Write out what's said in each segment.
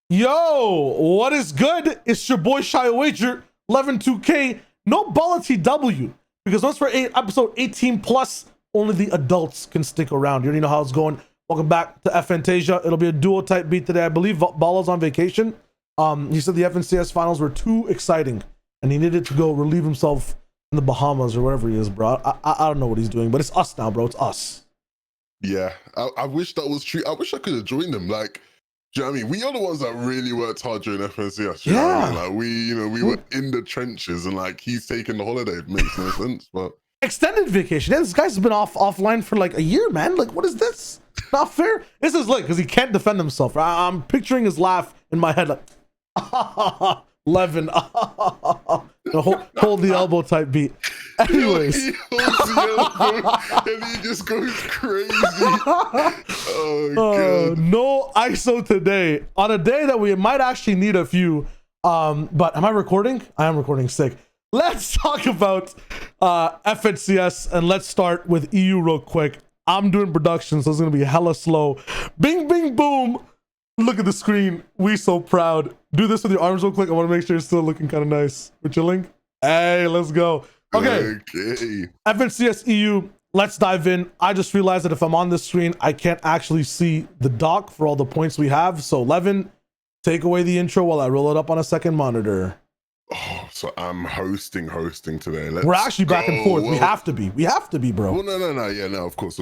Yo, what is good? It's your boy Shy Wager, 112K. No ball TW, because once we're episode 18 plus, only the adults can stick around. You already know how it's going. Welcome back to FNTASIA. It'll be a duo type beat today. I believe Bala's on vacation. He said the FNCS finals were too exciting and he needed to go relieve himself in the Bahamas or wherever he is, bro. I don't know what he's doing, but it's us now, bro. It's us. Yeah, I wish that was true. I wish I could have joined them. Like, do you know what I mean? We are the ones that really worked hard during FNCS. You know what I mean? Like, we were in the trenches, and like he's taking the holiday. It makes no sense, but extended vacation. Yeah, this guy's been offline for like a year, man. Like, what is this? Not fair. This is like because he can't defend himself. I'm picturing his laugh in my head, like Levin. Hold the elbow type beat. Anyways, he holds the elbow and he just goes crazy. Oh god. No ISO today on a day that we might actually need a few. But am I recording? I am recording. Sick. Let's talk about FNCS and let's start with EU real quick. I'm doing production, so it's gonna be hella slow. Bing, bing, boom. Look at the screen. We so proud. Do this with your arms real quick. I want to make sure you're still looking kind of nice. We're chilling. Hey, let's go. Okay. FNCS EU. Let's dive in. I just realized that if I'm on this screen, I can't actually see the doc for all the points we have. So, Levin, take away the intro while I roll it up on a second monitor. Oh, so I'm hosting today. We're actually back and forth. Well, we have to be, bro. Well, no. Yeah, no, of course.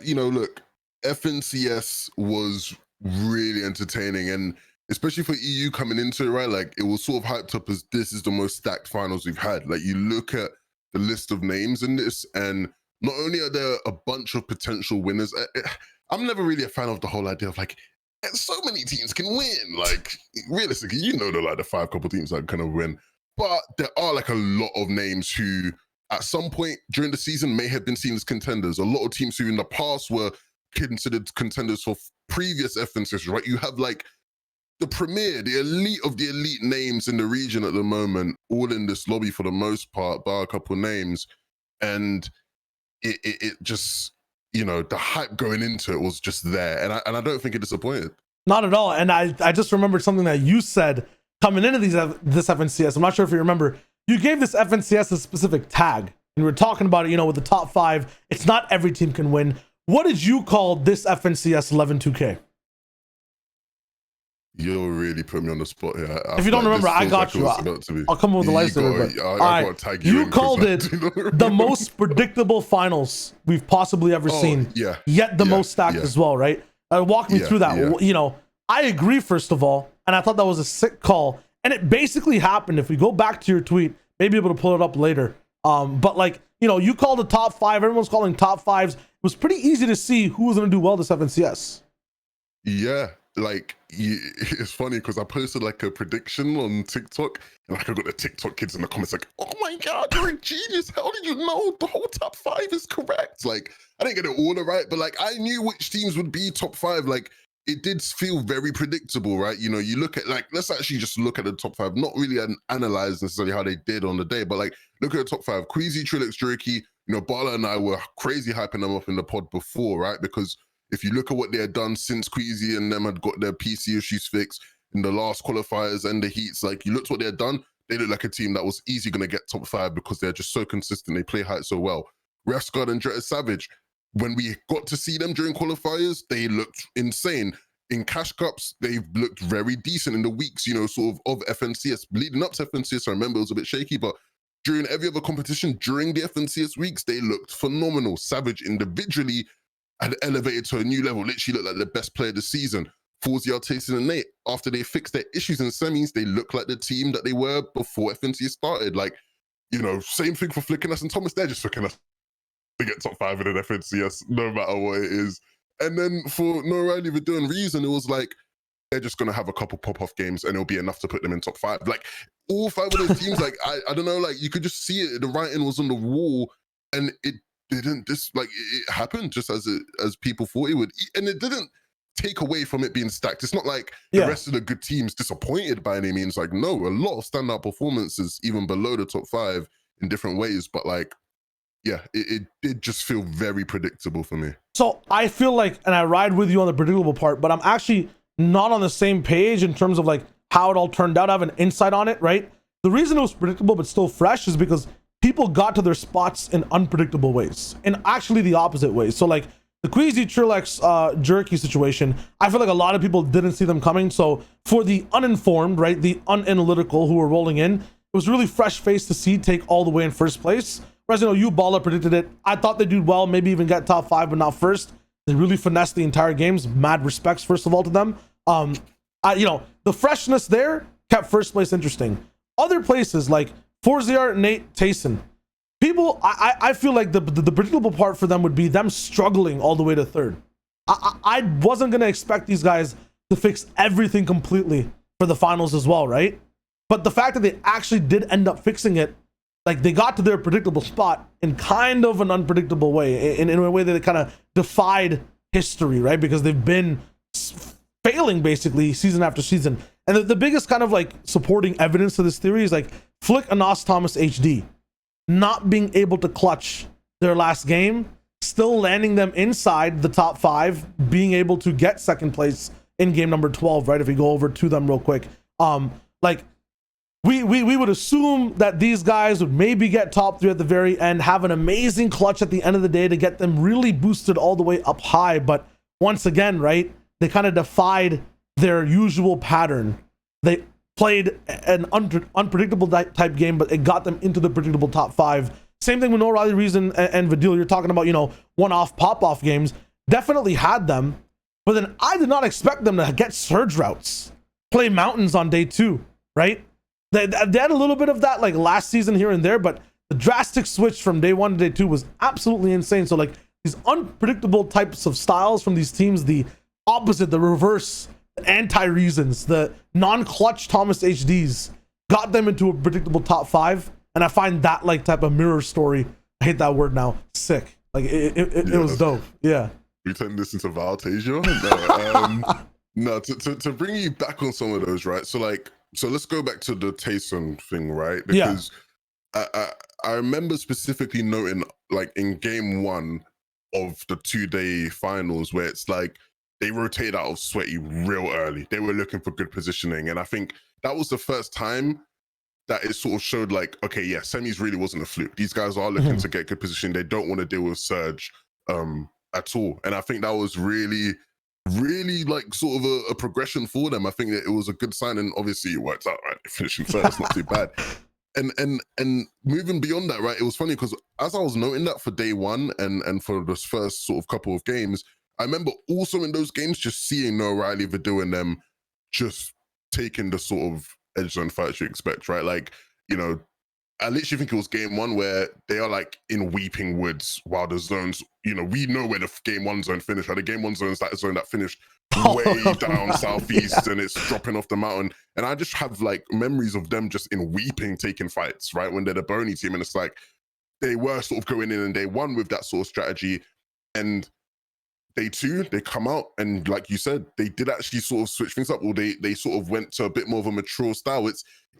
You know, look, FNCS was really entertaining, and especially for EU coming into it, right? Like, it was sort of hyped up as this is the most stacked finals we've had. Like, you look at the list of names in this, and not only are there a bunch of potential winners, I'm never really a fan of the whole idea of like, so many teams can win. Like, realistically, you know, the 5 couple teams that kind of win, but there are like a lot of names who at some point during the season may have been seen as contenders. A lot of teams who in the past were considered contenders for previous FNCS, right? You have like the premier, the elite of the elite names in the region at the moment, all in this lobby for the most part, bar a couple names. And it just, you know, the hype going into it was just there. And I don't think it disappointed. Not at all. And I just remembered something that you said coming into this FNCS. I'm not sure if you remember. You gave this FNCS a specific tag. And we were talking about it, you know, with the top 5. It's not every team can win. What did you call this FNCS 11-2K? You're really putting me on the spot here. If you don't remember, I got you. I'll come up with the lightsaber. All right, you called it the most predictable finals we've possibly ever seen. Yeah. Yet the most stacked as well, right? Walk me through that. Yeah. You know, I agree, first of all, and I thought that was a sick call. And it basically happened. If we go back to your tweet, maybe able to pull it up later. But like, you know, you called the top 5. Everyone's calling top 5s. It was pretty easy to see who was going to do well this FNCS. Yeah. Like, it's funny because I posted like a prediction on TikTok, and like I got the TikTok kids in the comments like, oh my god, you're a genius, how did you know the whole top 5 is correct? Like, I didn't get it all right, but like I knew which teams would be top 5. Like, it did feel very predictable, right? You know, you look at, like, let's actually just look at the top 5, not really analyze necessarily how they did on the day, but like look at the top 5. Queasy, Trilix, Jerky, you know, Bala and I were crazy hyping them up in the pod before, right? Because if you look at what they had done since Queasy and them had got their PC issues fixed in the last qualifiers and the heats, like, you looked what they had done, they looked like a team that was easy going to get top 5 because they're just so consistent. They play height so well. Rescard and Dre Savage, when we got to see them during qualifiers, they looked insane. In Cash Cups, they've looked very decent in the weeks, you know, sort of FNCS. Leading up to FNCS, I remember it was a bit shaky, but during every other competition, during the FNCS weeks, they looked phenomenal. Savage individually had elevated to a new level, literally looked like the best player of the season. Fawzi, Artason, and Nate, after they fixed their issues in semis, they look like the team that they were before FNCS started. Like, you know, same thing for Flicking Us and Thomas. They're just flicking us to get top 5 in an FNCS, no matter what it is. And then for No Riley, Vidu and Reason, it was like, they're just going to have a couple pop-off games and it'll be enough to put them in top 5. Like, all 5 of those teams, like, I don't know, like, you could just see it. The writing was on the wall, and it didn't it happened just as people thought it would, and it didn't take away from it being stacked. It's not like the rest of the good teams disappointed by any means. Like, no, a lot of standout performances even below the top 5 in different ways, but like, yeah, it did just feel very predictable for me. So I feel like, and I ride with you on the predictable part, but I'm actually not on the same page in terms of like how it all turned out. I have an insight on it, right? The reason it was predictable but still fresh is because people got to their spots in unpredictable ways, and actually the opposite way. So like the Queasy Trilex Jerky situation, I feel like a lot of people didn't see them coming. So for the uninformed, right, the unanalytical who were rolling in, it was really fresh face to see take all the way in first place. Whereas, you know, you Baller predicted it. I thought they'd do well, maybe even get top 5, but not first. They really finessed the entire games. Mad respects, first of all, to them. You know, the freshness there kept first place interesting. Other places like Forzier, Nate, Tayson, people, I feel like the predictable part for them would be them struggling all the way to third. I wasn't going to expect these guys to fix everything completely for the finals as well, right? But the fact that they actually did end up fixing it, like they got to their predictable spot in kind of an unpredictable way, in a way that they kind of defied history, right? Because they've been failing basically season after season. And the biggest kind of like supporting evidence to this theory is like Flick and Nos Thomas HD not being able to clutch their last game, still landing them inside the top 5, being able to get second place in game number 12, right? If we go over to them real quick. Like we would assume that these guys would maybe get top 3 at the very end, have an amazing clutch at the end of the day to get them really boosted all the way up high. But once again, right, they kind of defied their usual pattern. They played an unpredictable type game, but it got them into the predictable top 5. Same thing with No Riley Reason and Vidil. You're talking about, you know, one-off pop-off games. Definitely had them, but then I did not expect them to get surge routes, play mountains on day 2, right? They had a little bit of that like last season here and there, but the drastic switch from day 1 to day 2 was absolutely insane. So like these unpredictable types of styles from these teams, the opposite, the reverse, the anti-reasons, the non-clutch Thomas HDs got them into a predictable top 5. And I find that like type of mirror story, I hate that word now, sick. Like it was dope. Yeah. We turn this into Valtasia? No, to bring you back on some of those, right? So let's go back to the Tayson thing, right? Because I remember specifically noting like in game 1 of the 2-day finals where it's like they rotated out of Sweaty real early. They were looking for good positioning. And I think that was the first time that it sort of showed like, okay, yeah, semis really wasn't a fluke. These guys are looking to get good position. They don't want to deal with Surge at all. And I think that was really like sort of a progression for them. I think that it was a good sign, and obviously it worked out, right? Finishing third, it's not too bad. And moving beyond that, right? It was funny because as I was noting that for day 1 and for this first sort of couple of games, I remember also in those games just seeing No Riley, Vidil and them just taking the sort of edge zone fights you expect, right? Like, you know, I literally think it was game 1 where they are like in Weeping Woods while the zones, you know, we know where the game 1 zone finished, right? The game 1 zone is that zone that finished way down southeast and it's dropping off the mountain. And I just have like memories of them just in Weeping taking fights, right? When they're the Boney team, and it's like they were sort of going in day 1 with that sort of strategy. And day 2, they come out and like you said, they did actually sort of switch things up, or they sort of went to a bit more of a mature style.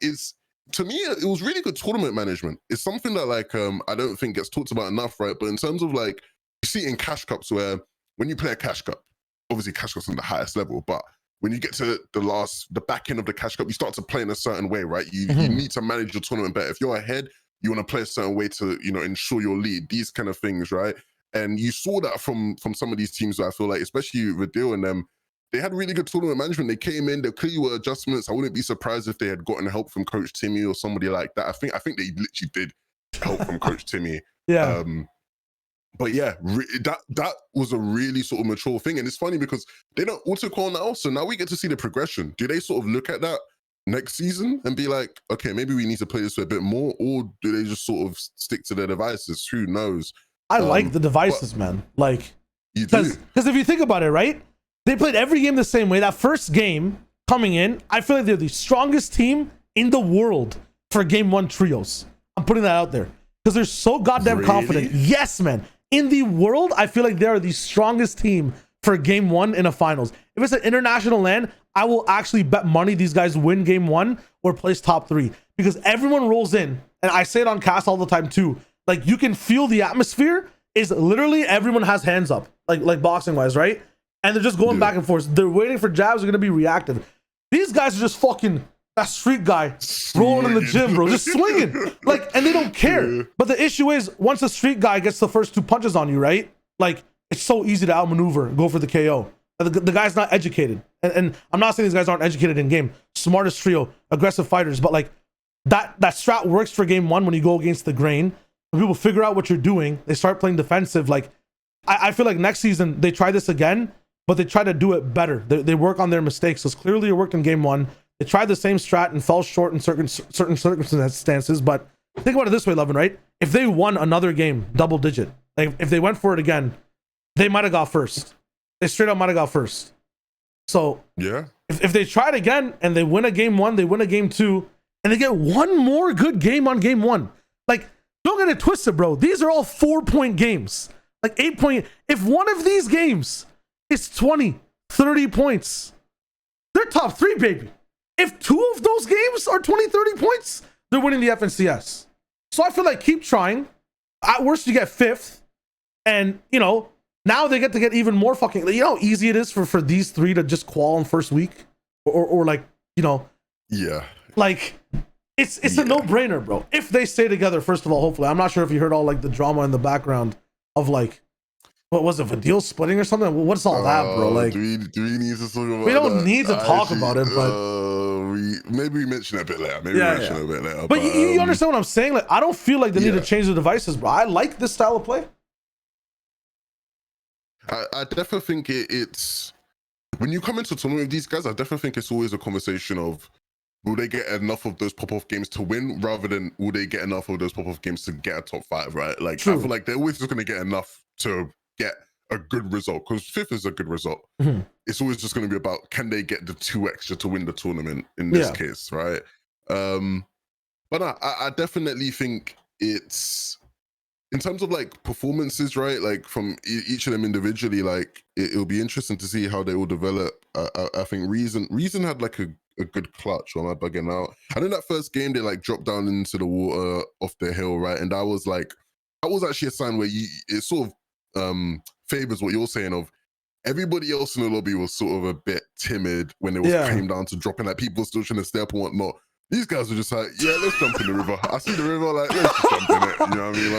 It's to me, it was really good tournament management. It's something that like I don't think gets talked about enough, right? But in terms of like, you see it in Cash Cups where when you play a Cash Cup, obviously Cash Cup's on the highest level, but when you get to the back end of the Cash Cup, you start to play in a certain way, right? You need to manage your tournament better. If you're ahead, you want to play a certain way to, you know, ensure your lead, these kind of things, right? And you saw that from some of these teams that I feel like, especially Vidil and them, they had really good tournament management. They came in, there clearly were adjustments. I wouldn't be surprised if they had gotten help from Coach Timmy or somebody like that. I think they literally did help from Coach Timmy. Yeah. But yeah, that was a really sort of mature thing. And it's funny because they don't auto-call now, so now we get to see the progression. Do they sort of look at that next season and be like, okay, maybe we need to play this a bit more, or do they just sort of stick to their devices? Who knows? I like the devices, man. Like, because if you think about it, right? They played every game the same way. That first game coming in, I feel like they're the strongest team in the world for game 1 trios. I'm putting that out there because they're so goddamn confident. Yes, man. In the world, I feel like they are the strongest team for game 1 in a finals. If it's an international LAN, I will actually bet money these guys win game 1 or place top 3 because everyone rolls in. And I say it on cast all the time too. Like, you can feel the atmosphere is literally everyone has hands up, like boxing wise, right? and they're just going back and forth. They're waiting for jabs. They're gonna be reactive. These guys are just fucking that street guy rolling in the gym, bro, just swinging, like, and they don't care. But the issue is, once the street guy gets the first 2 punches on you, right? Like, it's so easy to outmaneuver, go for the KO. The guy's not educated, and I'm not saying these guys aren't educated in game. Smartest trio, aggressive fighters, but like that strat works for game 1 when you go against the grain. When people figure out what you're doing, they start playing defensive. Like, I feel like next season they try this again, but they try to do it better. They work on their mistakes. So clearly it worked in game 1. They tried the same strat and fell short in certain circumstances. But think about it this way, Levin, right? If they won another game double digit, like if they went for it again, they might have got first. They straight up might have got first. So yeah, if they try it again and they win a game 1, they win a game 2, and they get one more good game on game 1. Like, don't get it twisted, bro. These are all 4-point games. Like 8-point. If one of these games is 20, 30 points, they're top 3, baby. If 2 of those games are 20, 30 points, they're winning the FNCS. So I feel like keep trying. At worst, you get 5th. And, you know, now they get to get even more fucking... You know how easy it is for these 3 to just qual in first week? Or like, you know... Yeah. Like, it's a no-brainer, bro. If they stay together, first of all, hopefully. I'm not sure if you heard all, like, the drama in the background of, like... What was it, Vidal splitting or something? What's all that, bro? Like, do we need to talk about we don't that? need to talk about it, but maybe we mention it a bit later. Maybe we mention it a bit later. But you understand what I'm saying? Like, I don't feel like they need to Yeah. change the devices, bro. I like this style of play. I definitely think it's when you come into a tournament with these guys, I definitely think it's always a conversation of will they get enough of those pop-off games to win rather than will they get enough of those pop-off games to get a top 5, right? Like, True. I feel like they're always just going to get enough to get a good result, because 5th is a good result. It's always just going to be about can they get the 2 extra to win the tournament in this case, right? But I definitely think it's in terms of like performances, right? Like from each of them individually, like it'll be interesting to see how they will develop. I think Reason had like a good clutch. Or am I bugging out? I know that first game they like dropped down into the water off the hill, right? And that was actually a sign where it sort of favors what you're saying of everybody else in the lobby was sort of a bit timid when it was came down to dropping, like people still trying to stay up and whatnot. These guys were just like, yeah, let's jump in the river. I see the river, like, let's just jump in it. You know what I mean?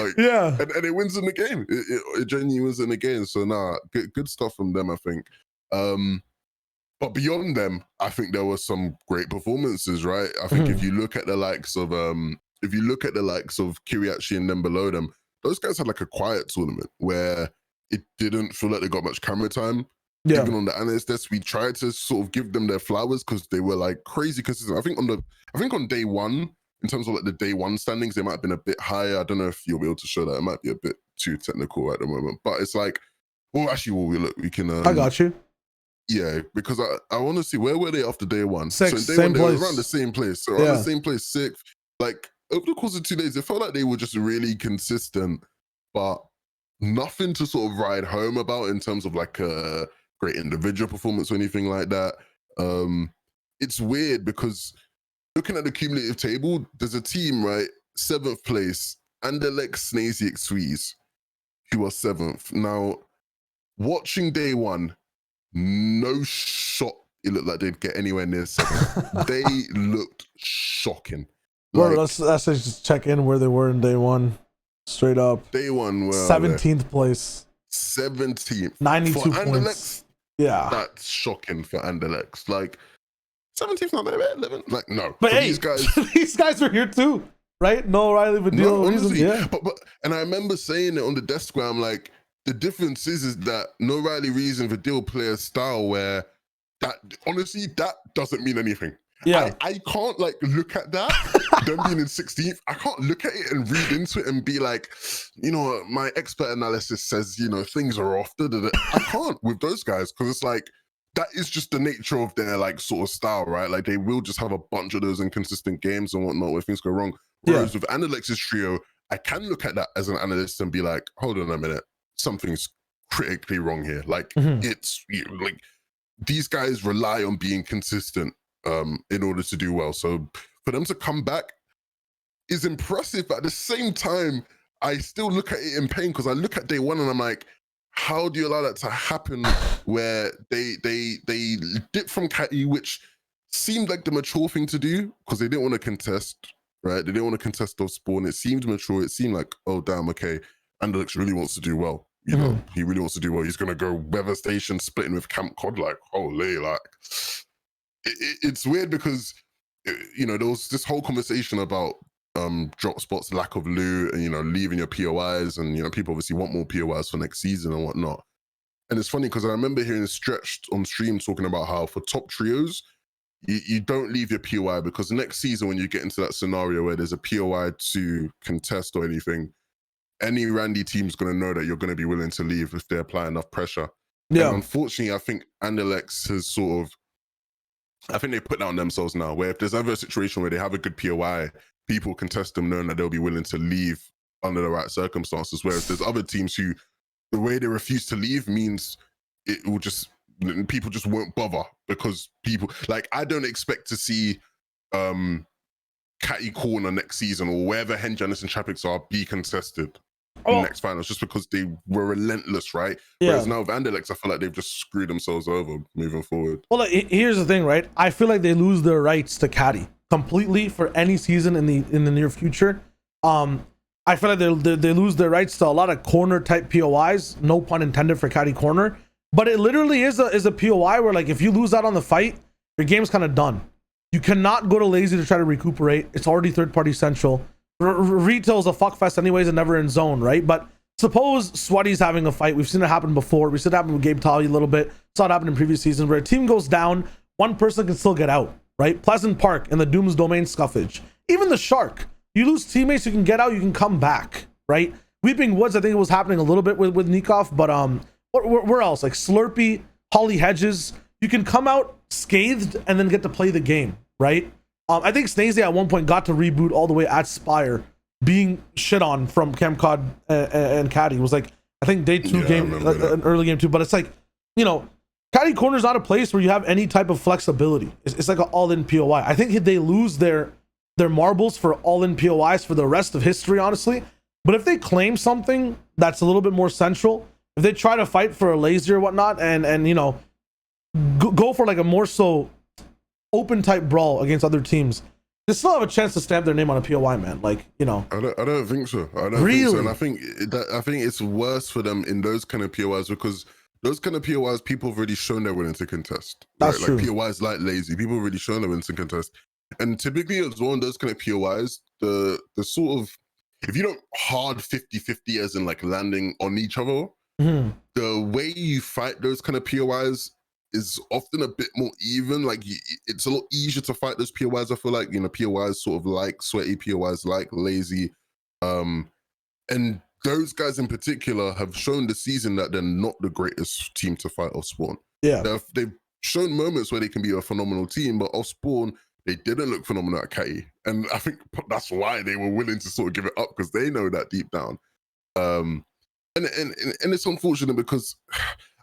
Like, and it wins in the game. It genuinely wins in the game. So good stuff from them, I think. But beyond them, I think there were some great performances, right? I think if you look at the likes of Kiriachi and then below them, those guys had like a quiet tournament where it didn't feel like they got much camera time. Even on the analyst desk, we tried to sort of give them their flowers because they were like crazy consistent. I think on day 1, in terms of like the day 1 standings, they might have been a bit higher. I don't know if you'll be able to show that. It might be a bit too technical at the moment, but it's like, well, actually, we can. I got you. Yeah, because I want to see where were they after day 1. 6th, so day same 1, they place. were around the same place. So around the same place, 6th. Like over the course of 2 days, it felt like they were just really consistent, but nothing to sort of ride home about in terms of like a great individual performance or anything like that. It's weird because looking at the cumulative table, there's a team, right? 7th place, Anderlecht, Snazy, Xweez, who are 7th. Now, watching day 1, no shot it looked like they'd get anywhere near 7th. They looked shocking. Well, let's just check in where they were in day 1. Straight up. Day 1, 17th place. 17th. 92 for points. Anderlecht, yeah. That's shocking for Anderlecht. Like, 17th, not that bad, 11th. Like, no. But hey, these guys are here too, right? No Riley Vidal. No, honestly, but and I remember saying it on the desk where I'm like, the difference is that no Riley Reason Vidal play a style where that honestly that doesn't mean anything. Yeah, I can't like look at that them being in 16th. I can't look at it and read into it and be like, you know, my expert analysis says, you know, things are off. I can't with those guys because it's like that is just the nature of their like sort of style, right? Like they will just have a bunch of those inconsistent games and whatnot where things go wrong. Whereas with Anderlex's trio, I can look at that as an analyst and be like, hold on a minute, something's critically wrong here. Like it's like these guys rely on being consistent in order to do well. So for them to come back is impressive, but at the same time, I still look at it in pain because I look at day 1 and I'm like, how do you allow that to happen where they dip from Catty, which seemed like the mature thing to do because they didn't want to contest, right? They didn't want to contest off spawn. It seemed mature. It seemed like, oh damn, okay, Anderlecht really wants to do well. You know, he really wants to do well. He's gonna go Weather Station splitting with Camp Cod, like holy, like it's weird because you know there was this whole conversation about drop spots, lack of loot, and you know leaving your POIs, and you know people obviously want more POIs for next season and whatnot. And it's funny because I remember hearing Stretched on stream talking about how for top trios, you don't leave your POI because next season when you get into that scenario where there's a POI to contest or anything, any Randy team's going to know that you're going to be willing to leave if they apply enough pressure. Yeah. And unfortunately, I think Anderlecht has sort of, I think they put that on themselves now, where if there's ever a situation where they have a good POI, people contest them knowing that they'll be willing to leave under the right circumstances. Whereas there's other teams who, the way they refuse to leave means it will just, people just won't bother because people, like I don't expect to see Catty Corner next season or wherever Hen Janison Chappix are be contested in the next finals just because they were relentless, right? Yeah. Whereas now with Anderlecht, I feel like they've just screwed themselves over moving forward. Well, here's the thing, right? I feel like they lose their rights to Catty completely for any season in the near future. I feel like they lose their rights to a lot of corner type POIs, no pun intended for Catty Corner, but it literally is a POI where like if you lose out on the fight, your game's kind of done. You cannot go to Lazy to try to recuperate. It's already third-party central. Retail's a fuckfest anyways and never in zone, right? But suppose Sweaty's having a fight. We've seen it happen before. We've seen it happen with Gabe Talley a little bit. Saw it happen in previous seasons where a team goes down, one person can still get out, right? Pleasant Park in the Doom's Domain scuffage. Even the Shark. You lose teammates, you can get out, you can come back, right? Weeping Woods, I think it was happening a little bit with Nikov, but where else? Like Slurpee, Holly Hedges. You can come out scathed and then get to play the game, right? I think Snazy at one point got to reboot all the way at Spire, being shit on from Camp Cod and Catty. It was like, I think day 2 game, an early game 2, but it's like, you know, Catty Corner is not a place where you have any type of flexibility. It's like an all-in POI. I think they lose their marbles for all-in POIs for the rest of history, honestly. But if they claim something that's a little bit more central, if they try to fight for a Lazy or whatnot, and you know, go for like a more so open type brawl against other teams, they still have a chance to stamp their name on a POI, man. Like, you know, I don't think so. I don't think so. And I think it's worse for them in those kind of POIs because those kind of POIs, people have already shown they're willing to contest. That's true. Like POIs like Lazy, people have already shown they're willing to contest. And typically as well in those kind of POIs, the sort of, if you don't hard 50-50 as in like landing on each other, the way you fight those kind of POIs is often a bit more even. Like it's a lot easier to fight those POIs. I feel like, you know, POIs sort of like Sweaty, POIs like Lazy, and those guys in particular have shown this season that they're not the greatest team to fight off spawn. Yeah, they've shown moments where they can be a phenomenal team, but off spawn they didn't look phenomenal at Catty, and I think that's why they were willing to sort of give it up because they know that deep down. And it's unfortunate because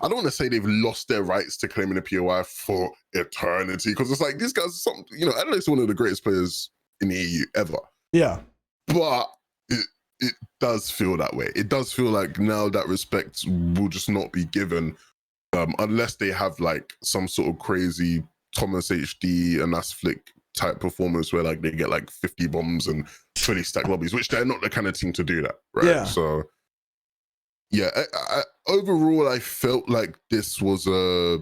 I don't want to say they've lost their rights to claiming a POI for eternity because it's like these guys, you know, Adelaide is one of the greatest players in the EU ever. Yeah, but it does feel that way. It does feel like now that respect will just not be given unless they have like some sort of crazy Thomas HD and Nas Flick type performance where like they get like 50 bombs and 20 stack lobbies, which they're not the kind of team to do that, right? Yeah. So yeah, I overall I felt like this was a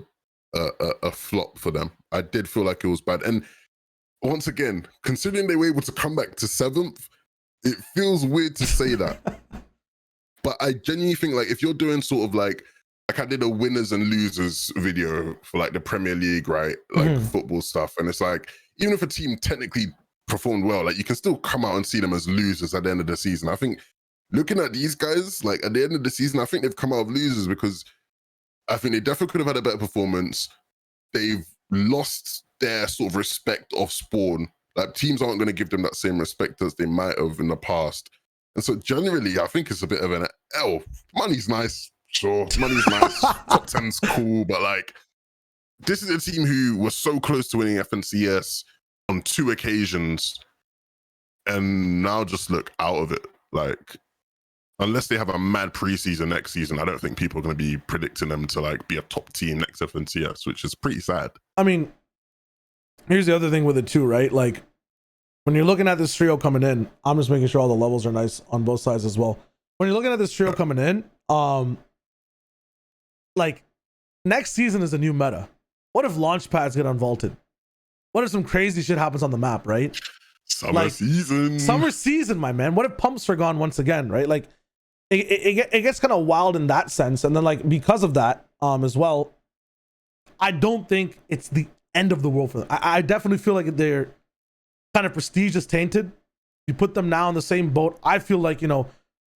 flop for them. I did feel like it was bad, and once again, considering they were able to come back to 7th, it feels weird to say that. But I genuinely think like if you're doing sort of like I did a winners and losers video for like the Premier League, right? Like football stuff, and it's like even if a team technically performed well, like you can still come out and see them as losers at the end of the season. I think looking at these guys, like at the end of the season, I think they've come out of losers because I think they definitely could have had a better performance. They've lost their sort of respect off spawn. Like teams aren't going to give them that same respect as they might have in the past. And so generally, I think it's a bit of an L. Money's nice, sure. Money's nice. Top 10's cool, but like this is a team who was so close to winning FNCS on 2 occasions and now just look out of it. Like, unless they have a mad preseason next season, I don't think people are going to be predicting them to like be a top team next FNTS, which is pretty sad. I mean, here's the other thing with it too, right? Like when you're looking at this trio coming in, I'm just making sure all the levels are nice on both sides as well. When you're looking at this trio coming in, like next season is a new meta. What if launch pads get unvaulted? What if some crazy shit happens on the map, right? Summer season, my man. What if pumps are gone once again, right? Like it gets kind of wild in that sense. And then like because of that as well, I don't think it's the end of the world for them. I definitely feel like their kind of prestige is tainted. You put them now in the same boat. I feel like, you know,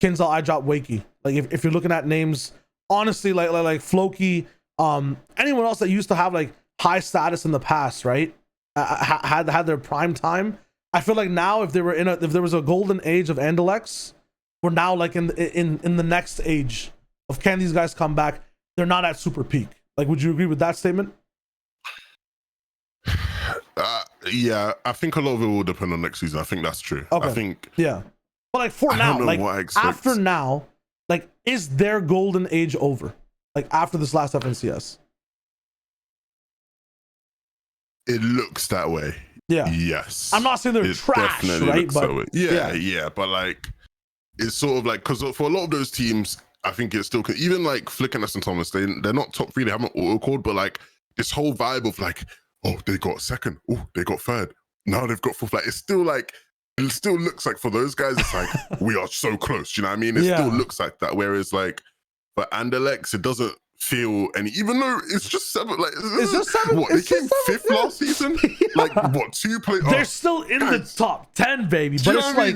Kinzel, I drop Wakey. Like if you're looking at names, honestly, like Floki, anyone else that used to have like high status in the past, right? Had their prime time. I feel like now if there was a golden age of Andalex, we're now like in the next age of can these guys come back? They're not at super peak. Like, would you agree with that statement? Yeah, I think a lot of it will depend on next season. I think that's true. Okay. I think. Yeah, but like for now, like after now, like is their golden age over? Like after this last FNCS? It looks that way. Yeah. Yes. I'm not saying they're trash, right? But yeah, but like it's sort of like because for a lot of those teams, I think it's still even like Flick and St. Thomas. They're not top 3. They haven't auto called, but like this whole vibe of like, oh, they got second. Oh, they got third. Now they've got fourth. Like it's still like it still looks like for those guys, it's like we are so close. You know what I mean? It still looks like that. Whereas like for Anderlecht, it doesn't feel any, even though it's just 7. Like is this 7? What, they came 5th last season? Like what, 2 players? They're still in the top 10, baby. But it's like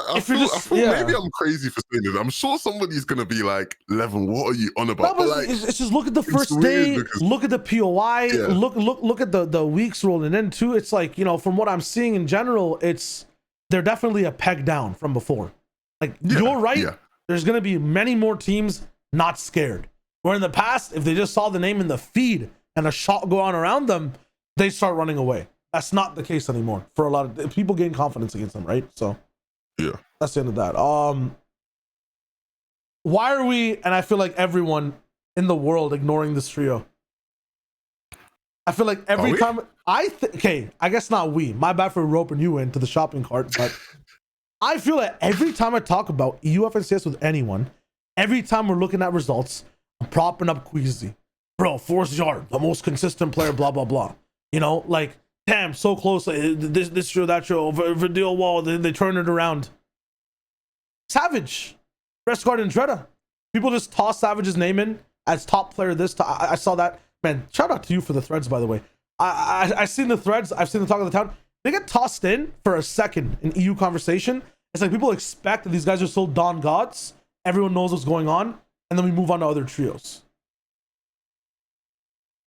I feel maybe I'm crazy for saying this. I'm sure somebody's gonna be like, Levin, what are you on about? No, but like, it's just look at the first day, look at the POI, look at the weeks rolling in too. It's like, you know, from what I'm seeing in general, they're definitely a peg down from before. Like you're right. Yeah. There's gonna be many more teams not scared. Where in the past, if they just saw the name in the feed and a shot go on around them, they start running away. That's not the case anymore. For a lot of people, gain confidence against them, right? So yeah, that's the end of that. Why are we, and I feel like everyone in the world, ignoring this trio? I feel like every time okay, I guess not we. My bad for roping you into the shopping cart, but I feel like every time I talk about EUFNCS with anyone, every time we're looking at results, I'm propping up Queasy. Bro, Force Yard, the most consistent player, blah, blah, blah. You know, like, damn, so close. Like, this show, that show, Verdeel Wall, they turn it around. Savage, Rescard and Dreda. People just toss Savage's name in as top player this time. I saw that. Man, shout out to you for the threads, by the way. I seen the threads. I've seen the talk of the town. They get tossed in for a second in EU conversation. It's like people expect that these guys are still Dawn gods. Everyone knows what's going on. And then we move on to other trios.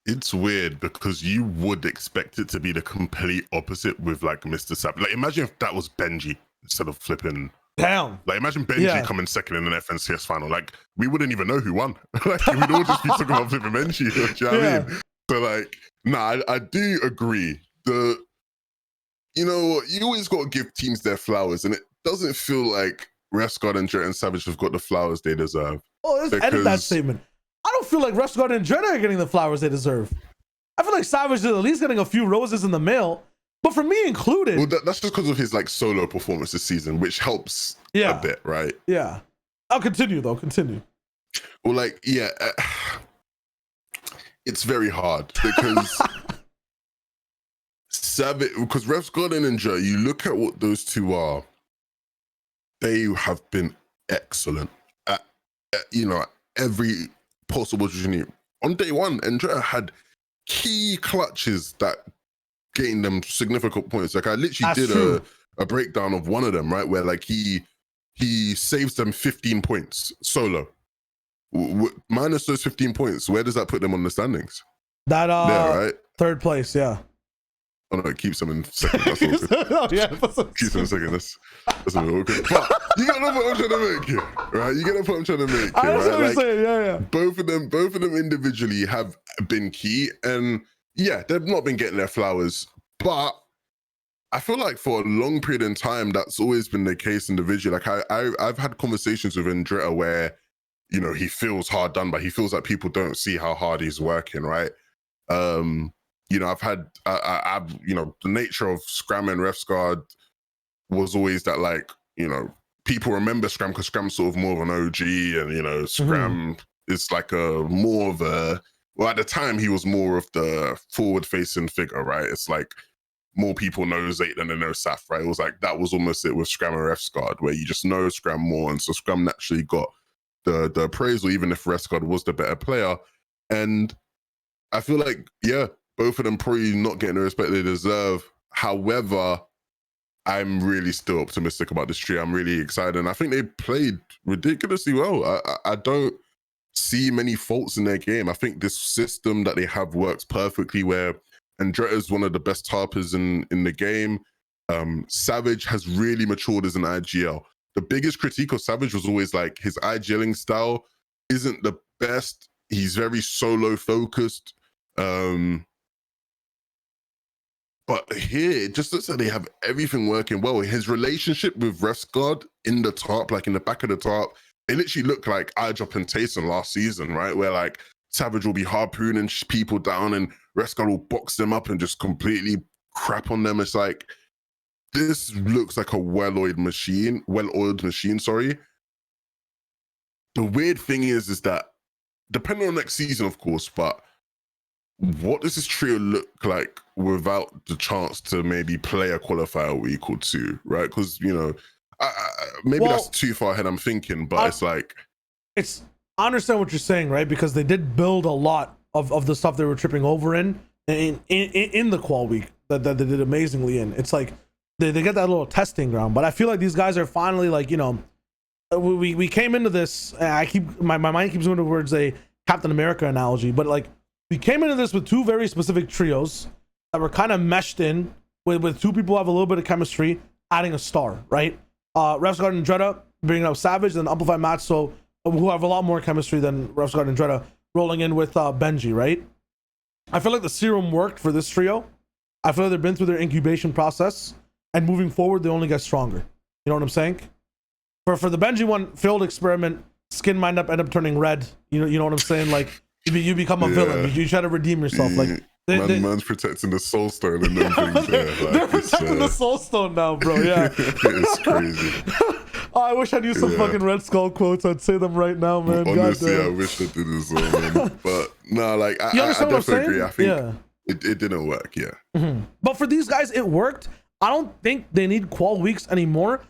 It's weird because you would expect it to be the complete opposite with like Mr. Savage. Like imagine if that was Benji instead of flipping. Damn. Like imagine Benji coming second in an FNCS final. Like we wouldn't even know who won. Like we'd all just be talking about flipping Benji. Do you know what I mean? So like, nah, I do agree. You know, you always got to give teams their flowers, and it doesn't feel like Rescard and Jet and Savage have got the flowers they deserve. Oh, let's edit that statement. I don't feel like Rescard and Jet are getting the flowers they deserve. I feel like Savage is at least getting a few roses in the mail, but for me included. Well, that's just because of his like solo performance this season, which helps a bit, right? Yeah. I'll continue though. Continue. Well, like, yeah, it's very hard because Savage, because Rescard and Jet, you look at what those two are. They have been excellent at you know, every possible opportunity. On day one, Andrea had key clutches that gained them significant points. Like I literally did a breakdown of one of them, right? Where like he saves them 15 points solo. Minus those 15 points, where does that put them on the standings? That there, right? 3rd place, yeah. Oh no, it keeps them in second. That's all good. Oh, yeah, keeps them in second. That's a little good. But you get the point I'm trying to make here, right? You get the point I'm trying to make here, I right? what you're saying. Yeah. Both of them individually have been key, and yeah, they've not been getting their flowers. But I feel like for a long period in time, that's always been the case individually. Like I've had conversations with Andretta where, you know, he feels hard done, but he feels like people don't see how hard he's working, right? You know, I've you know, the nature of Scram and Refsguard was always that, like, you know, people remember Scram because Scram's sort of more of an OG, and, you know, Scram is like a more of a, well, at the time he was more of the forward facing figure, right? It's like more people know Zayt than they know Saf, right? It was like, that was almost it with Scram and Refsguard, where you just know Scram more, and so Scram naturally got the appraisal, even if Refsguard was the better player. And I feel like, yeah, both of them probably not getting the respect they deserve. However, I'm really still optimistic about this trio. I'm really excited, and I think they played ridiculously well. I don't see many faults in their game. I think this system that they have works perfectly, where Andretta is one of the best tarpers in the game. Savage has really matured as an IGL. The biggest critique of Savage was always like his IGLing style isn't the best. He's very solo focused. But here, it just looks like they have everything working well. His relationship with Refsguard in the top, like in the back of the top, they literally look like Eyedrop and Tayson last season, right? Where like Savage will be harpooning people down and Refsguard will box them up and just completely crap on them. It's like, this looks like a well-oiled machine, sorry. The weird thing is that, depending on next season, of course, but what does this trio look like without the chance to maybe play a qualifier week or two, right? Because, you know, maybe that's too far ahead, I'm thinking, but it's like... I understand what you're saying, right? Because they did build a lot of the stuff they were tripping over in the qual week that they did amazingly in. It's like, they get that little testing ground, but I feel like these guys are finally like, you know, we came into this, I keep, my mind keeps going towards a Captain America analogy, but like, we came into this with two very specific trios that were kind of meshed in with two people who have a little bit of chemistry, adding a star, right? Refsguard and Andretta bringing up Savage, and Amplify Matzo, who have a lot more chemistry than Refsguard and Andretta, rolling in with Benji, right? I feel like the serum worked for this trio. I feel like they've been through their incubation process, and moving forward, they only get stronger. You know what I'm saying? For the Benji one, failed experiment, skin might end up turning red. You know what I'm saying? Like, you become a villain. You try to redeem yourself. Like, man's protecting the soul stone and them things. They're protecting the soul stone now, bro. Yeah, it's crazy. Oh, I wish I knew some fucking Red Skull quotes. I'd say them right now, man. Honestly, I wish I did as well, man. But no, like, I definitely agree. I think it didn't work. Yeah. But for these guys, it worked. I don't think they need qual weeks anymore.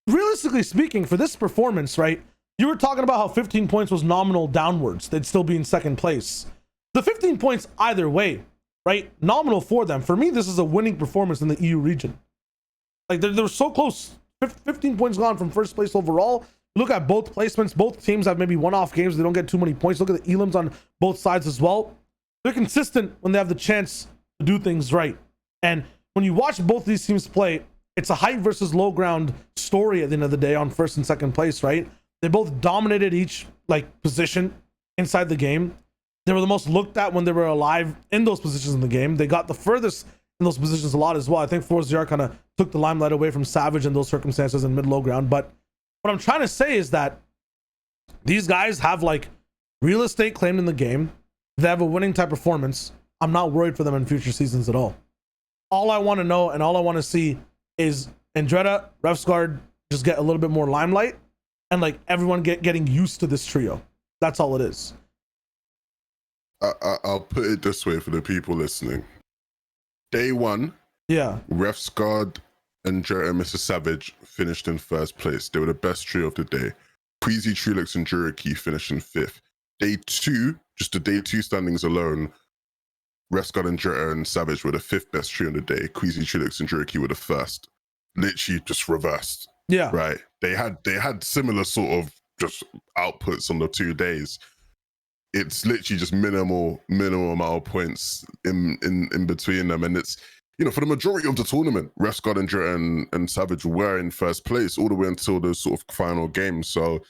Realistically speaking, for this performance, right? You were talking about how 15 points was nominal downwards. They'd still be in second place. The 15 points either way, right? Nominal for them. For me, this is a winning performance in the EU region. Like, they're so close. 15 points gone from first place overall. Look at both placements. Both teams have maybe one-off games. They don't get too many points. Look at the elims on both sides as well. They're consistent when they have the chance to do things right. And when you watch both these teams play, it's a height versus low ground story at the end of the day on first and second place, right? They both dominated each like position inside the game. They were the most looked at when they were alive in those positions in the game. They got the furthest in those positions a lot as well. I think 4ZR kind of took the limelight away from Savage in those circumstances in mid-low ground. But what I'm trying to say is that these guys have like real estate claimed in the game. They have a winning type performance. I'm not worried for them in future seasons at all. All I want to know and all I want to see is Andretta, Refsguard just get a little bit more limelight, and like everyone getting used to this trio. That's all it is. I'll put it this way for the people listening. Day one, Refsguard, Andretta, and Mr. Savage finished in first place. They were the best trio of the day. Queasy, Trulix, and Juriki finished in fifth. Day two, just the day two standings alone, Refsguard, Andretta, and Savage were the fifth best trio of the day. Queasy, Trulix, and Juriki were the first. Literally just reversed. Yeah. Right. They had similar sort of just outputs on the 2 days. It's literally just minimal amount of points in between them. And it's, you know, for the majority of the tournament, Refsguard, Andretta, and Savage were in first place all the way until those sort of final games. So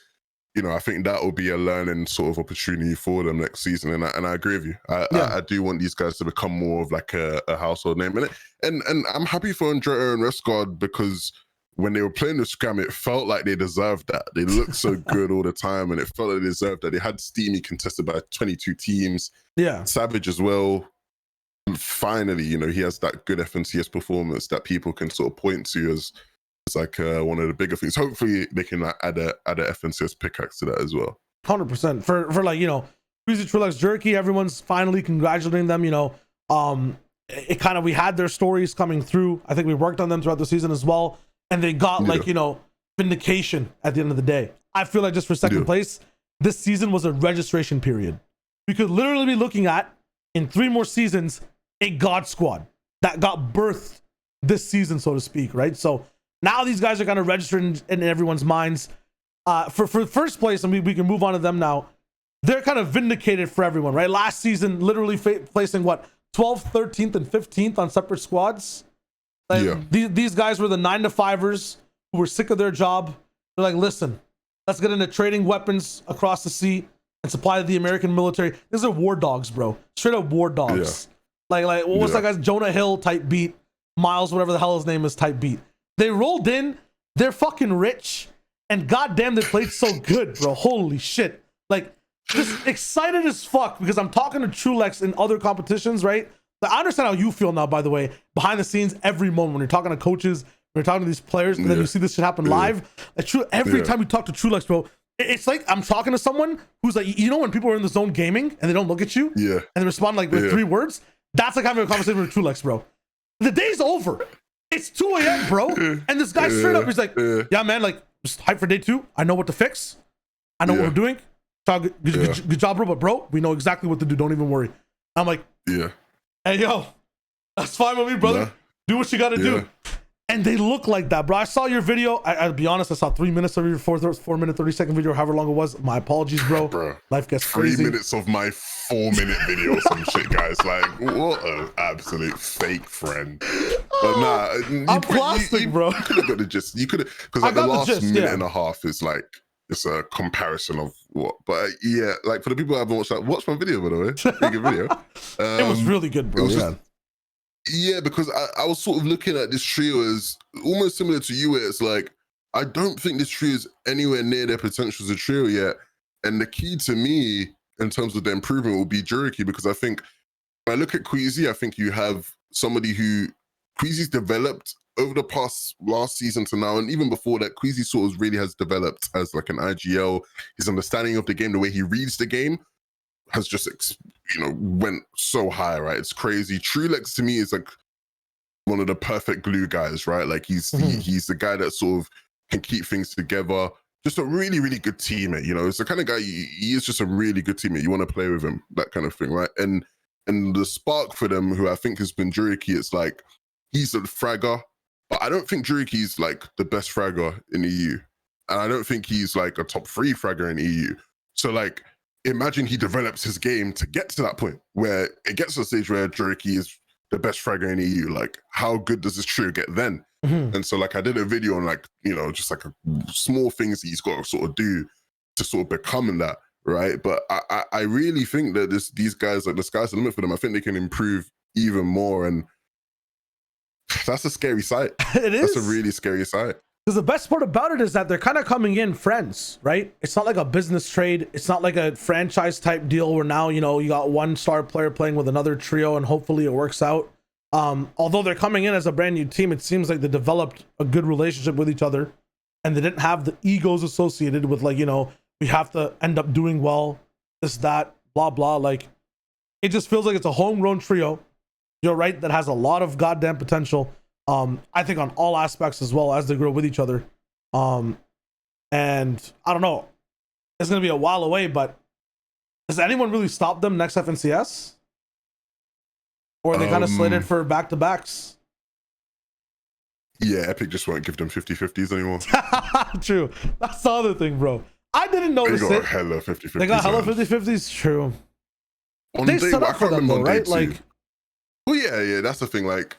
you know, I think that will be a learning sort of opportunity for them next season. And I agree with you. I do want these guys to become more of like a household name. And I'm happy for Andrea and Rescard, because when they were playing the scram, it felt like they deserved that. They looked so good all the time, and it felt like they deserved that. They had Steamy contested by 22 teams. Yeah. Savage as well. And finally, you know, he has that good FNTS performance that people can sort of point to as like one of the bigger things. Hopefully they can like, add a FNTS pickaxe to that as well. 100% for like, you know, Queasy, Trilex, Jerky, everyone's finally congratulating them. You know, it kind of, we had their stories coming through. I think we worked on them throughout the season as well, and they got like, you know, vindication at the end of the day. I feel like just for second place, this season was a registration period. We could literally be looking at, in 3 more seasons, a God squad that got birthed this season, so to speak, right? So now these guys are kind of registered in everyone's minds. For first place, and we can move on to them now. They're kind of vindicated for everyone, right? Last season, literally placing what, 12th, 13th, and 15th on separate squads. Like, these guys were the 9-to-5ers who were sick of their job. They're like, listen, let's get into trading weapons across the sea and supply the American military. These are war dogs, bro. Straight up war dogs. Like what was that guy's Jonah Hill type beat? Miles, whatever the hell his name is, type beat. They rolled in. They're fucking rich. And goddamn, they played so good, bro. Holy shit. Like, just excited as fuck, because I'm talking to Trulex in other competitions, right? But I understand how you feel now, by the way, behind the scenes, every moment when you're talking to coaches, when you're talking to these players, and then you see this shit happen live. Like, every time you talk to Trulex, bro, it's like I'm talking to someone who's like, you know, when people are in the zone gaming and they don't look at you, and they respond like with 3 words. That's like having a conversation with Trulex, bro. The day's over. It's 2 a.m., bro. And this guy straight up, he's like, yeah, man, like, just hype for day 2. I know what to fix. I know what we're doing. Good job, bro. But bro, we know exactly what to do. Don't even worry. I'm like, hey, yo, that's fine with me, brother. Do what you got to do. And they look like that, bro. I saw your video. I'll be honest, I saw 3 minutes of your 4-minute, 30-second video, however long it was. My apologies, bro. Life gets crazy. 3 minutes of my 4-minute video or some shit, guys. Like, what an absolute fake friend. But nah, I'm plastic, bro. You could have got the gist. You could have, because like the last minute and a half is like, it's a comparison of what. But yeah, like for the people who haven't watched that, watch my video, by the way. Pretty good video. It was really good, bro. Yeah, because I was sort of looking at this trio as almost similar to you, where it's like, I don't think this trio is anywhere near their potential as a trio yet. And the key to me, in terms of the improvement, will be Jerky, because I think when I look at Queasy, I think you have somebody who Queasy's developed over the past last season to now, and even before that, Queasy sort of really has developed as like an IGL. His understanding of the game, the way he reads the game, has just, you know, went so high, right? It's crazy. Trulex to me is like one of the perfect glue guys, right? Like he's the guy that sort of can keep things together. Just a really, really good teammate, you know? It's the kind of guy, he is just a really good teammate. You want to play with him, that kind of thing, right? And the spark for them, who I think has been Juriki, it's like, he's a fragger, but I don't think Juriki's like the best fragger in EU. And I don't think he's like a top 3 fragger in EU. So like, imagine he develops his game to get to that point where it gets to the stage where Juriki is the best fragger in EU. Like, how good does this trio get then? And so like, I did a video on like, you know, just like a small things he's got to sort of do to sort of become that, right? But I really think that these guys, like the sky's the limit for them. I think they can improve even more. And that's a scary sight. It is. That's a really scary sight. Because the best part about it is that they're kind of coming in friends, right? It's not like a business trade. It's not like a franchise type deal where now, you know, you got one star player playing with another trio and hopefully it works out. Although they're coming in as a brand new team, it seems like they developed a good relationship with each other and they didn't have the egos associated with like, you know, we have to end up doing well, this, that, blah, blah. Like, it just feels like it's a homegrown trio, you're right, that has a lot of goddamn potential. I think on all aspects as well as they grow with each other. And I don't know, it's going to be a while away, but does anyone really stop them next FNCS? Or are they kind of slated for back-to-backs? Yeah, Epic just won't give them 50-50s anymore. True. That's the other thing, bro. I didn't notice it. They got hella 50-50s. They got hella 50-50s? True. They set up for them though, right? Like, well, yeah, that's the thing. Like,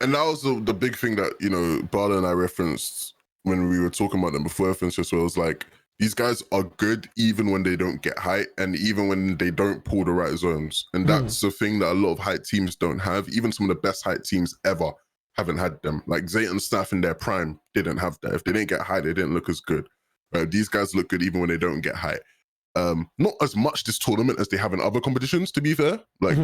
and that was the big thing that, you know, Bala and I referenced when we were talking about them before FNCS, where it was like, These guys are good even when they don't get height and even when they don't pull the right zones. And that's the thing that a lot of height teams don't have. Even some of the best height teams ever haven't had them. Like Zayt and Staff in their prime didn't have that. If they didn't get height, they didn't look as good. These guys look good even when they don't get height. Not as much this tournament as they have in other competitions, to be fair. Like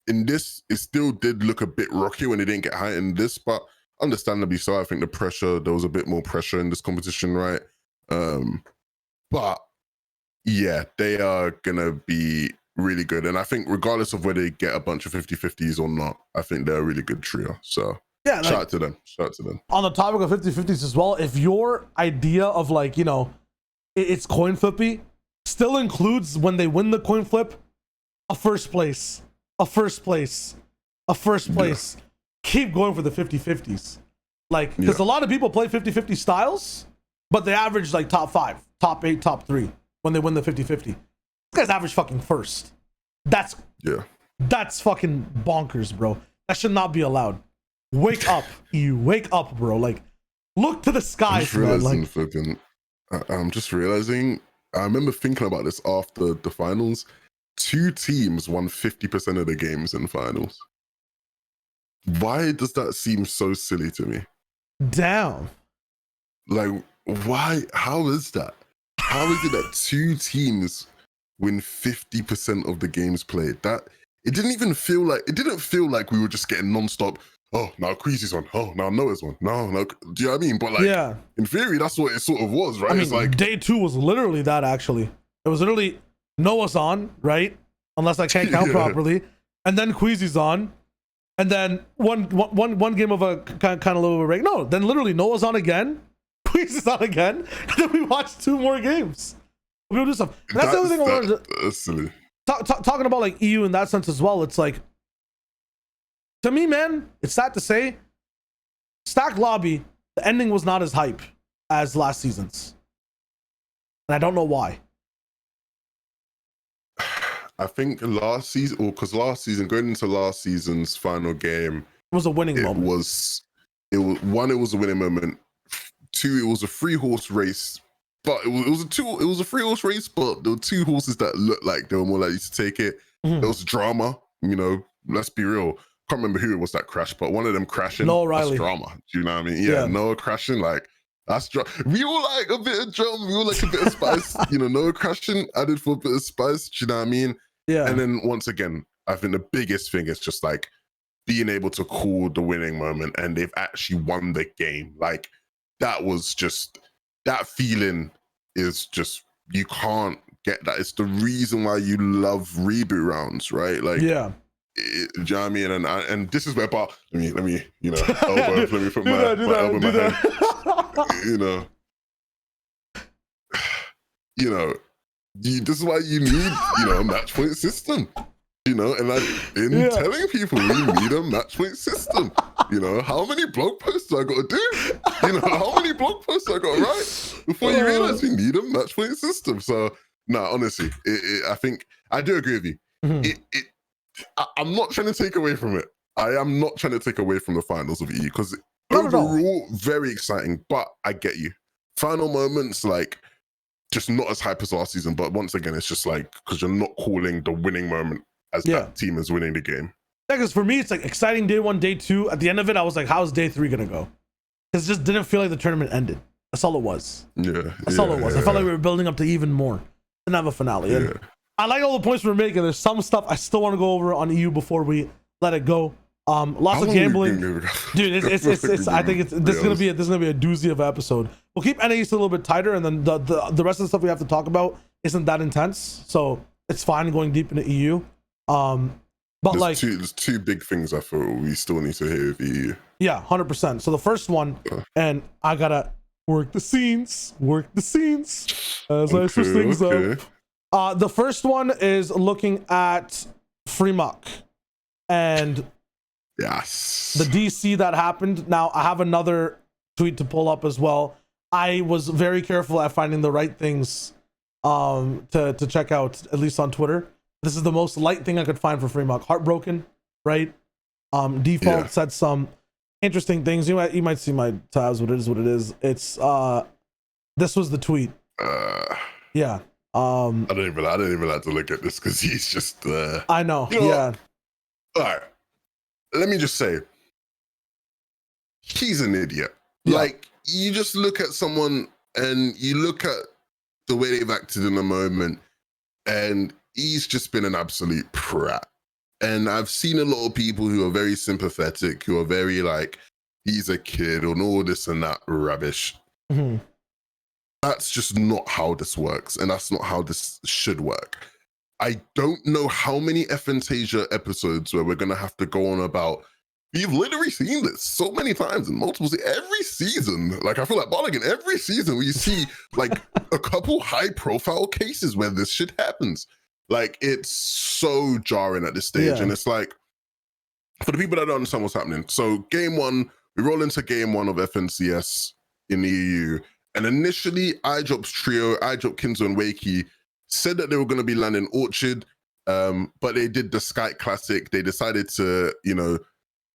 in this, it still did look a bit rocky when they didn't get height in this, but understandably so. I think the pressure, there was a bit more pressure in this competition, right? But yeah, they are gonna be really good. And I think regardless of whether they get a bunch of 50-50s or not, I think they're a really good trio. So yeah, shout out to them. Shout out to them. On the topic of 50-50s as well, if your idea of like, you know, it's coin flippy still includes when they win the coin flip, a first place, keep going for the 50-50s. Like, because a lot of people play 50-50 styles, but they average like top 5, top 8, top 3 when they win the 50-50. This guy's average fucking first. That's fucking bonkers, bro. That should not be allowed. Wake up, you wake up, bro. Like, look to the skies, man. Like, I'm just realizing. I remember thinking about this after the finals. 2 teams won 50% of the games in finals. Why does that seem so silly to me? Damn. Like, why? How is that? How is it that 2 teams win 50% of the games played? That it didn't feel like we were just getting nonstop. Oh, now Queasy's on. Oh, now Noah's on. No. Do you know what I mean? But like, in theory, that's what it sort of was, right? I mean, it's like day 2 was literally that. Actually, it was literally Noah's on, right? Unless I can't count properly, and then Queasy's on, and then one game of a kind of little break. No, then literally Noah's on again, Queasy's on again, and then we watched 2 more games. We're gonna do stuff. And that's the other thing I wanted to. That's silly. Talking about like EU in that sense as well. It's like, to me, man, it's sad to say, Stack Lobby, the ending was not as hype as last season's, and I don't know why. I think last season, or because last season, going into last season's final game, it was a winning moment. It was a winning moment. 2, it was a 3-horse race, but it was a 3-horse race, but there were 2 horses that looked like they were more likely to take it. There was drama, you know. Let's be real. Can't remember who it was that crashed, but one of them crashing. Noah Riley. That's drama. Do you know what I mean? Yeah. Noah crashing, like that's drama. We all like a bit of drama. We all like a bit of spice. You know, Noah crashing added for a bit of spice. Do you know what I mean? Yeah. And then once again, I think the biggest thing is just like being able to call the winning moment, and they've actually won the game. Like that was just, that feeling is just, you can't get that. It's the reason why you love reboot rounds, right? Like, do you know what I mean? And this is where, let me, you know, elbow, let me put my elbow in my head. You know, this is why you need, you know, a match point system. You know, and like telling people we need a match point system. You know, how many blog posts do I got to do? You know, how many blog posts I got to write before you realize we need a match point system? So, honestly, I think I do agree with you. I'm not trying to take away from it. I am not trying to take away from the finals of EU because overall, very exciting. But I get you. Final moments, like, just not as hype as last season. But once again, it's just like, because you're not calling the winning moment as that team is winning the game. Yeah, because for me, it's like exciting day 1, day 2. At the end of it, I was like, how's day 3 going to go? Because it just didn't feel like the tournament ended. That's all it was. That's all it was. I felt like we were building up to even more. Didn't have a finale. And I like all the points we're making. There's some stuff I still want to go over on EU before we let it go. Lots of gambling, dude. It's I think this is gonna be a doozy of an episode. We'll keep NA East a little bit tighter, and then the rest of the stuff we have to talk about isn't that intense, so it's fine going deep into EU. But there's two big things I thought we still need to hear with EU. Yeah, 100%. So the first one, and I gotta work the scenes as I switch things up. The first one is looking at Freemuck and the DC that happened. Now I have another tweet to pull up as well. I was very careful at finding the right things to check out, at least on Twitter. This is the most light thing I could find for Freemuck. Heartbroken, right? Default said some interesting things. You might see my tabs. What it is. It's this was the tweet. Yeah. I don't even like to look at this because he's just. I know. You know, Yeah. all right. Let me just say, he's an idiot. Yeah. Like, you just look at someone and you look at the way they've acted in the moment, and he's just been an absolute prat. And I've seen a lot of people who are very sympathetic, who are very like, he's a kid and all this and that rubbish. Mm-hmm. That's just not how this works, and that's not how this should work. I don't know how many FNTASIA episodes where we're gonna have to go on about. We've literally seen this so many times in multiple every season. Like, I feel like Barligan, every season we see like a couple high-profile cases where this shit happens. Like, it's so jarring at this stage, and it's like, for the people that don't understand what's happening. So game one, we roll into game one of FNCS in the EU. And initially, iDrop's trio, iDrop, Kinzo, and Wakey said that they were going to be landing Orchard, but they did the Skype Classic. They decided to, you know,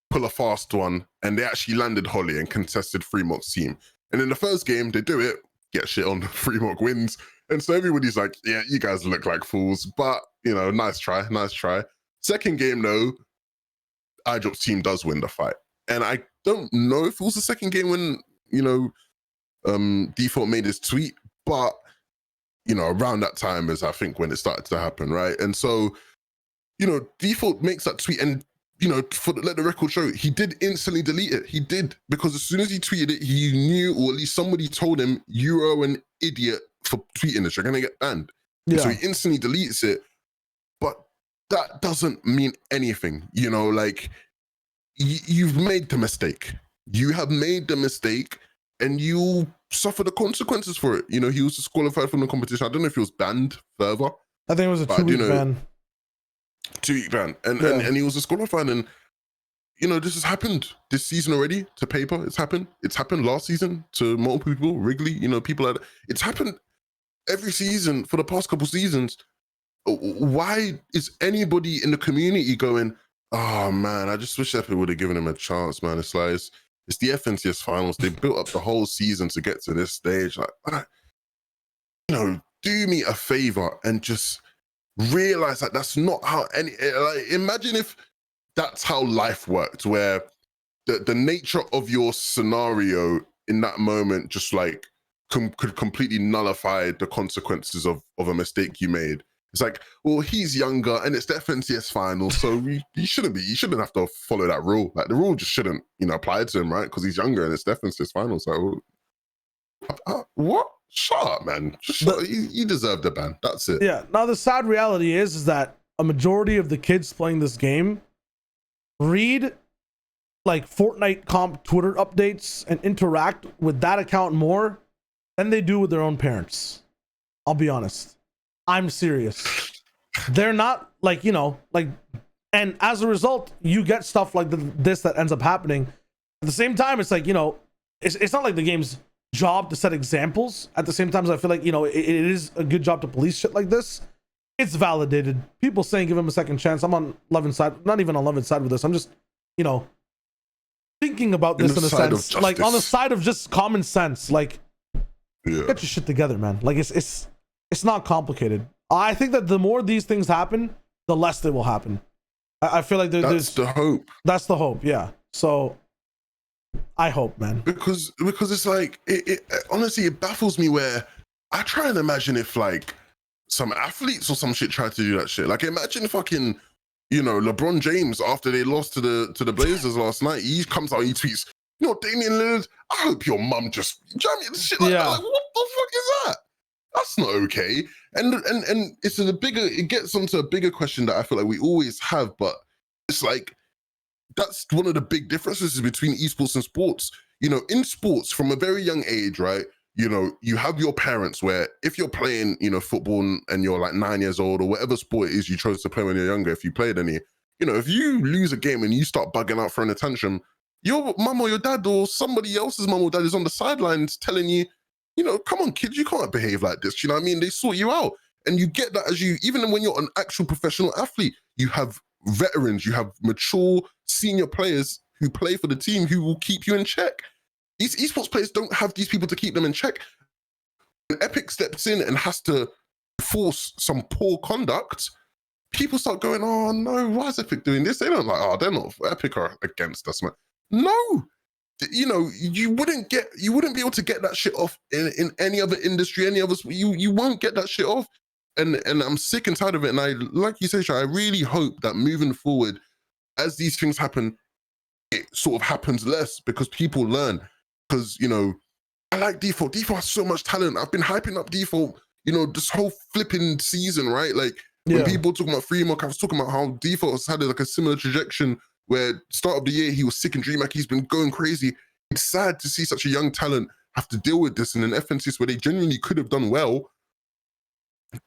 pull a fast one, and they actually landed Holly and contested Fremok's team. And in the first game, they do it, get shit on, Fremok wins. And so everybody's like, yeah, you guys look like fools, but, you know, nice try, nice try. Second game, though, iDrop's team does win the fight. And I don't know if it was the second game when, you know, Default made his tweet, but, you know, around that time is, I think, when it started to happen, right? And so, you know, Default makes that tweet, and, you know, let the record show, he did instantly delete it. He did, because as soon as he tweeted it, he knew, or at least somebody told him, you are an idiot for tweeting this. You're going to get banned. Yeah. So he instantly deletes it. But that doesn't mean anything. You know, like, you've made the mistake. You have made the mistake, and you suffer the consequences for it. You know, he was disqualified from the competition. I don't know if he was banned further. I think it was a 2-week ban. 2-week ban. And he was disqualified. And, you know, this has happened this season already to Paper. It's happened. It's happened last season to multiple people. Wrigley, you know, people like that. It's happened every season for the past couple seasons. Why is anybody in the community going, oh, man, I just wish Epic would have given him a chance, man. It's like, it's the FNTS finals. They built up the whole season to get to this stage. Like, you know, do me a favor and just realize that that's not how any. Like, imagine if that's how life worked, where the nature of your scenario in that moment just like could completely nullify the consequences of a mistake you made. It's like, well, he's younger and it's the FNTS final, so you shouldn't have to follow that rule. Like, the rule just shouldn't, you know, apply to him, right? Because he's younger and it's the FNTS final. So, what? Shut up, man. Just shut up. You deserve the ban. That's it. Yeah. Now, the sad reality is that a majority of the kids playing this game read like Fortnite comp Twitter updates and interact with that account more than they do with their own parents. I'll be honest. I'm serious. They're not like, you know, like, and as a result, you get stuff like this that ends up happening. At the same time, it's like, you know, it's not like the game's job to set examples. At the same time, I feel like, you know, it is a good job to police shit like this. It's validated. People saying give him a second chance. I'm on Levin's side, not even on Levin's side with this. I'm just, you know, thinking about this in a sense, like on the side of just common sense. Like, get your shit together, man. Like, it's not complicated. I think that the more these things happen, the less they will happen. I feel like that's the hope. That's the hope, yeah. So I hope, man. Because it's like, it honestly, it baffles me where I try and imagine if like some athletes or some shit tried to do that shit. Like, imagine fucking, you know, LeBron James, after they lost to the Blazers last night, he comes out, he tweets, you know, Damian Lillard, I hope your mum just jam you. Shit like that. Like, what the fuck is that? That's not okay. And it's it gets onto a bigger question that I feel like we always have, but it's like, that's one of the big differences between esports and sports. You know, in sports, from a very young age, right, you know, you have your parents where if you're playing, you know, football and you're like 9 years old or whatever sport it is you chose to play when you're younger, if you played any, you know, if you lose a game and you start bugging out, throwing a tantrum, your mum or your dad or somebody else's mum or dad is on the sidelines telling you, you know, come on, kids, you can't behave like this. You know what I mean? They sort you out. And you get that as you, even when you're an actual professional athlete, you have veterans, you have mature senior players who play for the team who will keep you in check. These esports players don't have these people to keep them in check. when Epic steps in and has to force some poor conduct, people start going, oh no, why is Epic doing this? They don't like, oh, they're not, Epic are against us, man. No, you know, you wouldn't be able to get that shit off in any other industry, any other, you won't get that shit off. And I'm sick and tired of it. And I, like you say, Shai, I really hope that moving forward, as these things happen, it sort of happens less because people learn. Because, you know, I like Default. Default has so much talent. I've been hyping up Default, you know, this whole flipping season, right? Like when people talking about Freemark, I was talking about how Default has had like a similar trajectory where start of the year, he was sick in DreamHack. He's been going crazy. It's sad to see such a young talent have to deal with this in an FNTASIA where they genuinely could have done well.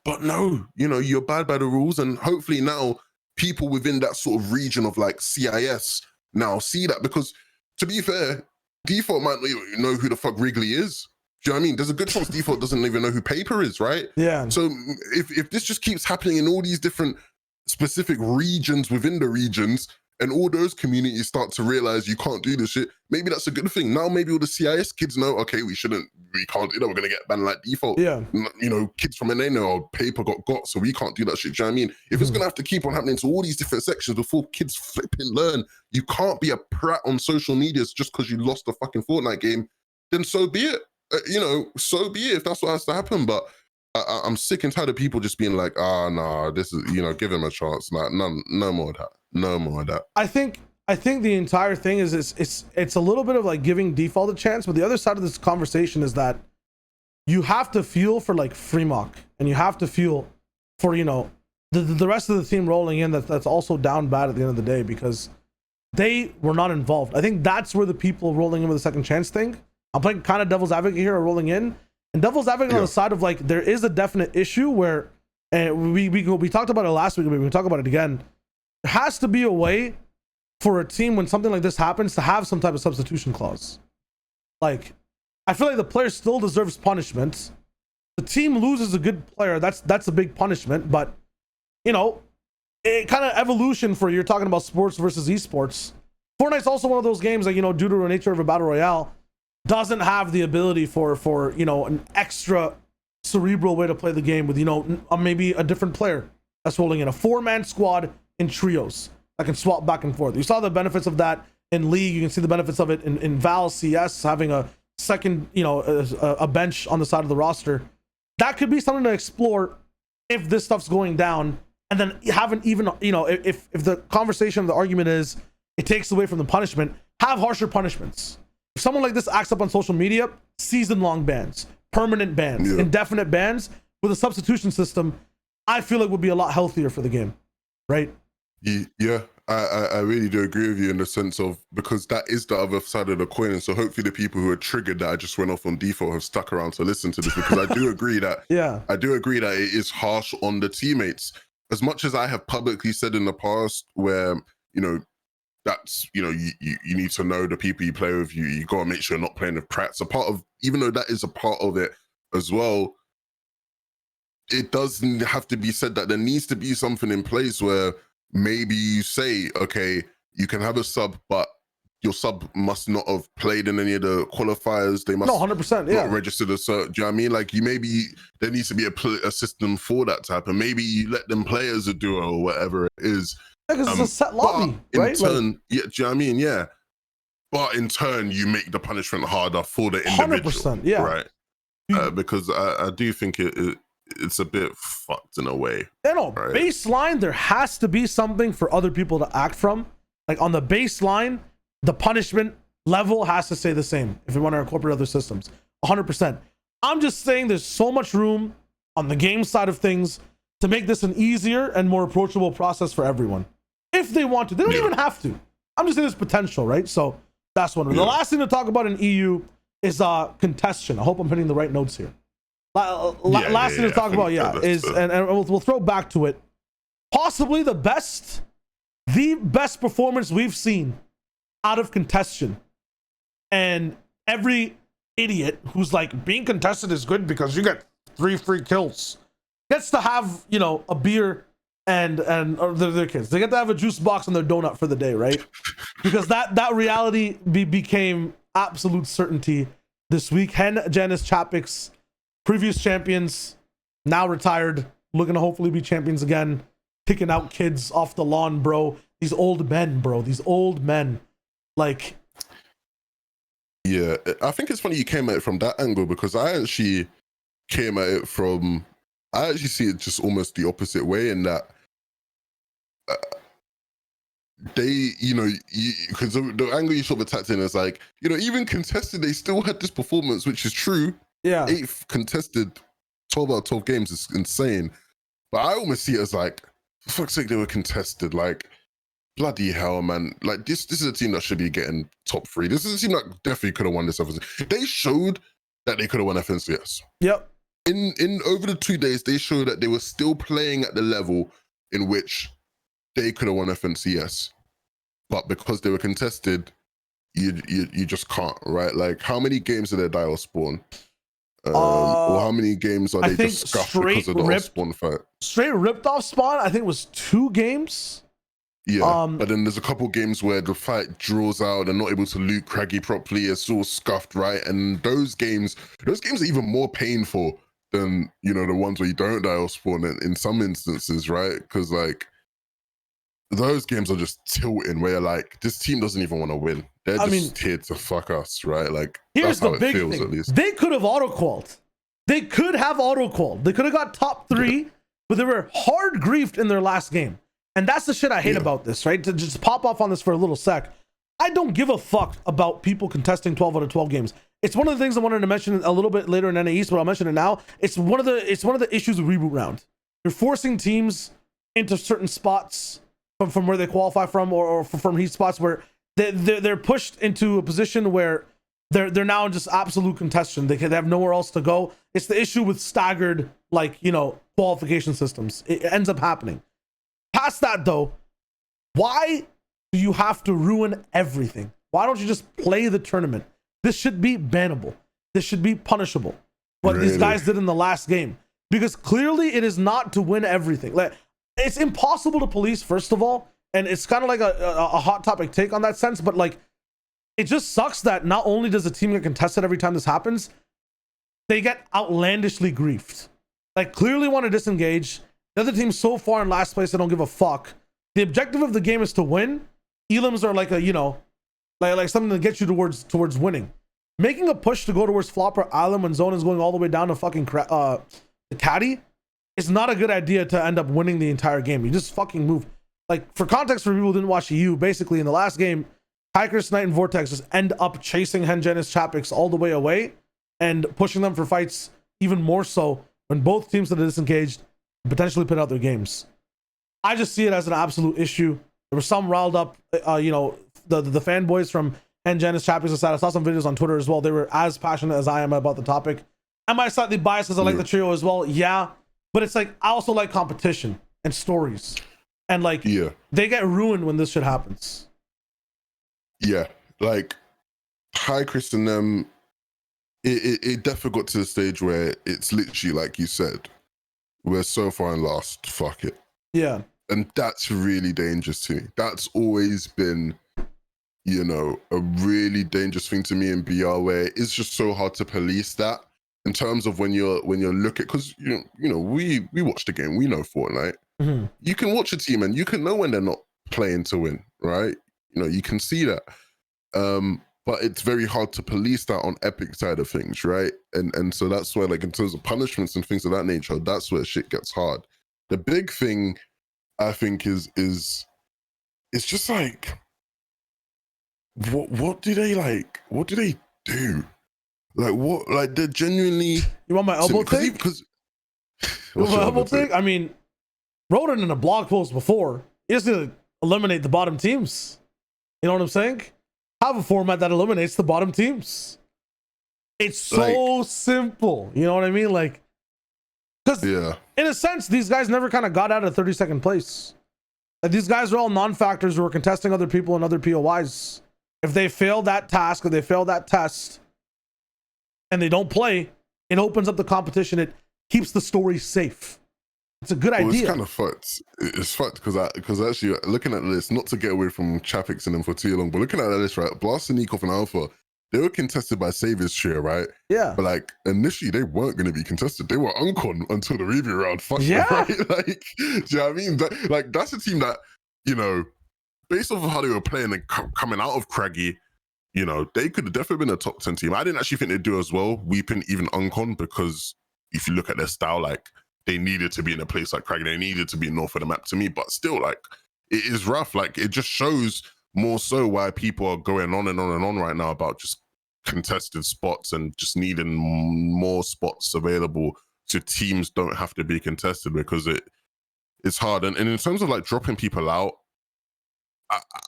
But no, you know, you're bad by the rules. And hopefully now people within that sort of region of like CIS now see that, because to be fair, Default might not even know who the fuck Wrigley is. Do you know what I mean? There's a good chance Default doesn't even know who Paper is, right? Yeah. So if this just keeps happening in all these different specific regions within the regions, and all those communities start to realize you can't do this shit, maybe that's a good thing. Now maybe all the CIS kids know, okay, we can't, you know, we're gonna get banned like Default. Yeah. You know, kids from NA know, oh, Paper got, so we can't do that shit. Do you know what I mean? If it's gonna have to keep on happening to all these different sections before kids flipping learn, you can't be a prat on social media just because you lost a fucking Fortnite game, then so be it. You know, so be it if that's what has to happen. But I'm sick and tired of people just being like, nah, this is, you know, give him a chance. Like, no more of that. No more of that. I think the entire thing is it's a little bit of like giving Default a chance, but the other side of this conversation is that you have to feel for like Freemark, and you have to feel for, you know, the rest of the team rolling in that's also down bad at the end of the day because they were not involved. I think that's where the people rolling in with a second chance thing. I'm playing kind of devil's advocate here, are rolling in, and devil's advocate on the side of like there is a definite issue where, and we talked about it last week, but we can talk about it again. There has to be a way for a team when something like this happens to have some type of substitution clause. Like, I feel like the player still deserves punishment. The team loses a good player, that's a big punishment, but you know, it kind of evolution for, you're talking about sports versus esports. Fortnite's also one of those games that, you know, due to the nature of a battle royale, doesn't have the ability for you know, an extra cerebral way to play the game with, you know, maybe a different player that's rolling in a 4-man squad in trios that can swap back and forth. You saw the benefits of that in League. You can see the benefits of it in Val CS, having a second, you know, a bench on the side of the roster. That could be something to explore if this stuff's going down, and then haven't even, you know, if the conversation, the argument is it takes away from the punishment, have harsher punishments. If someone like this acts up on social media, season-long bans, permanent bans, indefinite bans with a substitution system, I feel like would be a lot healthier for the game, right? Yeah, I really do agree with you in the sense of, because that is the other side of the coin. And so hopefully the people who are triggered that I just went off on Default have stuck around to listen to this, because I do agree that I do agree that it is harsh on the teammates. As much as I have publicly said in the past where, you know, that's, you know, you need to know the people you play with, you got to make sure you're not playing with prats. A part of, even though that is a part of it as well, it does have to be said that there needs to be something in place where maybe you say, okay, you can have a sub, but your sub must not have played in any of the qualifiers. They must 100%, not register the cert. Do you know what I mean? Like, there needs to be a system for that to happen. Maybe you let them play as a duo or whatever it is. Because it's a set lobby, right? In turn, do you know what I mean? Yeah. But in turn, you make the punishment harder for the individual. 100%, right? Because I do think it's a bit fucked in a way. You know, right? Baseline, there has to be something for other people to act from. Like on the baseline, the punishment level has to stay the same if we want to incorporate other systems. 100%. I'm just saying there's so much room on the game side of things to make this an easier and more approachable process for everyone. If they want to. They don't even have to. I'm just saying there's potential, right? So that's one. The last thing to talk about in EU is contestation. I hope I'm hitting the right notes here. Last thing to talk about, is, and we'll throw back to it. Possibly the best performance we've seen out of contestation. And every idiot who's like, being contested is good because you get 3 free kills, gets to have, you know, a beer and or their kids. They get to have a juice box on their donut for the day, right? Because that reality became absolute certainty this week. Janice Chapik's previous champions, now retired, looking to hopefully be champions again, picking out kids off the lawn, bro. These old men, bro. These old men. Like, yeah, I think it's funny you came at it from that angle, because I actually came at it from, I actually see it just almost the opposite way, in that they, you know, because the angle you sort of attacked in is like, you know, even contested, they still had this performance, which is true. yeah. 8th contested, 12 out of 12 games is insane. But I almost see it as like, for fuck's sake, they were contested. Like, bloody hell, man. Like, this is a team that should be getting top 3. This is a team that definitely could have won this FNCS. They showed that they could have won FNCS. Yep. In over the 2 days, they showed that they were still playing at the level in which they could have won FNCS. But because they were contested, you just can't, right? Like, how many games did their dial spawn? Or how many games are they just scuffed because of the off-spawn fight? Straight ripped off spawn, I think it was 2 games. Yeah, but then there's a couple games where the fight draws out and not able to loot Craggy properly. It's all scuffed, right? And those games are even more painful than, you know, the ones where you don't die off spawn in some instances, right? Because like, those games are just tilting where you're like, this team doesn't even want to win. They're just here to fuck us, right? Like, here's that's how the big it feels, thing. at least. They could have auto-qualled. They could have auto-qualled. They could have got top 3, but they were hard griefed in their last game. And that's the shit I hate about this, right? To just pop off on this for a little sec. I don't give a fuck about people contesting 12 out of 12 games. It's one of the things I wanted to mention a little bit later in NA East, but I'll mention it now. It's one of the issues with Reboot Round. You're forcing teams into certain spots from where they qualify from, or from heat spots where they're pushed into a position where they're now just absolute contestation. They have nowhere else to go. It's the issue with staggered, like, you know, qualification systems. It ends up happening. Past that though, why do you have to ruin everything? Why don't you just play the tournament? This should be bannable. This should be punishable. What these guys did in the last game, because clearly it is not to win everything. Like, it's impossible to police, first of all, and it's kind of like a hot topic take on that sense, but like, it just sucks that not only does the team get contested every time this happens, they get outlandishly griefed. Like, clearly want to disengage. The other team's so far in last place, they don't give a fuck. The objective of the game is to win. Elims are like a, you know, like something to get you towards winning. Making a push to go towards Flopper Island when Zone is going all the way down to fucking the caddy is not a good idea to end up winning the entire game. You just fucking move. Like, for context, for people who didn't watch EU, basically in the last game, Hikers, Knight, and Vortex just end up chasing Hengenis Chapix all the way away and pushing them for fights even more so when both teams that are disengaged potentially put out their games. I just see it as an absolute issue. There were some riled up, you know, the fanboys from Hengenis Chapix aside. I saw some videos on Twitter as well. They were as passionate as I am about the topic. Am I slightly biased because I like the trio as well? Yeah. But it's like, I also like competition and stories. And like, they get ruined when this shit happens. Yeah. Like, Hi Chris and them, it definitely got to the stage where it's literally like you said, we're so far in last, fuck it. Yeah. And that's really dangerous to me. That's always been, you know, a really dangerous thing to me in BR, where it's just so hard to police that in terms of when you're looking, because you know we watch the game, we know Fortnite. Mm-hmm. You can watch a team and you can know when they're not playing to win, right? You know, you can see that. But it's very hard to police that on Epic side of things, right? And so that's why, like, in terms of punishments and things of that nature, that's where shit gets hard. The big thing I think is it's just like, what do they do? Like, what, like, they're genuinely, you want my elbow take? Because you want my elbow take? I mean, wrote it in a blog post before. You just need to eliminate the bottom teams. You know what I'm saying? Have a format that eliminates the bottom teams. It's so simple. You know what I mean? Like, because in a sense, these guys never kind of got out of 32nd place. Like, these guys are all non-factors who are contesting other people and other POIs. If they fail that task or they fail that test and they don't play, it opens up the competition. It keeps the story safe. It's a good idea. It's kind of fucked. It's fucked because actually looking at the list, not to get away from Chapix and them for too long, but looking at the list, right? Blast, Nikov, and Alpha, they were contested by Saviors Trio, right? Yeah. But like initially they weren't going to be contested. They were uncon until the review round. Fuck Yeah. right? Like, do you know what I mean? Like that's a team that, you know, based off of how they were playing and coming out of Craggy, you know, they could have definitely been a top 10 team. I didn't actually think they'd do as well, weeping even uncon, because if you look at their style, like they needed to be in a place like Craggy. They needed to be north of the map to me, but still, like, it is rough. Like, it just shows more so why people are going on and on and on right now about just contested spots and just needing more spots available so teams don't have to be contested, because it's hard. And in terms of like dropping people out,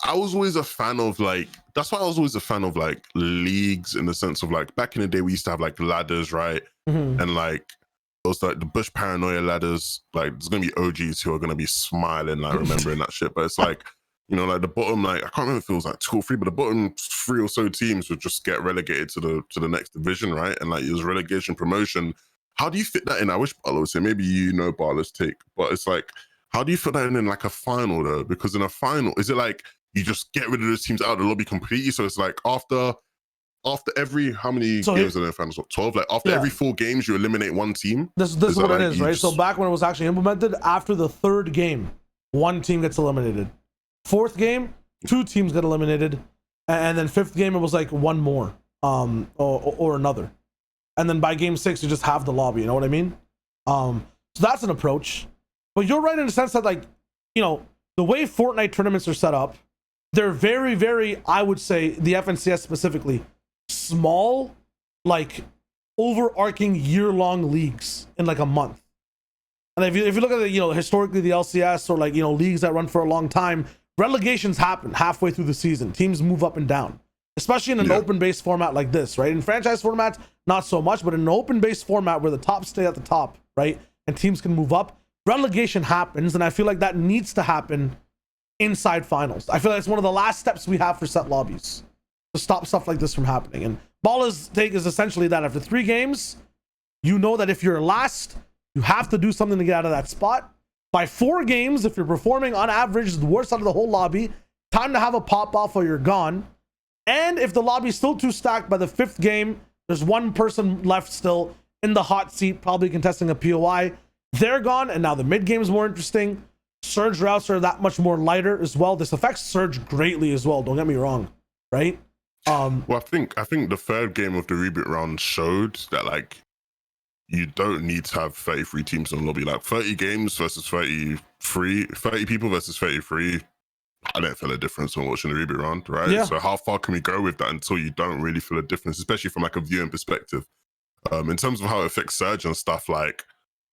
I was always a fan of like, that's why I was always a fan of like leagues, in the sense of like back in the day we used to have like ladders, right? And like it was like the Bush Paranoia ladders. Like there's gonna be OGs who are gonna be smiling like remembering that shit. But it's like, you know, like the bottom, like I can't remember if it was like 2 or 3, but the bottom 3 or so teams would just get relegated to the next division, right? And like it was relegation promotion. How do you fit that in? I wish Barlow was here. Maybe you know Barlow's take, but it's like, how do you fit that in like a final though? Because in a final, is it like you just get rid of those teams out of the lobby completely? So it's like after every, how many games are there in finals? What, 12? Like after every 4 games, you eliminate one team? This is what it is, right? So back when it was actually implemented, after the 3rd game, 1 team gets eliminated. 4th game, 2 teams get eliminated. And then 5th game, it was like 1 more or another. And then by game 6, you just have the lobby, you know what I mean? So that's an approach. But you're right in the sense that, like, you know, the way Fortnite tournaments are set up, they're very, very, I would say, the FNCS specifically, small, like, overarching year-long leagues in, like, a month. And if you look at the, you know, historically the LCS or, like, you know, leagues that run for a long time, relegations happen halfway through the season. Teams move up and down, especially in an open-based format like this, right? In franchise formats, not so much, but in an open-based format where the top stay at the top, right? And teams can move up, relegation happens, and I feel like that needs to happen inside finals. I feel like it's one of the last steps we have for set lobbies to stop stuff like this from happening. And Bala's take is essentially that after 3 games, you know that if you're last, you have to do something to get out of that spot. By 4 games, if you're performing on average the worst out of the whole lobby, time to have a pop off or you're gone. And if the lobby's still too stacked by the 5th game, there's 1 person left still in the hot seat, probably contesting a POI. They're gone, and now the mid game is more interesting. Surge routes are that much more lighter as well. This affects Surge greatly as well. Don't get me wrong, right? Well, I think the 3rd game of the reboot round showed that like you don't need to have 33 teams in the lobby. Like 30 games versus 33, 30 people versus 33. I don't feel a difference when watching the reboot round, right? Yeah. So how far can we go with that until you don't really feel a difference, especially from like a viewing perspective? In terms of how it affects Surge and stuff, like,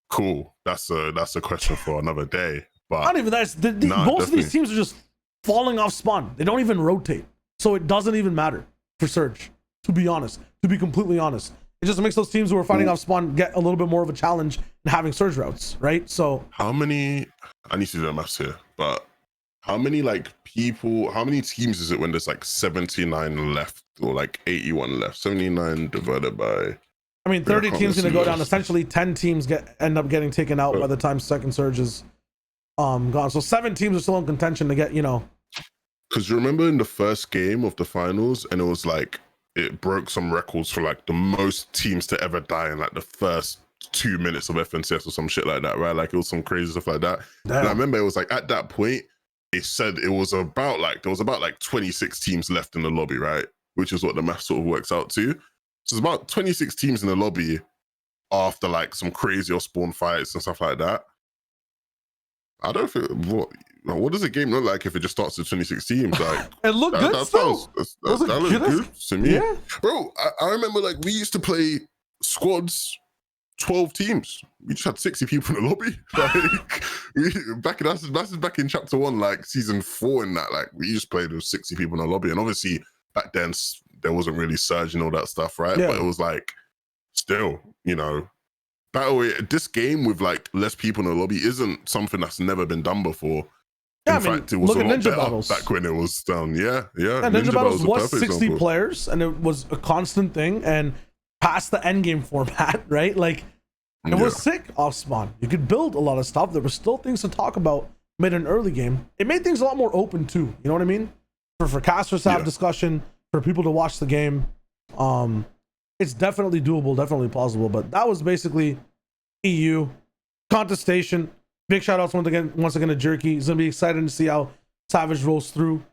cool. That's a question for another day. But not even that. Most of these teams are just falling off spawn. They don't even rotate, so it doesn't even matter for Surge. To be honest, to be completely honest, it just makes those teams who are fighting off spawn get a little bit more of a challenge in having Surge routes, right? So how many? I need to do the maths here, but how many like people? How many teams is it when there's like 79 left or like 81 left? 79 divided by. I mean, 30 teams going to go down. Essentially, 10 teams end up getting taken out by the time second Surge is gone. So 7 teams are still in contention to get, you know. Because you remember in the first game of the finals, and it was like, it broke some records for like the most teams to ever die in like the first 2 minutes of FNCS or some shit like that, right? Like it was some crazy stuff like that. Damn. And I remember it was like at that point, they said it was about like, there was about like 26 teams left in the lobby, right? Which is what the math sort of works out to. So it's about 26 teams in the lobby after like some crazy or spawn fights and stuff like that. I don't think, what does a game look like if it just starts with 26 teams? Like it looked good. That looks good to me. Yeah. Bro, I remember like we used to play squads, 12 teams. We just had 60 people in the lobby. Like that's back in chapter 1, like season 4 and that. Like we just played with 60 people in the lobby. And obviously back then there wasn't really Surge and all that stuff, right? Yeah. But it was like, still, you know, that way, this game with like less people in the lobby isn't something that's never been done before. Yeah, in fact, it was a lot better back when it was done. Yeah. Ninja Battles was 60 players, and it was a constant thing, and past the end game format, right? Like, it was sick off spawn. You could build a lot of stuff. There were still things to talk about mid and early game. It made things a lot more open too. You know what I mean? For casters to have discussion, for people to watch the game. It's definitely doable, definitely plausible. But that was basically EU contestation. Big shout outs once again to Jerky. It's gonna be exciting to see how Savage rolls through.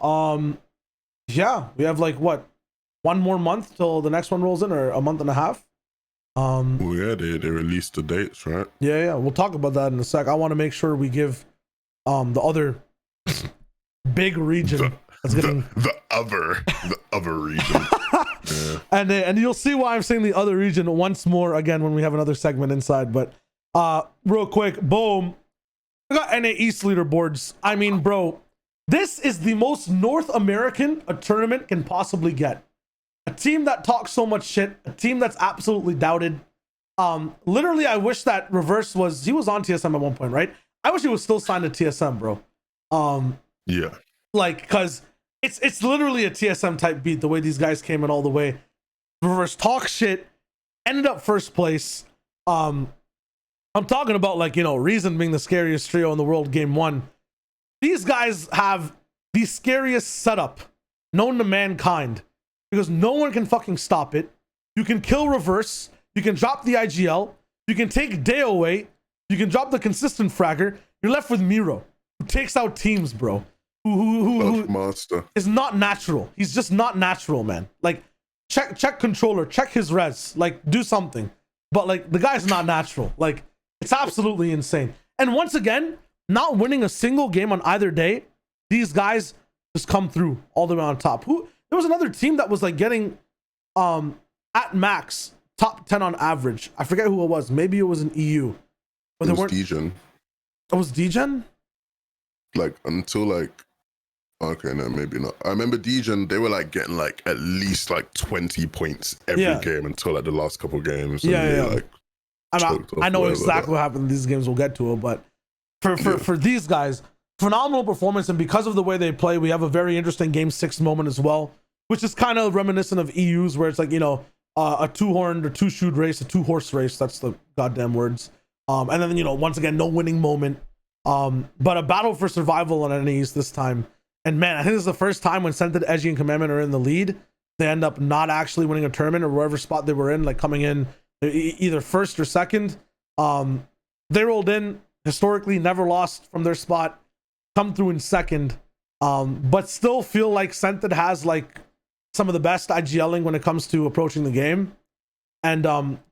Yeah, we have like what, one more month till the next one rolls in, or a month and a half. Well, yeah, they released the dates, right? Yeah, we'll talk about that in a sec. I want to make sure we give the other big region that's getting the other region. Yeah. And you'll see why I'm saying the other region once more again when we have another segment inside. But real quick, boom, I got NA East leaderboards. I mean, bro, this is the most North American a tournament can possibly get. A team that talks so much shit, a team that's absolutely doubted. Literally, I wish that Reverse was on TSM at one point, right? I wish he was still signed to TSM, bro. Yeah, like, cause it's literally a TSM type beat the way these guys came in all the way. Reverse talk shit, ended up first place. I'm talking about, like, you know, Reason being the scariest trio in the world game one. These guys have the scariest setup known to mankind because no one can fucking stop it. You can kill Reverse, you can drop the IGL, you can take Day away, you can drop the consistent fragger. You're left with Miro, who takes out teams, bro. Who monster is not natural. He's just not natural, man. Like, check controller, check his res, like, do something. But like, the guy's not natural. Like, it's absolutely insane. And once again, not winning a single game on either day, these guys just come through all the way on top. There was another team that was like getting at max top 10 on average. I forget who it was. Maybe it was an EU. But it was Degen. It was Degen? Like, until like, okay, no, maybe not. I remember Degen, they were like getting like at least like 20 points every game until like the last couple games. Yeah. Like, I know exactly what happened in these games. We'll get to it, but for these guys, phenomenal performance. And because of the way they play, we have a very interesting game 6 moment as well, which is kind of reminiscent of EU's, where it's like, you know, a 2-horned or 2-shoot race, a 2-horse race. That's the goddamn words. And then, you know, once again, no winning moment. But a battle for survival on NAs this time. And man, I think this is the first time when Sented, Edgy, and Commandment are in the lead, they end up not actually winning a tournament, or wherever spot they were in, like coming in either first or second. They rolled in, historically never lost from their spot, come through in second, but still feel like Sented has like some of the best IGLing when it comes to approaching the game. And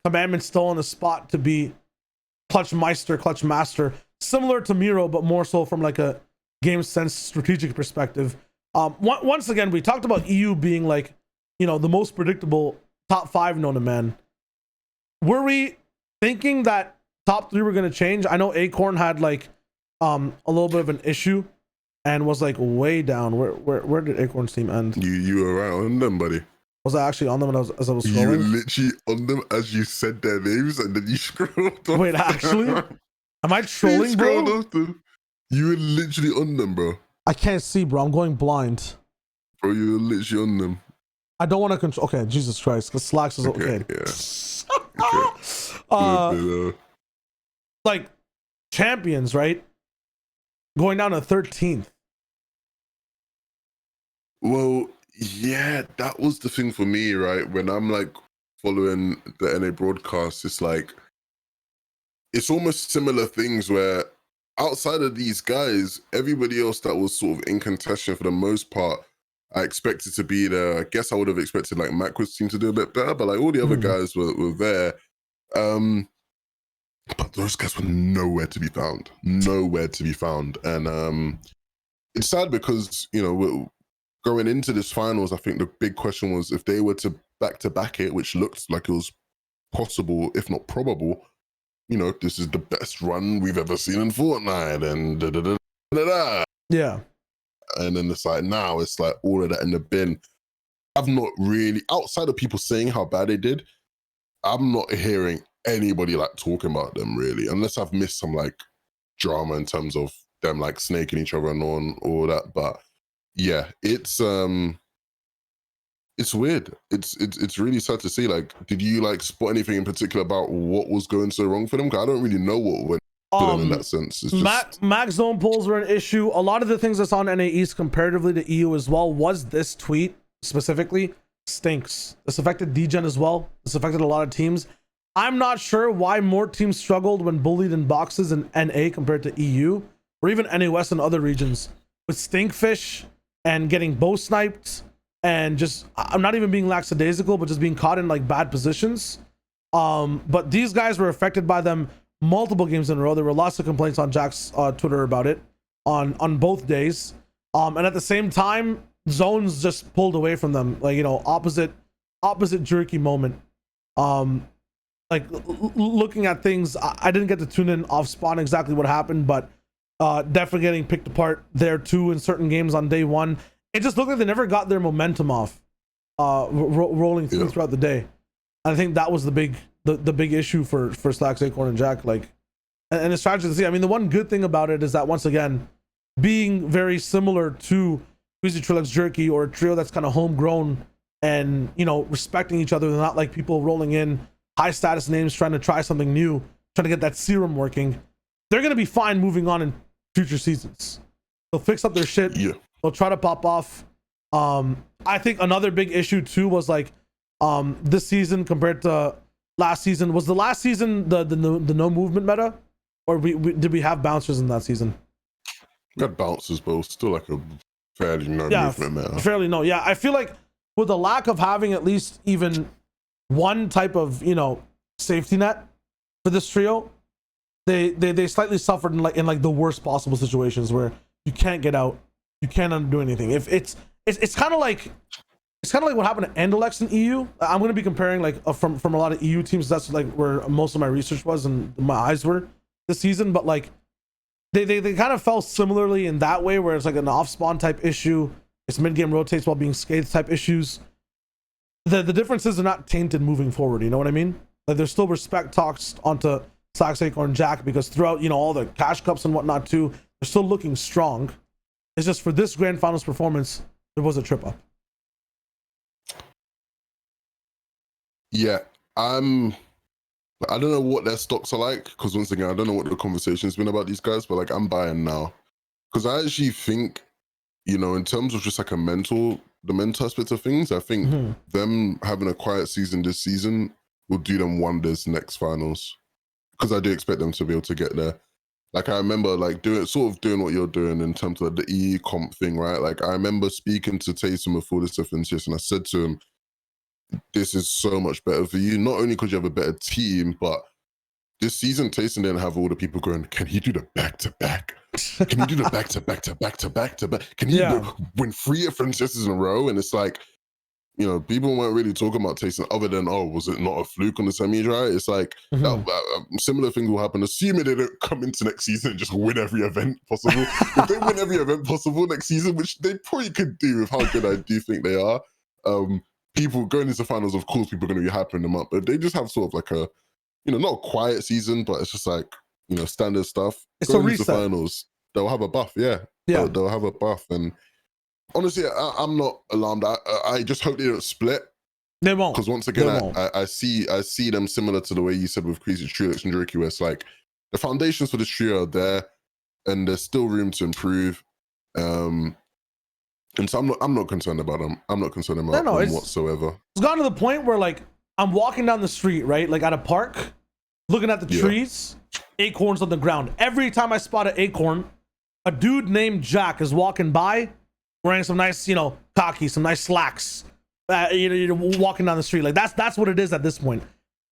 Commandment's still on the spot to be clutch master, similar to Miro, but more so from like a game sense strategic perspective. Once again, we talked about EU being like, you know, the most predictable top 5 known to man. Were we thinking that top 3 were going to change? I know Acorn had like a little bit of an issue and was like way down. Where did Acorn's team end? You were right on them, buddy. Was I actually on them as I was scrolling? You were literally on them as you said their names, and then you scrolled off. Wait, actually? Am I trolling, bro? You were literally on them, bro. I can't see, bro. I'm going blind. Bro, you were literally on them. I don't want to control. Okay, Jesus Christ. Because Slacks is okay. Yeah. Like, champions, right? Going down to 13th. Well, yeah, that was the thing for me, right? When I'm like following the NA broadcast, it's like, it's almost similar things where outside of these guys, everybody else that was sort of in contention for the most part, I expected to be there. I guess I would have expected like Macros team to do a bit better, but like all the other guys were there. But those guys were nowhere to be found. And it's sad because, you know, going into this finals, I think the big question was if they were to back it, which looked like it was possible, if not probable, you know, this is the best run we've ever seen in Fortnite, and da-da-da-da-da. Yeah. And then it's like, now it's like all of that in the bin. I've not really, outside of people saying how bad they did, I'm not hearing anybody like talking about them really, unless I've missed some like drama in terms of them like snaking each other and all that. But yeah, it's weird. It's really sad to see. Like, did you like spot anything in particular about what was going so wrong for them? Because I don't really know what went for them in that sense. It's just... Max zone pulls were an issue. A lot of the things that's on NA East comparatively to EU as well was this tweet specifically. stinks. This affected DGen as well. This affected a lot of teams. I'm not sure why more teams struggled when bullied in boxes in NA compared to EU or even NAS and other regions with stinkfish and getting bow sniped and just, I'm not even being lackadaisical, but just being caught in like bad positions. But these guys were affected by them multiple games in a row. There were lots of complaints on Jack's Twitter about it on both days. And at the same time, zones just pulled away from them, like, you know, opposite jerky moment. Looking at things, I didn't get to tune in off spawn exactly what happened, but definitely getting picked apart there too in certain games on day one. It just looked like they never got their momentum off, rolling throughout the day. I think that was the big issue for Slacks, Acorn, and Jack. Like, and it's tragic to see. I mean, the one good thing about it is that once again, being very similar to Crazy Trio X Jerky, or a trio that's kind of homegrown and, you know, respecting each other. They're not like people rolling in high status names trying to try something new, trying to get that serum working. They're gonna be fine moving on in future seasons. They'll fix up their shit. Yeah. They'll try to pop off. I think another big issue too was like this season compared to last season. Was the last season the no movement meta, or did we have bouncers in that season? We had bouncers, but it was still like a fairly no movement meta. Fairly no. Yeah, I feel like with the lack of having at least even one type of, you know, safety net for this trio, they slightly suffered in like the worst possible situations where you can't get out, you can't undo anything. If it's kind of like what happened to Andalex in EU. I'm going to be comparing like from a lot of EU teams. That's like where most of my research was and my eyes were this season. But like they kind of fell similarly in that way, where it's like an off spawn type issue. It's mid game rotates while being scathed type issues. The differences are not tainted moving forward. You know what I mean? Like there's still respect talks onto Slacks, Acorn, Jack, because throughout, you know, all the cash cups and whatnot too, they're still looking strong. It's just for this grand finals performance, there was a trip up. Yeah, I don't know what their stocks are like, because once again, I don't know what the conversation's been about these guys, but like I'm buying now. Because I actually think, you know, in terms of just like the mental aspect of things, I think them having a quiet season this season will do them wonders next finals. Because I do expect them to be able to get there. Like I remember like doing what you're doing in terms of the EE comp thing, right? Like I remember speaking to Taysom before this FNTASIA, and I said to him, this is so much better for you, not only because you have a better team, but this season Taysom didn't have all the people going, can he do the back-to-back? Can you do the back-to-back-to-back-to-back-to-back? Can he win 3 FNTASIAs in a row? And it's like, you know, people weren't really talking about Taysom other than, oh, was it not a fluke on the semis, right? It's like, similar things will happen, assuming they don't come into next season and just win every event possible. If they win every event possible next season, which they probably could do with how good I do think they are, people going into finals, of course, people are going to be hyping them up, but they just have sort of like a, you know, not a quiet season, but it's just like, you know, standard stuff. It's going a reset. into finals, they'll have a buff, they'll have a buff. And honestly, I'm not alarmed. I just hope they don't split. They won't. Because once again, I see them similar to the way you said with Crazy Trio X and Jerky, where it's like the foundations for this trio are there, and there's still room to improve. And so I'm not concerned about them. I'm not concerned about them whatsoever. It's gone to the point where like I'm walking down the street, right, like at a park, looking at the trees, acorns on the ground. Every time I spot an acorn, a dude named Jack is walking by, wearing some nice, you know, khaki, some nice slacks. You're walking down the street. Like that's what it is at this point.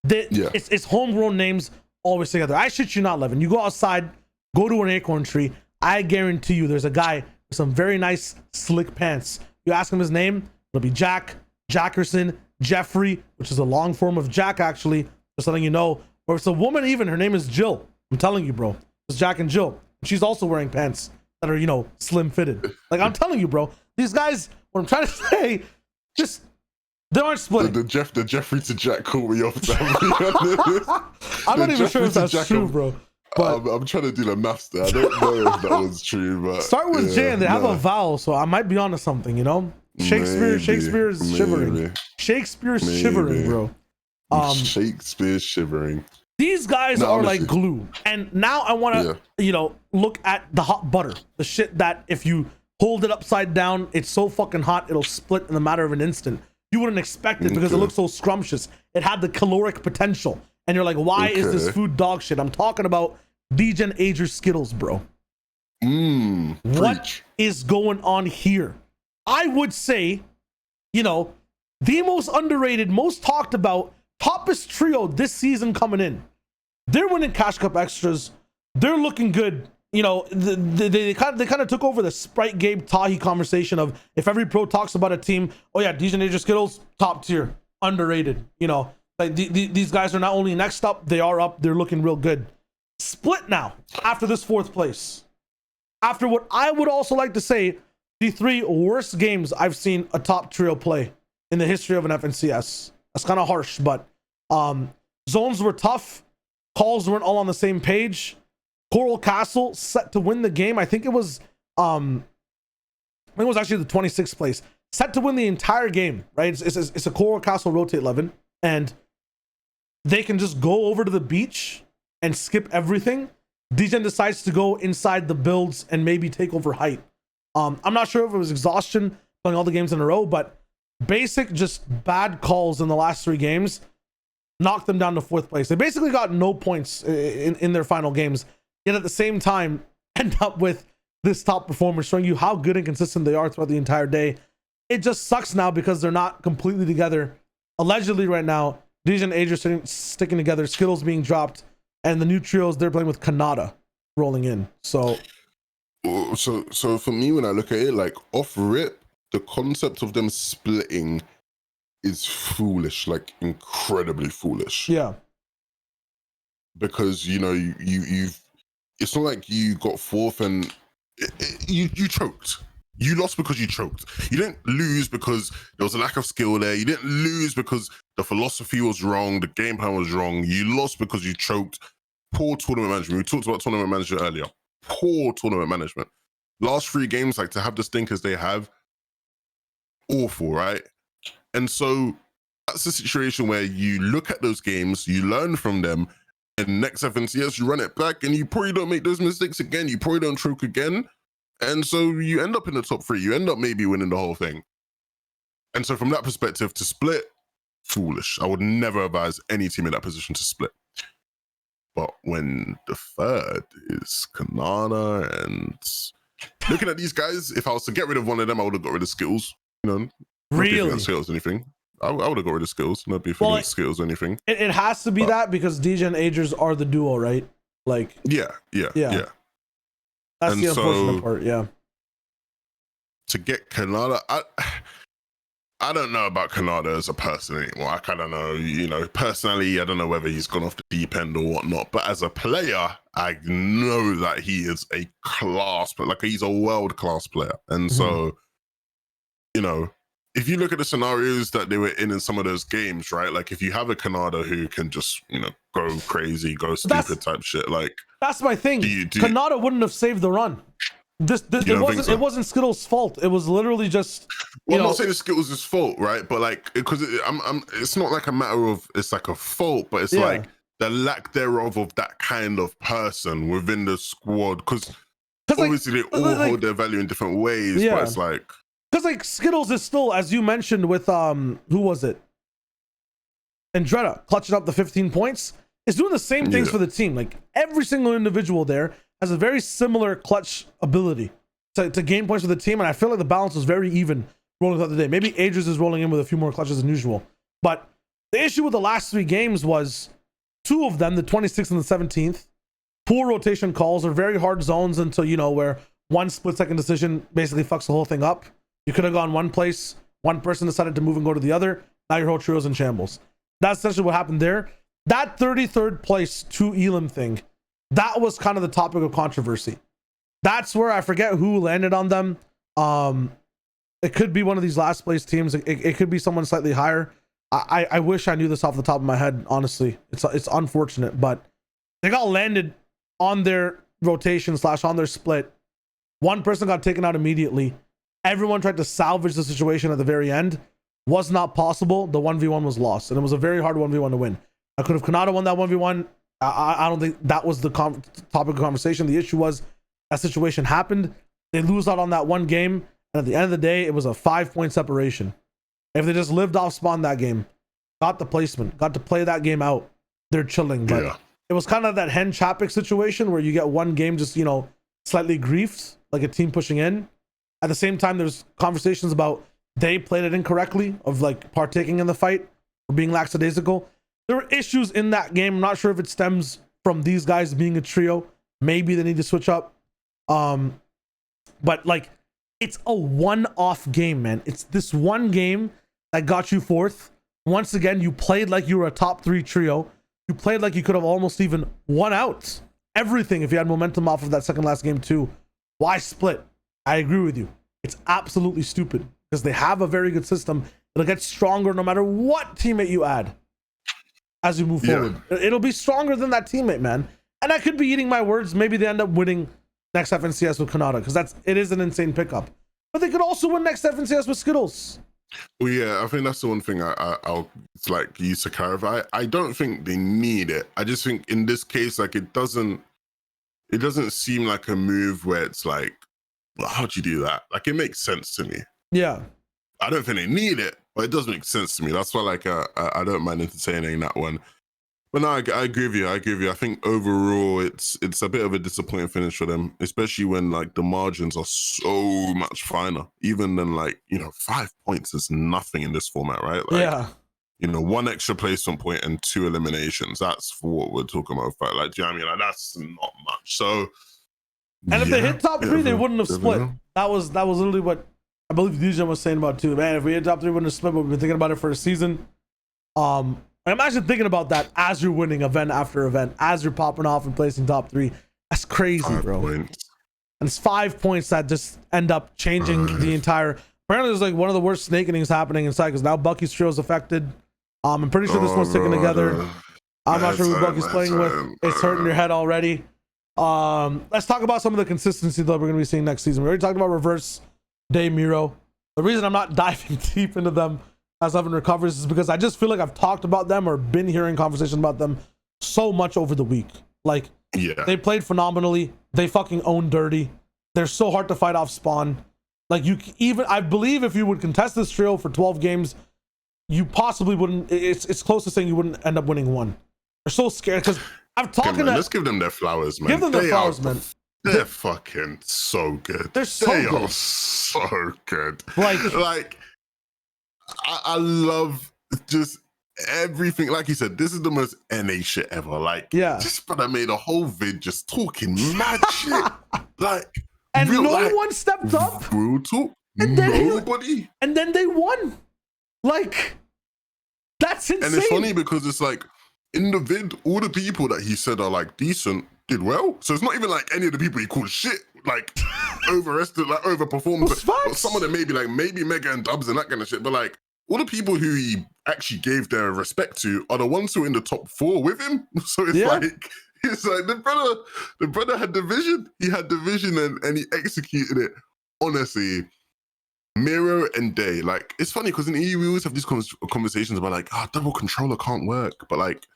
It's homegrown names always together. I shit you not, Levin. You go outside, go to an acorn tree. I guarantee you, there's a guy with some very nice slick pants. You ask him his name, it'll be Jack, Jackerson, Jeffrey, which is a long form of Jack, actually. Just letting you know. Or if it's a woman, even her name is Jill. I'm telling you, bro. It's Jack and Jill. She's also wearing pants that are, you know, slim fitted. Like I'm telling you, bro. These guys, what I'm trying to say, just they aren't splitting. The Jeffrey to Jack caught me off. I'm not even sure if that's true, bro. But I'm trying to do the maths there. I don't know if that was true, but start with J and they have a vowel, so I might be onto something, you know? Shakespeare's shivering. Shakespeare's shivering, bro. Shakespeare's shivering. These guys are honestly like glue. And now I want to, you know, look at the hot butter. The shit that if you hold it upside down, it's so fucking hot, it'll split in the matter of an instant. you wouldn't expect it because it looks so scrumptious. It had the caloric potential. And you're like, why is this food dog shit? I'm talking about Degen Ager's Skittles, bro. What is going on here? I would say, you know, the most underrated, most talked about, toppest trio this season coming in. They're winning Cash Cup extras. They're looking good. You know, they kind of took over the Sprite Gabe Tahi conversation of if every pro talks about a team, oh yeah, Degen Ager Skittles, top tier, underrated. You know, like these guys are not only next up, they are up. They're looking real good. Split now after this 4th place. After what I would also like to say, the 3 worst games I've seen a top trio play in the history of an FNCS. That's kind of harsh, but zones were tough. Calls weren't all on the same page. Coral Castle set to win the game. I think it was actually the 26th place. Set to win the entire game, right? It's a Coral Castle rotate 11, and they can just go over to the beach and skip everything. Degen decides to go inside the builds and maybe take over height. I'm not sure if it was exhaustion playing all the games in a row, but basic just bad calls in the last 3 games knocked them down to 4th place. They basically got no points in their final games, yet at the same time end up with this top performer, showing you how good and consistent they are throughout the entire day. It just sucks now because they're not completely together. Allegedly right now, Degen Ager sticking together, Skittles being dropped, and the new trios they're playing with Kanata rolling in. So for me, when I look at it, like off rip, the concept of them splitting is foolish, like incredibly foolish. Yeah. Because, you know, you've it's not like you got 4th and you choked. You lost because you choked. You didn't lose because there was a lack of skill there. You didn't lose because the philosophy was wrong, the game plan was wrong. You lost because you choked. Poor tournament management. We talked about tournament management earlier. Poor tournament management. Last 3 games, like to have the stinkers they have, awful, right? And so that's a situation where you look at those games, you learn from them, and next FNCS, you run it back, and you probably don't make those mistakes again. You probably don't choke again. And so you end up in the top 3. You end up maybe winning the whole thing. And so from that perspective, to split, foolish. I would never advise any team in that position to split. But when the 3rd is Kanana and looking at these guys, if I was to get rid of one of them, I would have got rid of Skills. You know, really? Skills, anything. I would have got rid of Skills. Not beefing with Skills or anything. It has to be that because Degen Agers are the duo, right? Like yeah. That's and the unfortunate part. Yeah. To get Kanada, I don't know about Kanada as a person anymore. I kind of know, you know, personally, I don't know whether he's gone off the deep end or whatnot. But as a player, I know that he is a class, but like he's a world class player. And so, you know, if you look at the scenarios that they were in some of those games, right? Like if you have a Kanada who can just, you know, go crazy, go stupid type shit, like that's my thing. Kanada wouldn't have saved the run. It wasn't Skittles' fault. It was literally just. Well, I'm not saying Skittles' his fault, right? But like, because it's not like a matter of it's like a fault, but it's like the lack thereof of that kind of person within the squad. Because obviously they all hold their value in different ways, but it's like. Because like Skittles is still, as you mentioned with who was it? Andretta clutching up the 15 points is doing the same things for the team. Like every single individual there has a very similar clutch ability to gain points for the team, and I feel like the balance was very even rolling throughout the day. Maybe Agers is rolling in with a few more clutches than usual, but the issue with the last 3 games was 2 of them, the 26th and the 17th, poor rotation calls or very hard zones until, you know, where one split-second decision basically fucks the whole thing up. You could have gone one place, one person decided to move and go to the other. Now your whole trio's in shambles. That's essentially what happened there. That 33rd place to Elam thing, that was kind of the topic of controversy. That's where I forget who landed on them. It could be one of these last place teams. It could be someone slightly higher. I wish I knew this off the top of my head, honestly. It's unfortunate, but they got landed on their rotation / on their split. One person got taken out immediately. Everyone tried to salvage the situation at the very end. Was not possible. The 1v1 was lost, and it was a very hard 1v1 to win. I could have Kanata won that 1v1. I don't think that was the topic of conversation. The issue was that situation happened. They lose out on that one game, and at the end of the day, it was a 5-point separation. If they just lived off spawn that game, got the placement, got to play that game out, they're chilling. But it was kind of that Hen Chapik situation where you get one game just, you know, slightly griefed, like a team pushing in. At the same time, there's conversations about they played it incorrectly, of like partaking in the fight or being lackadaisical. There were issues in that game. I'm not sure if it stems from these guys being a trio. Maybe they need to switch up. But like, it's a one-off game, man. It's this one game that got you fourth. Once again, you played like you were a top 3 trio. You played like you could have almost even won out everything if you had momentum off of that second last game too. Why split? I agree with you. It's absolutely stupid because they have a very good system. It'll get stronger no matter what teammate you add as you move forward. It'll be stronger than that teammate, man. And I could be eating my words. Maybe they end up winning next FNCS with Kanata because it is an insane pickup. But they could also win next FNCS with Skittles. Well, yeah, I think that's the one thing I'll like use to clarify. I don't think they need it. I just think in this case, like it doesn't seem like a move where it's like, well, how'd you do that? Like it makes sense to me. Yeah. I don't think they need it, but it does make sense to me. That's why like I don't mind entertaining that one. But no, I agree with you. I think overall it's a bit of a disappointing finish for them, especially when like the margins are so much finer. Even than like, you know, 5 points is nothing in this format, right? Like, yeah. You know, 1 extra placement point and 2 eliminations. That's for what we're talking about. Like, do you know what I mean? Like, that's not much. So, and if they hit top 3, they wouldn't have split. That was literally what I believe DJ was saying about too. Man, if we hit top 3, we wouldn't have split. But we've been thinking about it for a season. Imagine thinking about that as you're winning event after event, as you're popping off and placing top 3. That's crazy, 5 bro. points. And it's 5 points that just end up changing the entire. Apparently, there's like one of the worst snake innings happening inside because now Bucky's trio is affected. I'm pretty sure this one's sticking together. I'm not sure who Bucky's playing with. It's hurting your head already. Let's talk about some of the consistency that we're going to be seeing next season. We already talked about Reverse Day Miro. The reason I'm not diving deep into them as Evan recovers is because I just feel like I've talked about them or been hearing conversations about them so much over the week. Like, they played phenomenally. They fucking own dirty. They're so hard to fight off spawn. Like, I believe if you would contest this trio for 12 games, you possibly wouldn't. It's close to saying you wouldn't end up winning one. They're so scared because I'm talking. Let's give them their flowers, man. Give them their flowers, man. They're fucking so good. They're so they good. Are so good. Like I love just everything. Like you said, this is the most NA shit ever. Like, this brother made a whole vid just talking mad shit. Like, and no one stepped up. Real talk. And Nobody. And then they won. Like, that's insane. And it's funny because it's like in the vid, all the people that he said are like decent did well. So it's not even like any of the people he called shit, like overperformed. But some of them maybe Mega and Dubs and that kind of shit. But like all the people who he actually gave their respect to are the ones who are in the top 4 with him. So it's like the brother had the vision. He had the vision and he executed it. Honestly, Miro and Day, like it's funny because in EU we always have these conversations about like, double controller can't work, but like,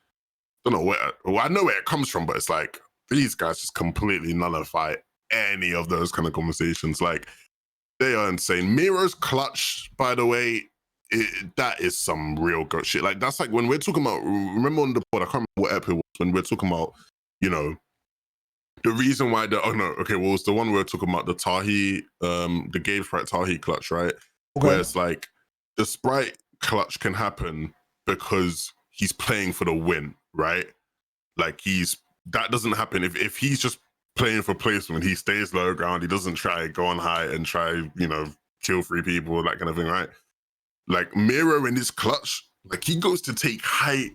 I don't know where. Well, I know where it comes from, but it's like these guys just completely nullify any of those kind of conversations. Like, they are insane. Miro's clutch, by the way, that is some real good shit. Like, that's like when we're talking about, remember on the pod, I can't remember what ep it was, when we're talking about, you know, the reason why what was the one we were talking about, the Tahi, the Gabe Sprite Tahi clutch, right? Okay. Where it's like, the Sprite clutch can happen because he's playing for the win, right? Like, that doesn't happen if he's just playing for placement. He stays low ground. He doesn't try go on high and try, you know, kill 3 people, that kind of thing, right? Like Miro in his clutch, like he goes to take height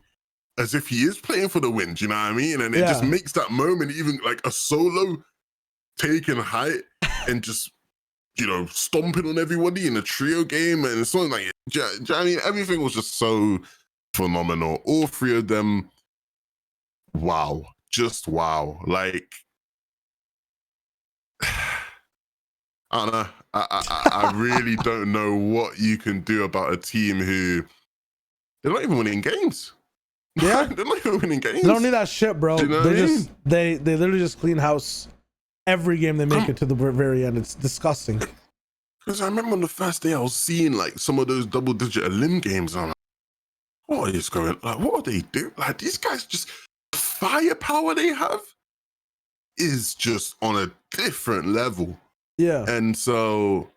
as if he is playing for the win. Do you know what I mean? And it just makes that moment even like a solo taking height and just, you know, stomping on everybody in a trio game and something like. Do you know what I mean? Everything was just so phenomenal. All 3 of them. Wow. Just wow. Like, I don't know. I really don't know what you can do about a team who they're not even winning games. Yeah, they're not even winning games. They don't need that shit, bro. You know they literally just clean house every game they make it to the very end. It's disgusting. Because I remember on the first day I was seeing like some of those double-digit elim games, and I'm like, what is going? Like, what are they doing? Like, these guys just firepower they have is just on a different level. Yeah. And so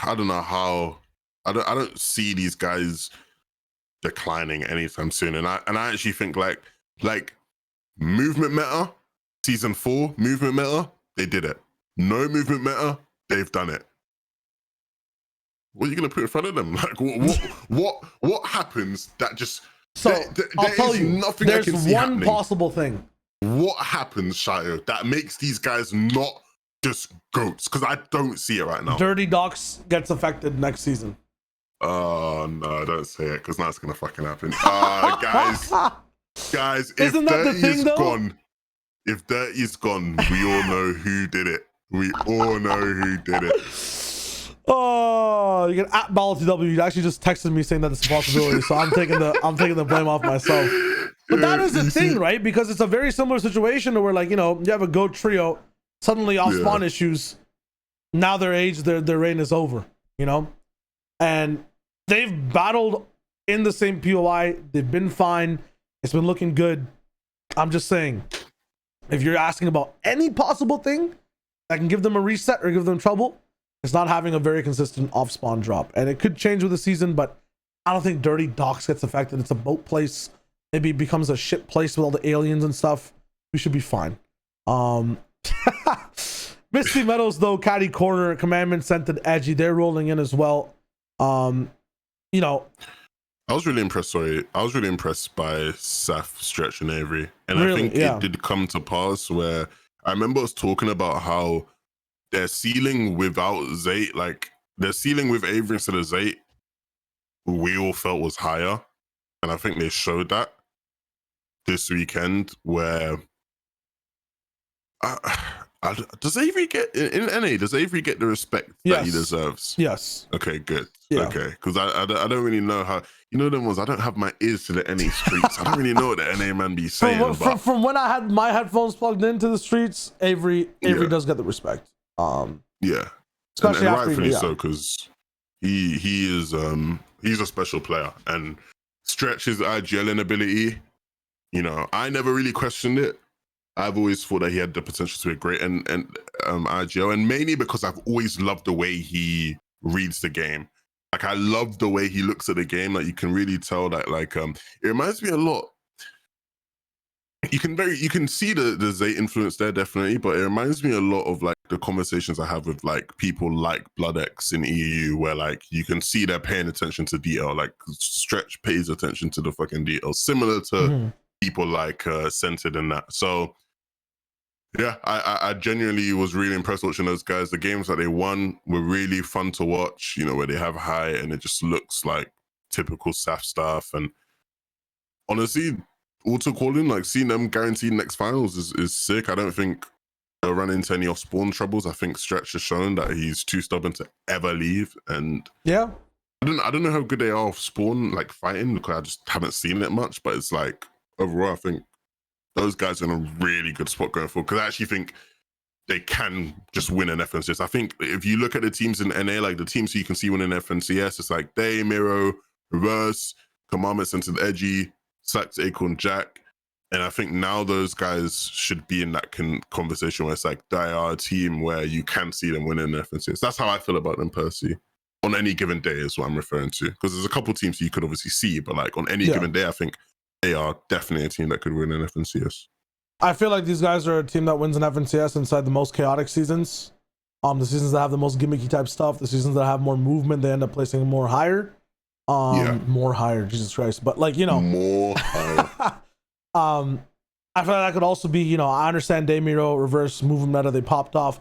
I don't know how. I don't see these guys declining anytime soon. And I actually think like movement meta, season 4 movement meta, they did it. No movement meta, they've done it. What are you gonna put in front of them? Like what happens that just So I'll tell you, nothing there's I can see one happening. possible thing. What happens, Shayo, that makes these guys not just goats? Because I don't see it right now. Dirty Docs gets affected next season. Oh no, don't say it, because now it's gonna fucking happen. Guys, if Isn't that the Dirty thing, is though? gone, if Dirty is gone, we all know who did it. We all know who did it. Oh, you get at BallTW. You actually just texted me saying that it's a possibility, so I'm taking the blame off myself. But that is the thing, right? Because it's a very similar situation to where, like, you know, you have a GOAT trio, suddenly off spawn issues. Now their age, their reign is over, you know? And they've battled in the same POI. They've been fine. It's been looking good. I'm just saying, if you're asking about any possible thing that can give them a reset or give them trouble, it's not having a very consistent off spawn drop. And it could change with the season, but I don't think Dirty Docks gets affected. It's a boat place. Maybe it becomes a ship place with all the aliens and stuff. We should be fine. Misty Meadows, though, Caddy Corner, Commandment Scented Edgy, they're rolling in as well. You know, I was really impressed by Saf, Stretch, and Avery. And really, I think it did come to pass where I remember us talking about how their ceiling without Zayt, like their ceiling with Avery instead of Zayt, we all felt was higher. And I think they showed that this weekend where does Avery get in NA? Does Avery get the respect that he deserves? Yes. Okay, good. Yeah. Okay, because I don't really know how, you know, them ones. I don't have my ears to the NA streets. I don't really know what the NA man be saying. From when I had my headphones plugged into the streets, Avery does get the respect. Yeah, especially and after, rightfully so, because he is he's a special player, and Stretch his IGL ability. You know, I never really questioned it. I've always thought that he had the potential to be great and IGL, and mainly because I've always loved the way he reads the game. Like, I love the way he looks at the game. Like, you can really tell that, like, it reminds me a lot. You can see the Zay influence there, definitely, but it reminds me a lot of like the conversations I have with like people like BloodX in EU, where like you can see they're paying attention to detail. Like Stretch pays attention to the fucking details, similar to people like Centered and that. So yeah, I genuinely was really impressed watching those guys. The games that they won were really fun to watch, you know, where they have high and it just looks like typical SAF stuff. And honestly, auto calling, like seeing them guaranteed next finals is sick. I don't think they'll run into any off spawn troubles. I think Stretch has shown that he's too stubborn to ever leave. And yeah, I don't know how good they are off spawn, like fighting, because I just haven't seen it much. But it's like overall, I think those guys are in a really good spot going forward, because I actually think they can just win an FNCS. I think if you look at the teams in NA, like the teams you can see winning FNCS, it's like Day, Miro, Reverse, Commandment, Centered Edgy, Sax, Acorn, Jack. And I think now those guys should be in that conversation where it's like they are a team where you can see them winning an FNCS. That's how I feel about them, Percy. On any given day is what I'm referring to. Because there's a couple teams you could obviously see, but like on any given day, I think they are definitely a team that could win an FNCS. I feel like these guys are a team that wins an FNCS inside the most chaotic seasons. The seasons that have the most gimmicky type stuff, the seasons that have more movement, they end up placing more higher. More higher, Jesus Christ. But like, you know, more higher. I feel like that could also be, you know, I understand Daymiro, Reverse, movement meta, they popped off.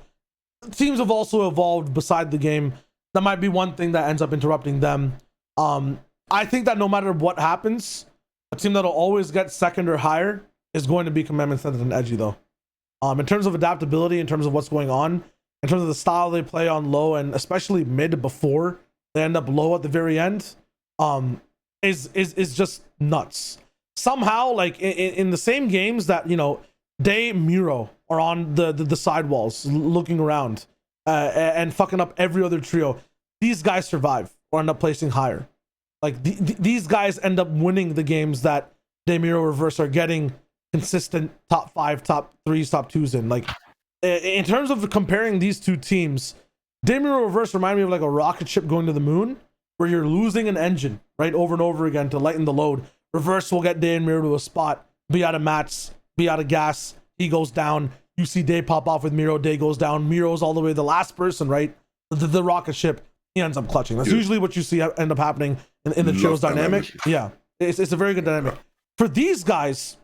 Teams have also evolved beside the game. That might be one thing that ends up interrupting them. I think that no matter what happens, a team that'll always get second or higher is going to be Commandment Centered and Edgy, though. In terms of adaptability, in terms of what's going on, in terms of the style they play on low, and especially mid before they end up low at the very end, is just nuts. Somehow, like in the same games that, you know, Day, Miro are on the sidewalls looking around, and fucking up every other trio, these guys survive or end up placing higher. Like these guys end up winning the games that Demiro Reverse are getting consistent top 5, top 3s, top 2s in. Like in terms of comparing these two teams, Demiro Reverse remind me of like a rocket ship going to the moon, where you're losing an engine right over and over again to lighten the load. Reverse will get Demiro to a spot, be out of mats, be out of gas. He goes down. You see Day pop off with Miro. Day goes down. Miro's all the way the last person, right? The rocket ship. He ends up clutching. That's usually what you see end up happening in the trio's dynamic. Yeah, it's a very good dynamic. For these guys,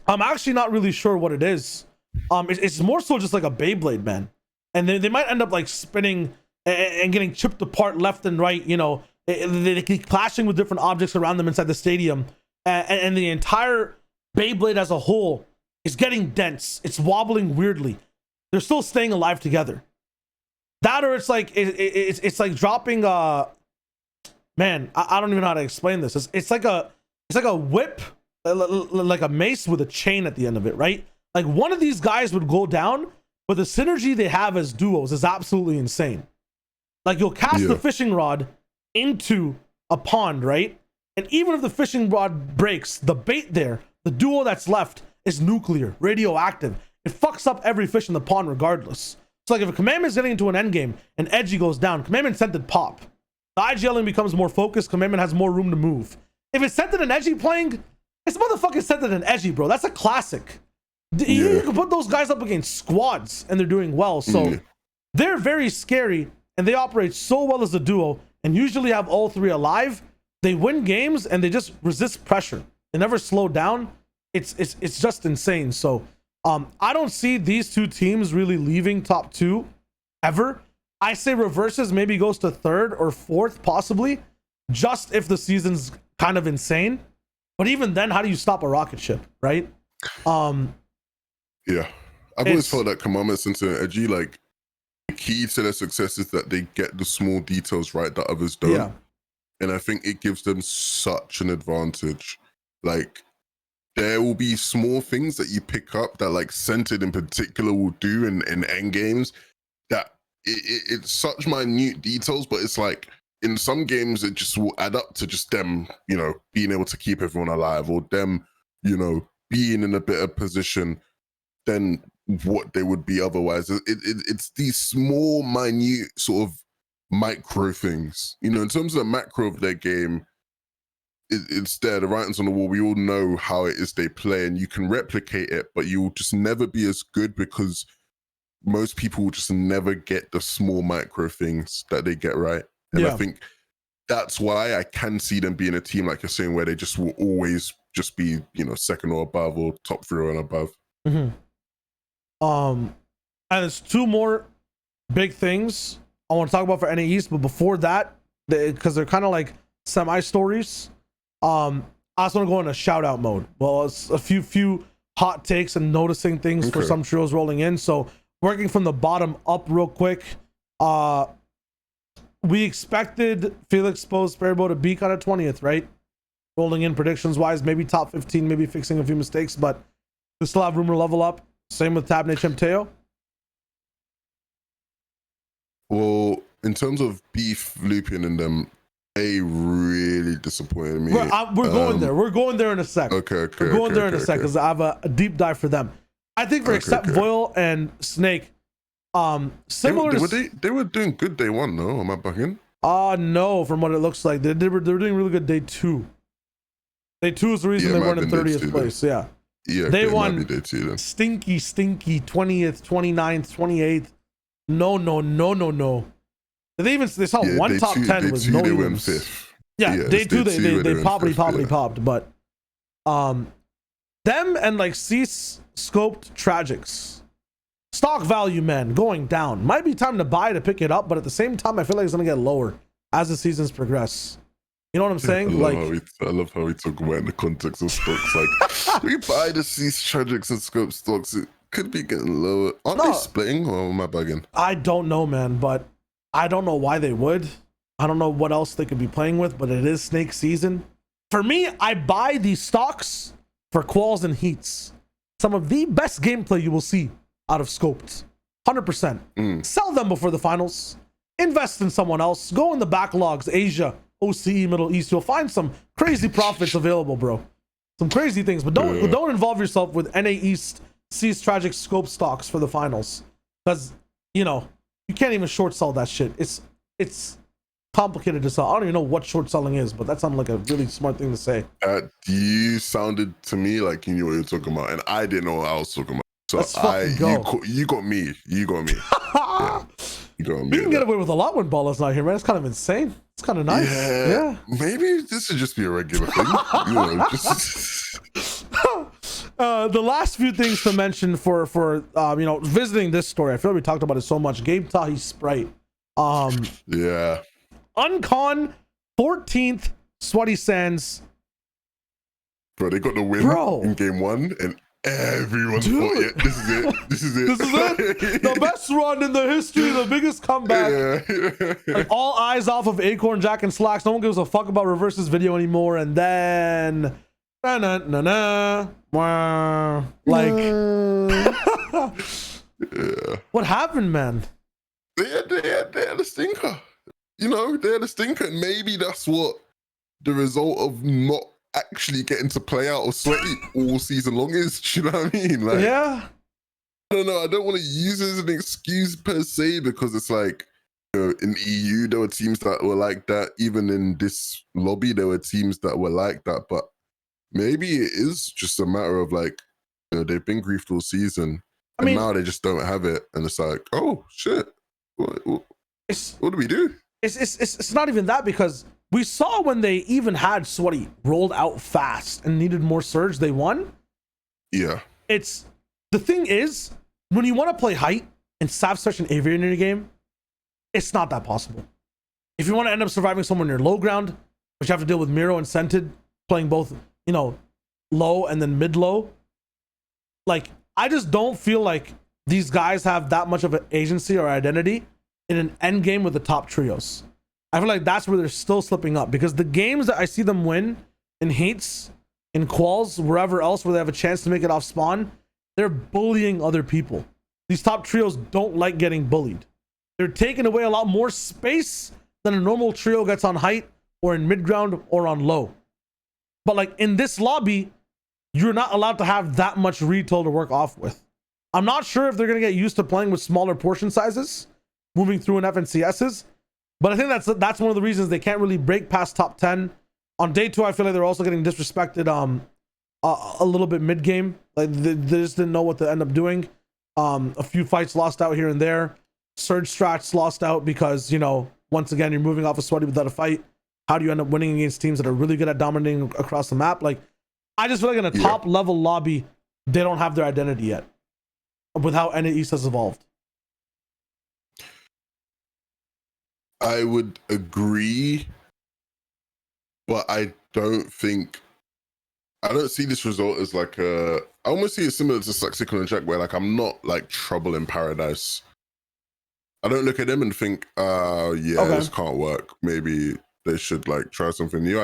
I'm actually not really sure what it is. It's more so just like a Beyblade, man. And they might end up like spinning and getting chipped apart left and right. You know, they keep clashing with different objects around them inside the stadium, and the entire Beyblade as a whole is getting dense. It's wobbling weirdly. They're still staying alive together. That, or it's like it's like dropping man, I don't even know how to explain this. It's like a whip, like a mace with a chain at the end of it, right? Like one of these guys would go down, but the synergy they have as duos is absolutely insane. Like you'll cast the fishing rod into a pond, right? And even if the fishing rod breaks, the bait there, the duo that's left is nuclear, radioactive. It fucks up every fish in the pond regardless. So like if a commandment's getting into an endgame and Edgy goes down, commandment scented pop. The IGLing becomes more focused, commandment has more room to move. If it's scented and Edgy playing, it's motherfucking scented and Edgy, bro. That's a classic. You can put those guys up against squads and they're doing well. So they're very scary and they operate so well as a duo and usually have all three alive. They win games and they just resist pressure. They never slow down. It's just insane. So I don't see these two teams really leaving top 2 ever. I say Reverses maybe goes to 3rd or 4th possibly, just if the season's kind of insane. But even then, how do you stop a rocket ship, right? Yeah, I've always felt that Commandments into Edgy, like the key to their success is that they get the small details right that others don't. Yeah. And I think it gives them such an advantage. Like there will be small things that you pick up that like Centered in particular will do in end games that it's such minute details, but it's like in some games it just will add up to just them, you know, being able to keep everyone alive or them, you know, being in a better position than what they would be otherwise. It's these small, minute sort of micro things, you know, in terms of the macro of their game. It's there, the writing's on the wall. We all know how it is they play, and you can replicate it, but you will just never be as good because most people will just never get the small micro things that they get right. And I think that's why I can see them being a team, like you're saying, where they just will always just be, you know, 2nd or above or top 3 and above. And there's 2 more big things I want to talk about for NA East, but before that, because they're kind of like semi-stories, I also want to go into shout out mode. Well, it's a few hot takes and noticing things for some trios rolling in. So working from the bottom up real quick, we expected Felix Post Sparrow to be kind of 20th, right? Rolling in predictions wise, maybe top 15, maybe fixing a few mistakes, but we still have room to level up. Same with Tabne Chemteo. Well, in terms of Beef, Lupin, and them, they really disappointed me. We're going there. We're going there in a sec. Okay. We're going there in a sec because I have a deep dive for them. I think for except Voil and Snake, similar. They were doing good day 1, though. Am I bugging? No. From what it looks like, they were doing really good day 2. Day 2 is the reason they weren't in 30th place. Yeah. Yeah, they won day 2, then. stinky 20th, 29th, 28th. No. They saw one top 10 was no Williams. They went 5th. Yeah, day 2 they probably popped, but them and like Cease scoped Tragics. Stock value, man, going down. Might be time to buy to pick it up, but at the same time, I feel like it's gonna get lower as the seasons progress. You know what I'm saying? I love how we talk about in the context of stocks. Like we buy the Cease Tragics and scope stocks. It could be getting lower. Aren't they splitting or am I bugging? I don't know, man, but I don't know why they would. I don't know what else they could be playing with, but it is snake season. For me, I buy these stocks for quals and heats. Some of the best gameplay you will see out of Scoped. 100%. Sell them before the finals. Invest in someone else. Go in the backlogs, Asia, OCE, Middle East. You'll find some crazy profits available, bro. Some crazy things, but don't involve yourself with NA East Seas Tragic Scope stocks for the finals, because you can't even short sell that shit. It's complicated to sell. I don't even know what short selling is, but that sounded like a really smart thing to say. You sounded to me like you knew what you were talking about, and I didn't know what I was talking about. So you got me. You got me. Yeah. You got me. You can get away with a lot when Ballah's not here, man. It's kind of insane. It's kind of nice. Yeah. Maybe this should just be a regular thing. The last few things to mention for visiting this story. I feel like we talked about it so much. Gabe Tahi Sprite. Yeah. Uncon 14th Sweaty Sands. Bro, they got the win in game 1 and everyone thought, yeah, this is it. This is it. The best run in the history, the biggest comeback. Yeah. Like, all eyes off of Acorn, Jack, and Slacks. No one gives a fuck about Reverse's video anymore. And then what happened, man? They had a stinker. They had a stinker, and maybe that's what the result of not actually getting to play out or Sweaty all season long is. Do you know what I mean? Like, yeah. I don't know. I don't want to use it as an excuse per se, because it's like, in EU there were teams that were like that. Even in this lobby there were teams that were like that. But maybe it is just a matter of like, they've been griefed all season, and now they just don't have it, and it's like, oh shit, what do we do? It's not even that, because we saw when they even had Sweaty rolled out fast and needed more surge, they won. Yeah. The thing is, when you want to play height and have such an aviator in your game, it's not that possible. If you want to end up surviving somewhere near low ground, which you have to deal with Miro and Scented playing both, low and then mid low, like, I just don't feel like these guys have that much of an agency or identity in an end game with the top trios. I feel like that's where they're still slipping up, because the games that I see them win in heats, in quals, wherever else where they have a chance to make it off spawn, they're bullying other people. These top trios don't like getting bullied. They're taking away a lot more space than a normal trio gets on height or in mid ground or on low. But like in this lobby, you're not allowed to have that much retail to work off with. I'm not sure if they're going to get used to playing with smaller portion sizes moving through in FNCSs. But I think that's one of the reasons they can't really break past top 10. On day 2, I feel like they're also getting disrespected a little bit mid game. Like they just didn't know what to end up doing. A few fights lost out here and there. Surge strats lost out because, once again, you're moving off a Sweaty without a fight. How do you end up winning against teams that are really good at dominating across the map? Like, I just feel like in a top level lobby, they don't have their identity yet with how NA East has evolved. I would agree, but I don't see this result as like I almost see it similar to Suxical and Jack, where like I'm not like trouble in paradise. I don't look at them and think, this can't work. Maybe they should like try something new.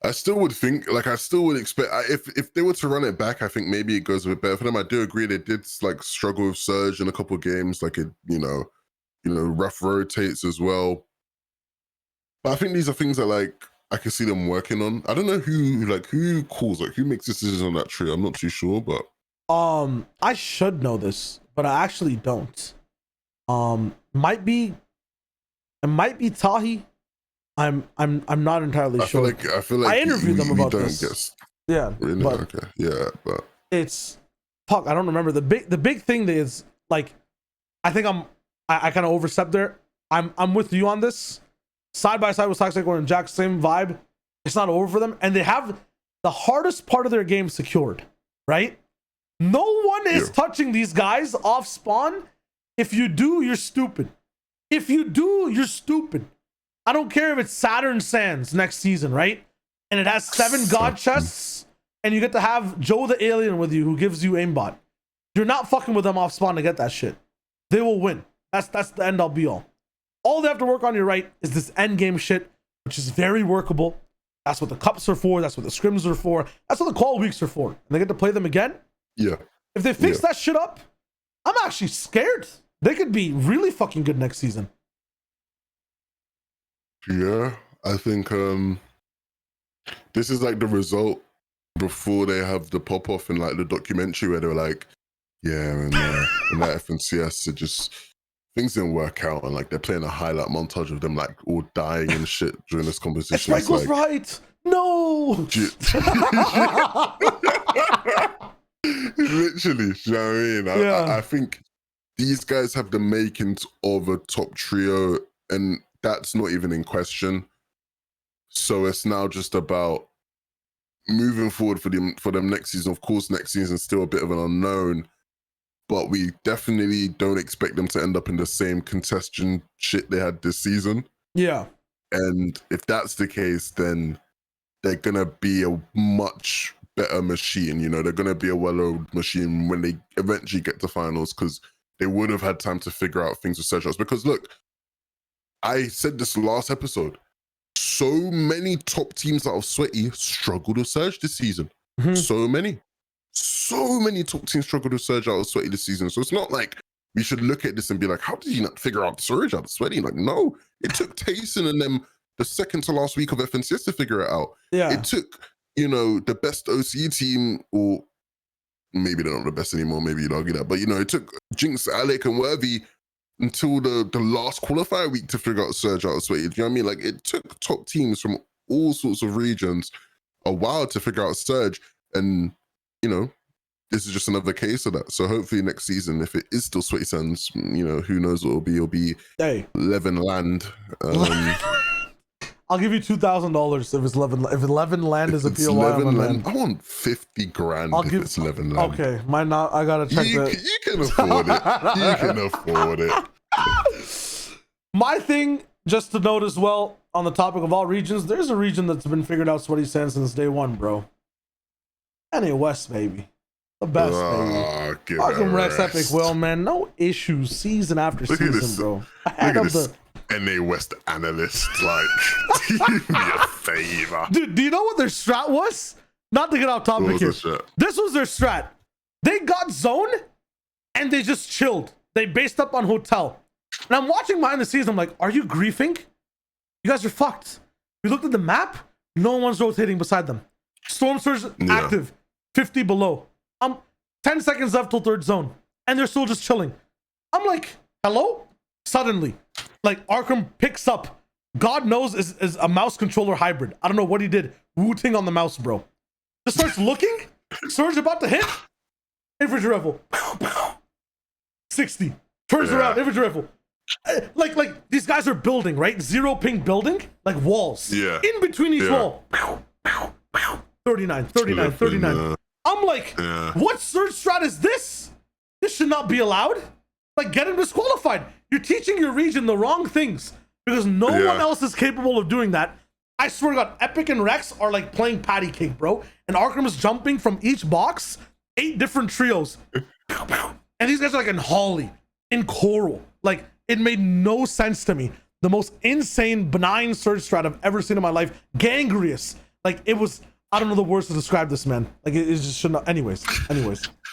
I still would think, like, I still would expect, if they were to run it back, I think maybe it goes a bit better for them. I do agree they did like struggle with Surge in a couple of games, like it, rough rotates as well. But I think these are things that like I can see them working on. I don't know who calls, like who makes decisions on that tree. I'm not too sure, but I should know this, but I actually don't. It might be Tahi. I'm not entirely sure. I feel like I interviewed them about this. Yeah, really? But okay. Yeah, but it's fuck. I don't remember the big thing is like, I think I kind of overstepped there. I'm with you on this. Side by side with Toxic and Jack, same vibe. It's not over for them, and they have the hardest part of their game secured. Right? No one is touching these guys off spawn. If you do, you're stupid. If you do, you're stupid. I don't care if it's Saturn Sands next season, right? And it has 7 god chests, and you get to have Joe the alien with you who gives you aimbot. You're not fucking with them off spawn to get that shit. They will win. That's the end all be all. All they have to work on, you're right, is this end game shit, which is very workable. That's what the cups are for. That's what the scrims are for. That's what the call weeks are for. And they get to play them again. Yeah. If they fix that shit up, I'm actually scared. They could be really fucking good next season. Yeah, I think this is like the result before they have the pop off in like the documentary where they're like, yeah, and in that FNCS, it just things didn't work out, and like they're playing a highlight montage of them like all dying and shit during this competition. It's like, right. No. Literally, you know what I mean? I think these guys have the makings of a top trio, and that's not even in question. So it's now just about moving forward for them next season. Of course, next season is still a bit of an unknown, but we definitely don't expect them to end up in the same contestation shit they had this season. Yeah. And if that's the case, then they're gonna be a much better machine. You know, they're gonna be a well-oiled machine when they eventually get to finals, because they would have had time to figure out things with surge. Because look, I said this last episode, so many top teams out of Sweaty struggled with surge this season. So many top teams struggled with surge out of Sweaty this season. So it's not like we should look at this and be like, how did you not figure out surge out of Sweaty? Like, no, it took Tayson and them the second to last week of FNCS to figure it out. Yeah. It took, you know, the best OC team, or maybe they're not the best anymore, maybe you'd argue that, but you know, it took Jinx, Alec, and Worthy until the last qualifier week to figure out surge out of Sweaty. Do you know what I mean? Like, it took top teams from all sorts of regions a while to figure out surge, and you know, this is just another case of that. So hopefully next season, if it is still Sweaty Sands, you know, who knows what it'll be. Hey, 11 land. I'll give you $2,000 if it's 11. If 11 land is a POI, 11 land, I want 50 grand if it's 11 land. Okay, mine not. I gotta check that. You can afford it. You can afford it. My thing, just to note as well, on the topic of all regions, there's a region that's been figured out Sweaty Sands since day one, bro. NA West, baby. The best, baby. Arkham Rex Epic Will, man. No issues season after season, bro. Look at this NA West analyst. Like, do me a favor. Dude, do you know what their strat was? Not to get off topic here. This was their strat. They got zone and they just chilled. They based up on hotel. And I'm watching behind the scenes. I'm like, are you griefing? You guys are fucked. We looked at the map. No one's rotating beside them. Storm Surge active. 50 below. 10 seconds left till third zone. And they're still just chilling. I'm like, hello? Suddenly, like, Arkham picks up. God knows is a mouse controller hybrid. I don't know what he did. Wooting on the mouse, bro. Just starts looking. Surge about to hit. Infantry rifle. 60. Turns around. Infantry rifle. Like these guys are building, right? Zero ping building. Like walls. Yeah. In between each wall. 39, 39, 39. I'm like, what surge strat is this? This should not be allowed. Like, get him disqualified. You're teaching your region the wrong things because no one else is capable of doing that. I swear to God, Epic and Rex are like playing patty cake, bro. And Arkham is jumping from each box, 8 different trios. And these guys are like in Holly, in Coral. Like, it made no sense to me. The most insane, benign surge strat I've ever seen in my life. Gangrious. Like, it was... I don't know the words to describe this, man. Like, it just should not. Anyways,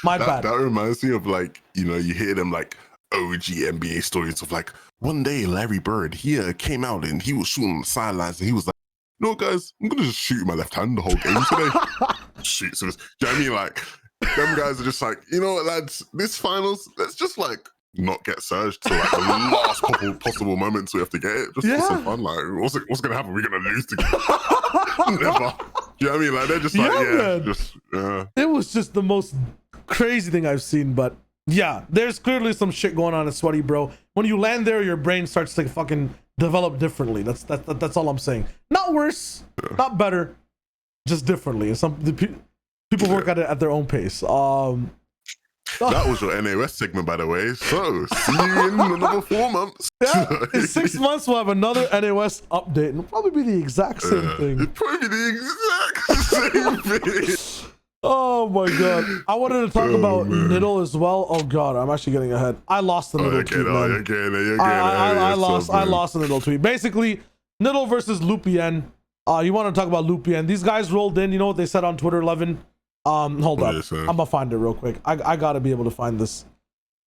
my bad. That reminds me of, like, you know, you hear them like OG NBA stories of like, one day Larry Bird, he came out and he was shooting on the sidelines and he was like, you know, guys, I'm gonna just shoot my left hand the whole game today. Shoot, so this, you know what I mean? Like, them guys are just like, you know what, lads, this finals, let's just like not get surged to like the last possible moments we have to get it, just for some fun. Like, what's gonna happen? We're gonna lose together. Never. You know what I mean? Like, they're just like, It was just the most crazy thing I've seen, but yeah, there's clearly some shit going on in Sweaty, bro. When you land there, your brain starts to fucking develop differently. That's all I'm saying. Not worse, not better, just differently. And people work at it at their own pace. That was your NAS segment, by the way. So, see you in another 4 months. Yeah, in 6 months, we'll have another NAS update. And it'll probably be the exact same thing. It'll probably be the exact same thing. Oh my God. I wanted to talk about Niddle as well. Oh God, I'm actually getting ahead. I lost the Niddle tweet, man. I lost the Niddle tweet. Basically, Niddle versus Lupien. You want to talk about Lupien. These guys rolled in. You know what they said on Twitter 11? Hold up. I'm gonna find it real quick. I gotta be able to find this.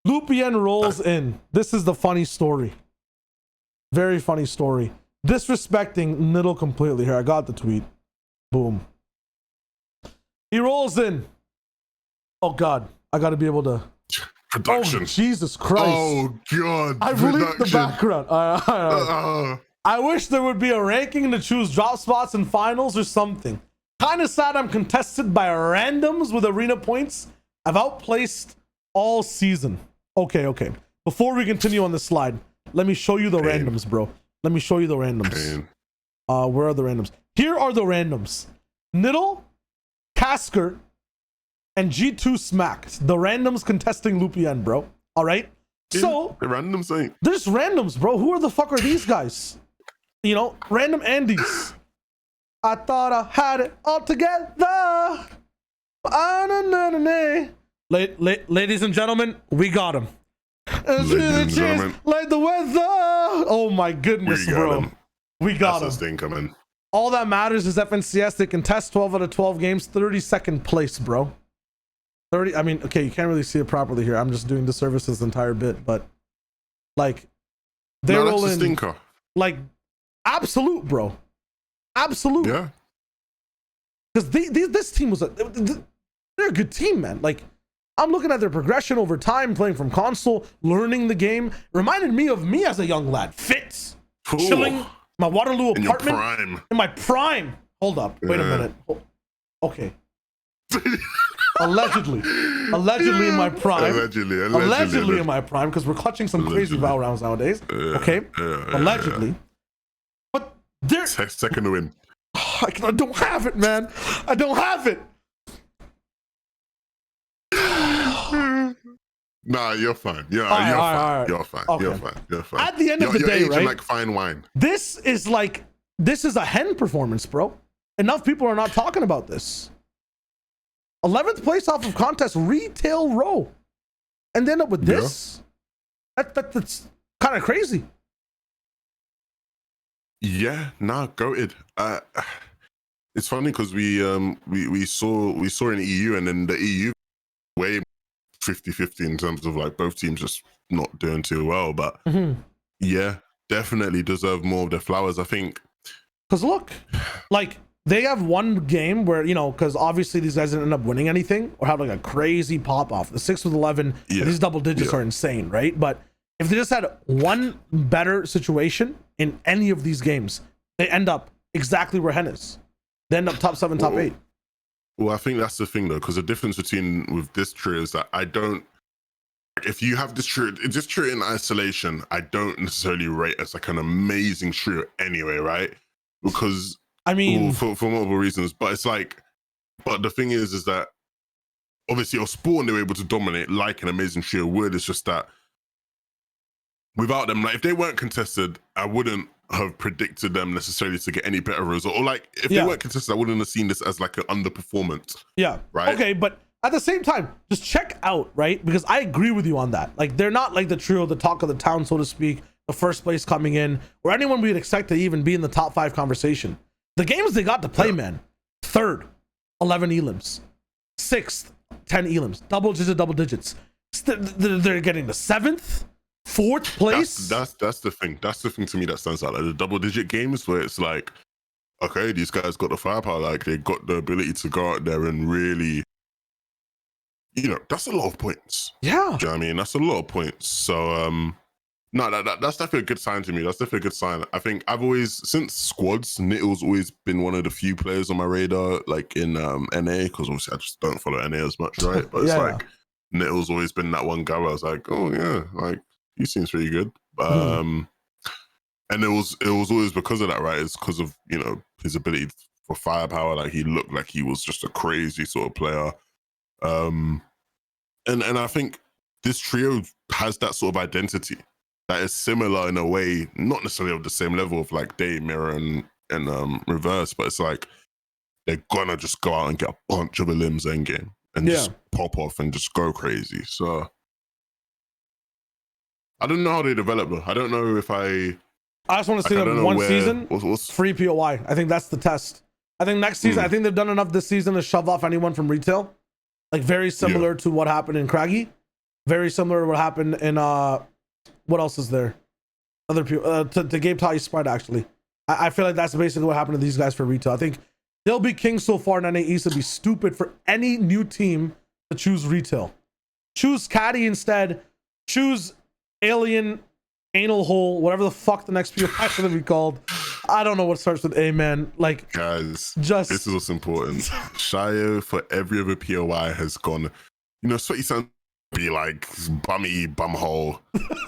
Lupien rolls in. This is the funny story. Very funny story. Disrespecting Niddle completely here. I got the tweet. Boom. He rolls in. Oh God, I got to be able to. Production. Oh Jesus Christ. Oh God. I've leaked the background. I wish there would be a ranking to choose drop spots in finals or something. Kind of sad I'm contested by randoms with arena points I've outplaced all season. Okay. Before we continue on this slide, let me show you the randoms, bro. Let me show you the randoms. Where are the randoms? Here are the randoms. Niddle, Casker, and G2 Smacked. The randoms contesting Lupien, bro. All right? So, the randoms ain't. There's randoms, bro. Who are the fuck are these guys? You know, random Andes. I thought I had it all together. Ladies and gentlemen, we got him. It's really changed like the weather. Oh my goodness, bro. We got him. Thing coming. All that matters is FNCS. They contest 12 out of 12 games, 32nd place, bro. 30. I mean, okay, you can't really see it properly here. I'm just doing the service this entire bit, but like they roll in stinker. Like absolute, bro. Absolute. Yeah. Because this team was they're a good team, man. Like I'm looking at their progression over time, playing from console, learning the game. Reminded me of me as a young lad, fit, chilling, my Waterloo apartment in my prime. Hold up, wait a minute. Okay. Allegedly in my prime. Allegedly in my prime, because we're clutching some crazy vow rounds nowadays. Okay, allegedly. But they're second win. I don't have it, man. I don't have it. Nah, you're fine. You're fine. You're fine. Okay. You're fine. At the end of the day, right? Like fine wine. This is a hen performance, bro. Enough people are not talking about this. 11th place off of contest retail row, and then up with this. That's kind of crazy. Yeah, nah, goated. It's funny because we saw in the EU, and then the EU way 50-50 in terms of like both teams just not doing too well. But yeah, definitely deserve more of their flowers, I think. Because look, like they have one game where, you know, because obviously these guys didn't end up winning anything or have like a crazy pop off. The 6 with 11, these double digits are insane, right? But if they just had one better situation in any of these games, they end up exactly where Hen is. They end up top 7, top 8. Well, I think that's the thing though, because the difference with this trio is that if you have this trio in isolation, I don't necessarily rate as like an amazing trio anyway, right? Because I mean, for multiple reasons, but it's like, but the thing is that obviously your Spawn, they were able to dominate like an amazing trio would. It's just that without them, like if they weren't contested, I wouldn't have predicted them necessarily to get any better result. Or like if they weren't contested, I wouldn't have seen this as like an underperformance. Yeah. Right. Okay, but at the same time, just check out, right? Because I agree with you on that. Like they're not like the trio, the talk of the town, so to speak, the first place coming in, or anyone we'd expect to even be in the top 5 conversation. The games they got to play, man. 3rd, 11 elims. 6th, 10 elims. Double digits. They're getting the 7th, 4th place. That's the thing. That's the thing to me that stands out. Like the double digit games where it's like, okay, these guys got the firepower. Like they got the ability to go out there and really, you know, that's a lot of points. Yeah. Do you know what I mean? That's a lot of points. So, no, that's definitely a good sign to me. That's definitely a good sign. I think I've always, since squads, Nittle's always been one of the few players on my radar, like in NA, because obviously I just don't follow NA as much, right? But it's like Nittle's always been that one guy where I was like, oh yeah, like he seems pretty good. And it was always because of that, right? It's because of, you know, his ability for firepower. Like he looked like he was just a crazy sort of player. And I think this trio has that sort of identity that is similar in a way, not necessarily of the same level of like Day, Mirror, and Reverse, but it's like they're gonna just go out and get a bunch of elims endgame and just pop off and just go crazy. So I don't know how they develop though. I don't know if I just want to see them one season. Free POI. I think that's the test. I think next season, I think they've done enough this season to shove off anyone from retail. Like very similar to what happened in Craggy. Very similar to what happened in what else is there? Other people to Gabe taught you Sprite actually. I feel like that's basically what happened to these guys for retail. I think they'll be king so far in NA East. It'd be stupid for any new team to choose retail. Choose Caddy instead. Choose Alien, Anal Hole, whatever the fuck the next POI is gonna be called. I don't know what starts with A, man. Like, guys, just this is what's important. Shire for every other POI has gone, you know, Sweaty Sound be like bummy bumhole,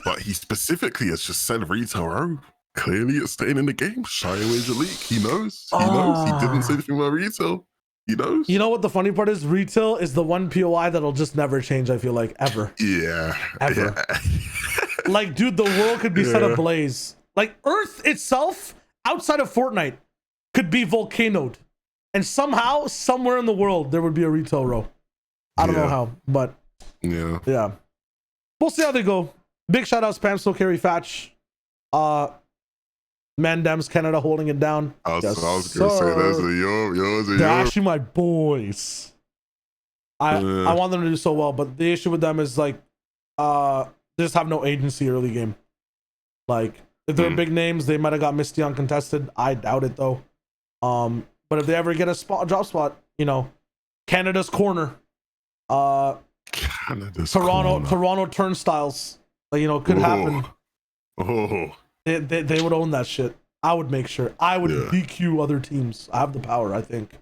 but he specifically has just said retail, bro. Clearly it's staying in the game. Shire Wager League. He knows. He knows. He didn't say anything about retail. He knows. You know what the funny part is? Retail is the one POI that'll just never change, I feel like, ever. Yeah. Ever. Yeah. Like, dude, the world could be set ablaze. Like, Earth itself, outside of Fortnite, could be volcanoed. And somehow, somewhere in the world, there would be a retail row. I don't know how, but yeah. We'll see how they go. Big shout out Spam Still Carry Fatch. Mandems Canada holding it down. I was gonna say those are yours. They're actually my boys. I want them to do so well, but the issue with them is like they just have no agency early game. Like if they're big names, they might have got Misty uncontested. I doubt it though. But if they ever get a drop spot, you know, Canada's corner. Toronto turnstiles. Like, you know, could happen. They would own that shit. I would make sure. I would DQ other teams. I have the power, I think.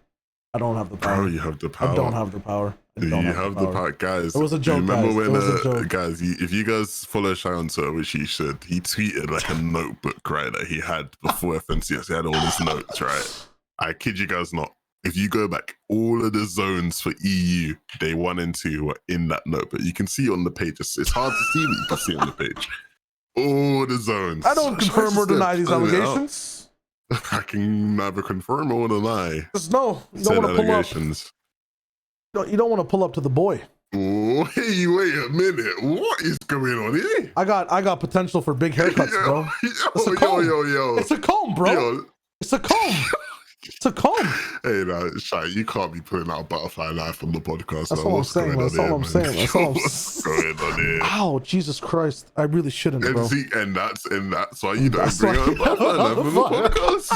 I don't have the power. Bro, you have the power. I don't have the power. You have the power. Guys, it was a joke, remember guys. when, guys, if you guys follow Shy on Twitter, which you should, he tweeted like a notebook, right, that he had before FNTASIA. He had all his notes, right? I kid you guys not. If you go back, all of the zones for EU, day 1 and 2 were in that notebook. You can see on the page. It's hard to see, but you can see on the page. All the zones. I don't confirm or deny these allegations. I can neither confirm or deny. Just no. You don't want to pull up. You don't want to pull up to the boy. Wait a minute. What is going on here? I got potential for big haircuts, bro. Yo. It's a comb, bro. Yo. It's a comb. It's a comb. Hey, no, Shy, you can't be putting out butterfly life on the podcast. That's all I'm saying. That's all I'm saying. That's all I'm saying. What's going on here? Ow, Jesus Christ! I really shouldn't, bro. And that's why you don't bring out butterfly life on the podcast.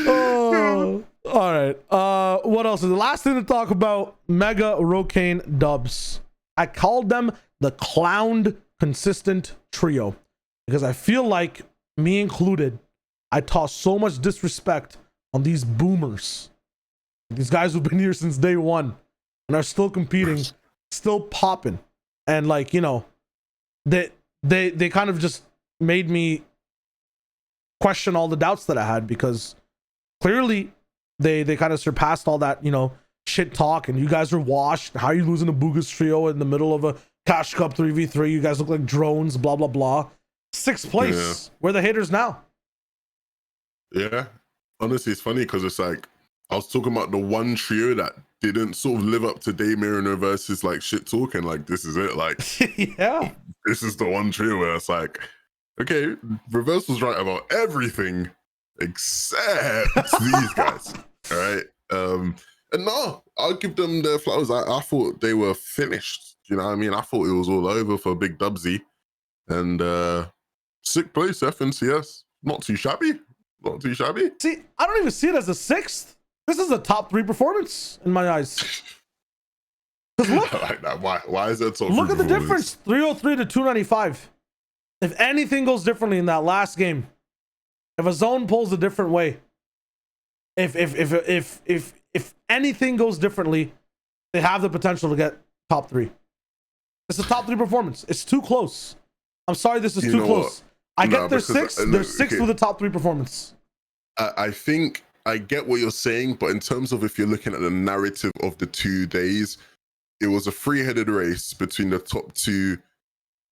Oh, all right. What else is the last thing to talk about? Mega Rocane dubs. I called them the clowned consistent trio because I feel like, me included, I toss so much disrespect on these boomers. These guys who've been here since day 1 and are still competing, still popping. And like, you know, they kind of just made me question all the doubts that I had, because clearly they kind of surpassed all that, you know, shit talk, and you guys are washed. How are you losing a Boogas trio in the middle of a Cash Cup 3v3? You guys look like drones, blah, blah, blah. 6th place. Yeah. Where are the haters now? Yeah, honestly, it's funny because it's like I was talking about the one trio that didn't sort of live up to Daymir and versus like shit talking. Like, this is it. Like, yeah, this is the one trio where it's like, okay, Reverse was right about everything except these guys. All right, and no, I'll give them their flowers. I thought they were finished. You know what I mean? I thought it was all over for Big Dubsy, and 6th place FNCS, not too shabby. Not too shabby. See, I don't even see it as a 6th. This is a top 3 performance in my eyes. Look, I like that. Why is that top 3? Look at the difference. 303 to 295. If anything goes differently in that last game, if a zone pulls a different way, if anything goes differently, they have the potential to get top 3. It's a top 3 performance. It's too close. I'm sorry, this is too close. I get they're 6th. They're 6th with a top 3 performance. I think I get what you're saying, but in terms of if you're looking at the narrative of the 2 days, it was a 3-headed race between the top 2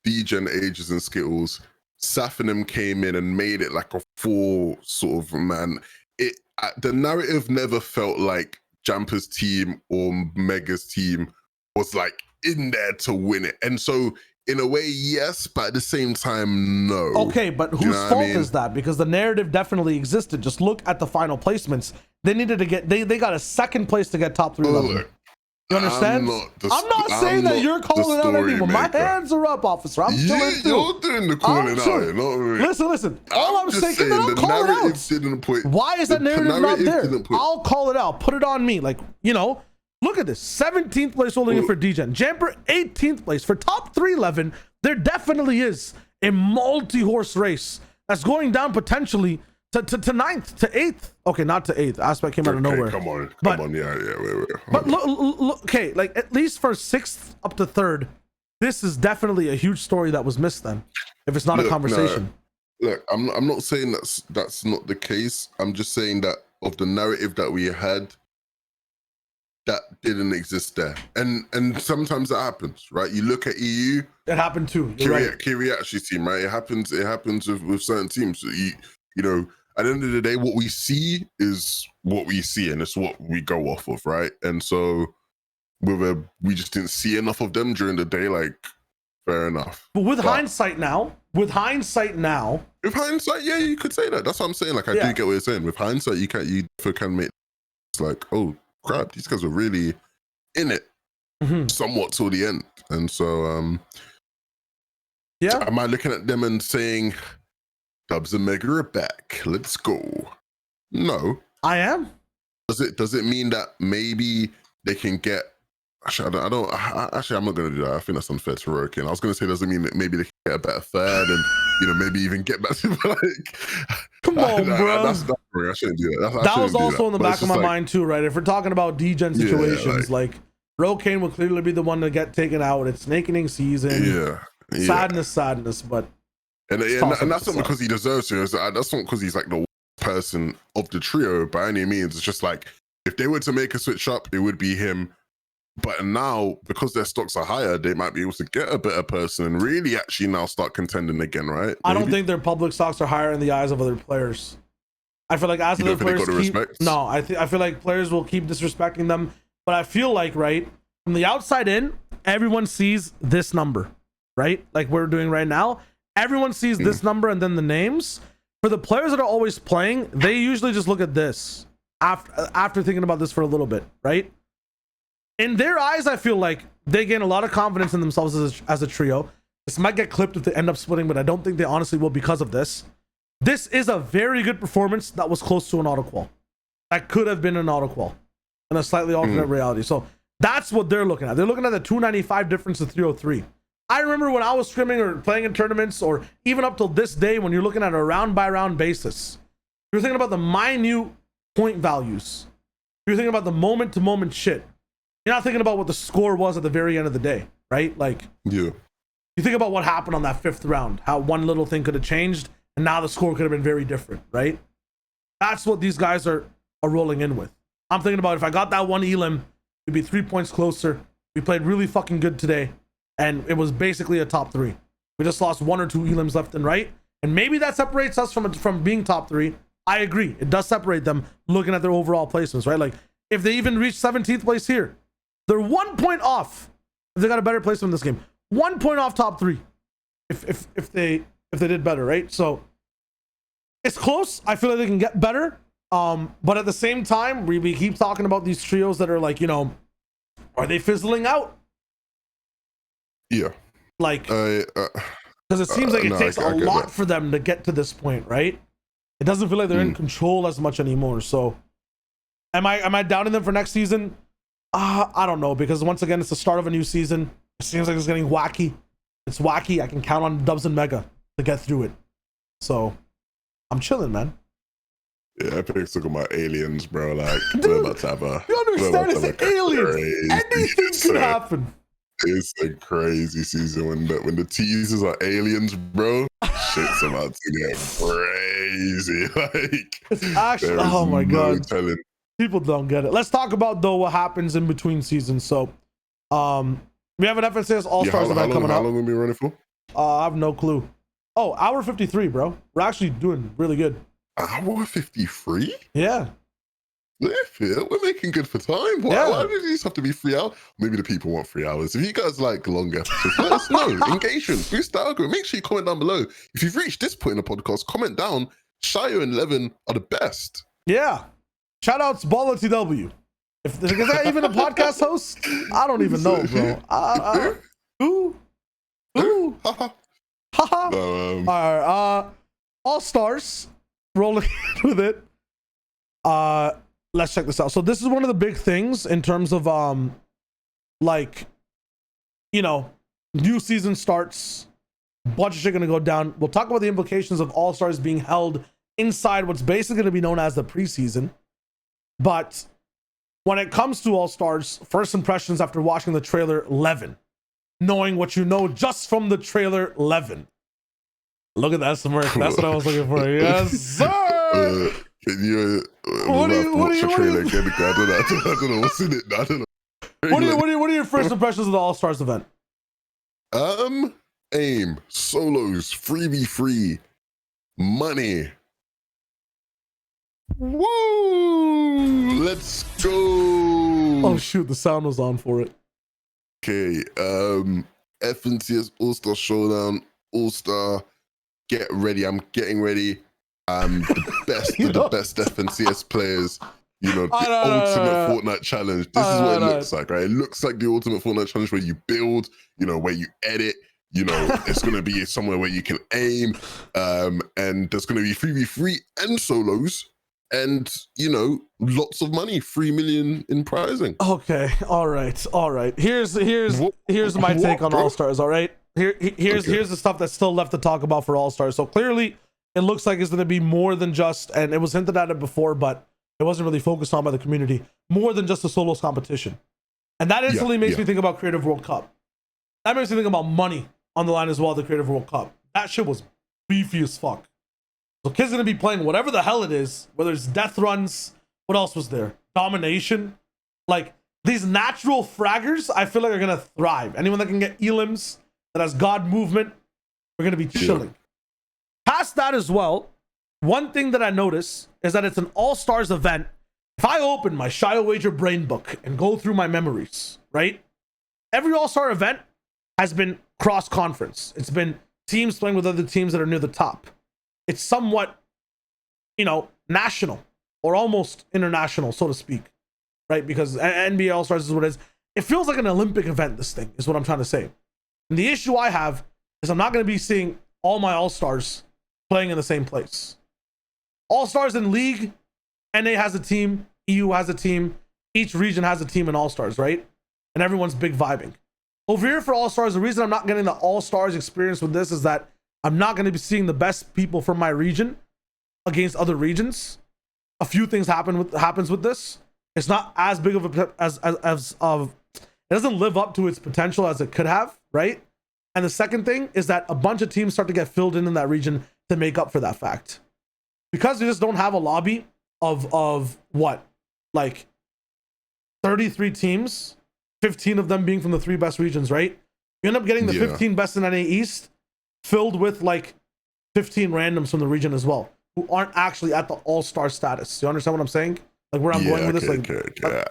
D-Gen ages and Skittles. Saffinham came in and made it like a 4 sort of man. The narrative never felt like Jamper's team or Mega's team was like in there to win it, and so. In a way, yes, but at the same time, no. Okay, but whose fault is that? Because the narrative definitely existed. Just look at the final placements. They needed to get, they got a 2nd place to get top 3 level. You understand? I'm not saying that you're calling out anyone. My hands are up, officer. I'm chilling too. You're doing the calling out. Not me. Listen. All I'm saying is I'll call it out. Why is that narrative not there? I'll call it out. Put it on me. Like, you know, look at this. 17th place holding it for DGen. Jamper, 18th place. For top 311, there definitely is a multi-horse race that's going down potentially to 9th, to 8th. Okay, not to 8th. Aspect came out of nowhere. Come on. Yeah. Wait. But look, okay, like at least for 6th up to 3rd, this is definitely a huge story that was missed then, if it's not a conversation. Look, I'm not saying that's not the case. I'm just saying that of the narrative that we had, that didn't exist there. And sometimes that happens, right? You look at EU. It happened too. Kiriachi's team, right? It happens with certain teams. So you know, at the end of the day, what we see is what we see, and it's what we go off of, right? And so we just didn't see enough of them during the day, like, fair enough. But with hindsight now, yeah, you could say that. That's what I'm saying. Like, I do get what you're saying. With hindsight, you can make it's like, oh crap, these guys are really in it somewhat till the end. And so am I looking at them and saying Dubs and Mega are back, let's go? No, I am. Does it mean that maybe they can get I'm not gonna do that. I think that's unfair to Rokin. I was gonna say, doesn't mean that maybe they can get a better third and, you know, maybe even get back to, like, come on, bro. That's I shouldn't do that. That was also in the back of my mind too, right? If we're talking about DGen situations, like Rokin will clearly be the one to get taken out. It's Awakening season. Sadness, but and that's not because he deserves to. That's not because he's like the worst person of the trio by any means. It's just like, if they were to make a switch up, it would be him. But now, because their stocks are higher, they might be able to get a better person and really actually now start contending again, right? Maybe? I don't think their public stocks are higher in the eyes of other players. I feel like as other players I feel like players will keep disrespecting them. But I feel like, right, from the outside in, everyone sees this number, right? Like we're doing right now. Everyone sees this number and then the names. For the players that are always playing, they usually just look at this after thinking about this for a little bit, right? In their eyes, I feel like they gain a lot of confidence in themselves as a trio. This might get clipped if they end up splitting, but I don't think they honestly will because of this. This is a very good performance that was close to an auto-qual. That could have been an auto-qual in a slightly alternate reality. So that's what they're looking at. They're looking at the 295 difference to 303. I remember when I was scrimming or playing in tournaments, or even up till this day, when you're looking at a round-by-round basis, you're thinking about the minute point values. You're thinking about the moment-to-moment shit. You're not thinking about what the score was at the very end of the day, right? Like, you think about what happened on that 5th round, how one little thing could have changed, and now the score could have been very different, right? That's what these guys are rolling in with. I'm thinking about, if I got that one elim, we'd be 3 points closer. We played really fucking good today, and it was basically a top 3. We just lost 1 or 2 elims left and right, and maybe that separates us from being top 3. I agree. It does separate them looking at their overall placements, right? Like, if they even reach 17th place here, they're 1 point off if they got a better placement in this game. 1 point off top 3 if they did better, right? So it's close. I feel like they can get better. But at the same time, we keep talking about these trios that are like, you know, are they fizzling out? Yeah. Like, because it seems like it takes a lot for them to get to this point, right? It doesn't feel like they're in control as much anymore. So am I doubting them for next season? I don't know, because once again, it's the start of a new season. It seems like it's getting wacky. It's wacky. I can count on Dubs and Mega to get through it. So I'm chilling, man. Yeah, Epic's talking about aliens, bro. Like, dude, we're about to have a... You understand? It's an alien. Anything can happen. It's a crazy season when the teasers are aliens, bro. Shit's about to get crazy. Like, it's actually, oh my god. People don't get it. Let's talk about, though, what happens in between seasons. So, we have an FNTASIA All-Stars event coming up. How long will we be running for? I have no clue. Oh, hour 53, bro. We're actually doing really good. Hour 53? Yeah. We're making good for time. Why do these have to be 3 hours? Maybe the people want 3 hours. If you guys like longer, just let us know. Engagement, boost the algorithm. Make sure you comment down below. If you've reached this point in the podcast, comment down. Shayo and Levin are the best. Yeah. Shout outs Balla TW. If is that even a podcast host? I don't even know, bro. Who? Haha. All right. All Stars rolling with it. Let's check this out. So this is one of the big things in terms of like, you know, new season starts, budgets are going to go down. We'll talk about the implications of All Stars being held inside what's basically going to be known as the preseason. But when it comes to All Stars, first impressions after watching the trailer 11, knowing what you know just from the trailer 11. Look at that smirk. That's what I was looking for. Yes, sir. Can you? What do you? I don't know what's in it. I don't know. What are your first impressions of the All Stars event? Aim, solos, 3v3, money. Woo! Let's go. Oh shoot, the sound was on for it. Okay, FNTASIA All-Star Showdown, All-Star, get ready. I'm getting ready. The best of the best FNTASIA players. You know, the ultimate Fortnite challenge. This is what it looks like, right? It looks like the ultimate Fortnite challenge where you build, you know, where you edit, you know, it's going to be somewhere where you can aim. And there's going to be 3v3 and solos. And, you know, lots of money, 3 million in prizing. Okay, all right. Here's my take on All Stars. All right, here's the stuff that's still left to talk about for All Stars. So clearly, it looks like it's going to be more than just, and it was hinted at it before, but it wasn't really focused on by the community, more than just a solos competition. And that instantly makes me think about Creative World Cup. That makes me think about money on the line as well. The Creative World Cup. That shit was beefy as fuck. So kids gonna be playing whatever the hell it is, whether it's death runs, what else was there? Domination. Like these natural fraggers, I feel like are gonna thrive. Anyone that can get elims, that has God movement, we're gonna be chilling. Past that as well, one thing that I notice is that it's an All-Stars event. If I open my Shio Wager brain book and go through my memories, right? Every All-Star event has been cross-conference. It's been teams playing with other teams that are near the top. It's somewhat, you know, national or almost international, so to speak, right? Because NBA All-Stars is what it is. It feels like an Olympic event, this thing, is what I'm trying to say. And the issue I have is I'm not going to be seeing all my All-Stars playing in the same place. All-Stars in League, NA has a team, EU has a team, each region has a team in All-Stars, right? And everyone's big vibing. Over here for All-Stars, the reason I'm not getting the All-Stars experience with this is that I'm not going to be seeing the best people from my region against other regions. A few things happens with this. It's not as big of a it doesn't live up to its potential as it could have, right? And the second thing is that a bunch of teams start to get filled in that region to make up for that fact. Because we just don't have a lobby of what? Like 33 teams, 15 of them being from the 3 best regions, right? You end up getting the 15 best in NA East filled with like 15 randoms from the region as well, who aren't actually at the all-star status. You understand what I'm saying? Like where I'm going with this? Like,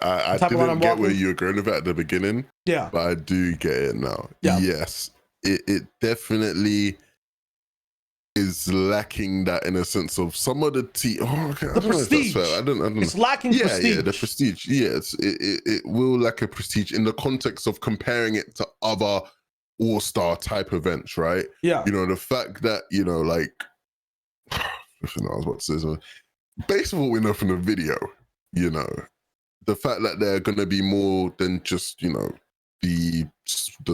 I didn't get where you were going with it at the beginning. Yeah. But I do get it now. Yeah. Yes. It definitely is lacking that in a sense of some of the the prestige. I don't know. It's lacking prestige. Yeah, the prestige. Yes, it will lack a prestige in the context of comparing it to other all-star type events, right? Yeah. You know, the fact that, you know, like, I was about to say something. Based on what we know from the video, you know, the fact that they're going to be more than just, you know, the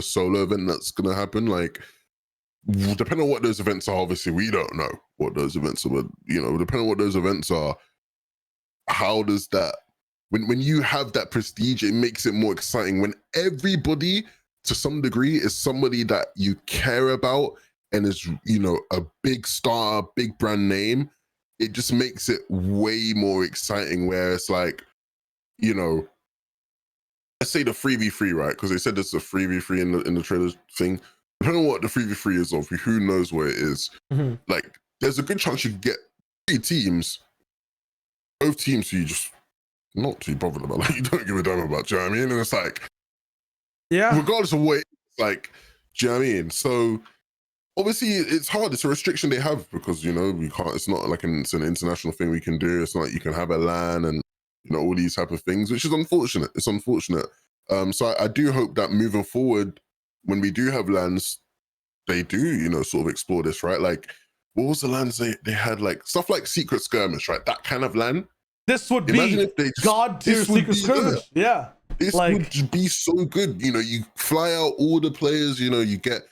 solo event that's going to happen, like, depending on what those events are, obviously, we don't know what those events are, but, you know, depending on what those events are, how does that, when you have that prestige, it makes it more exciting when everybody, to some degree, is somebody that you care about and is, you know, a big star, big brand name. It just makes it way more exciting where it's like, you know, let's say the 3v3, right? Because they said there's a 3v3 in the trailer thing. Depending on what the 3v3 is of, who knows what it is. Like, there's a good chance you get 3 teams, both teams who you just not too bothered about, like you don't give a damn about, do you know what I mean? And it's like, regardless of what it's like, do you know what I mean? So obviously it's hard, it's a restriction they have because, you know, we can't, it's not like it's an international thing we can do. It's not like you can have a LAN and, all these type of things, which is unfortunate. It's unfortunate. So I do hope that moving forward, when we do have LANs, they do, sort of explore this, right? Like, what was the LANs they had? Like stuff like Secret Skirmish, right? That kind of LAN. This would Imagine be if they God tier Secret Skirmish. Yeah. This would be so good. You fly out all the players, you get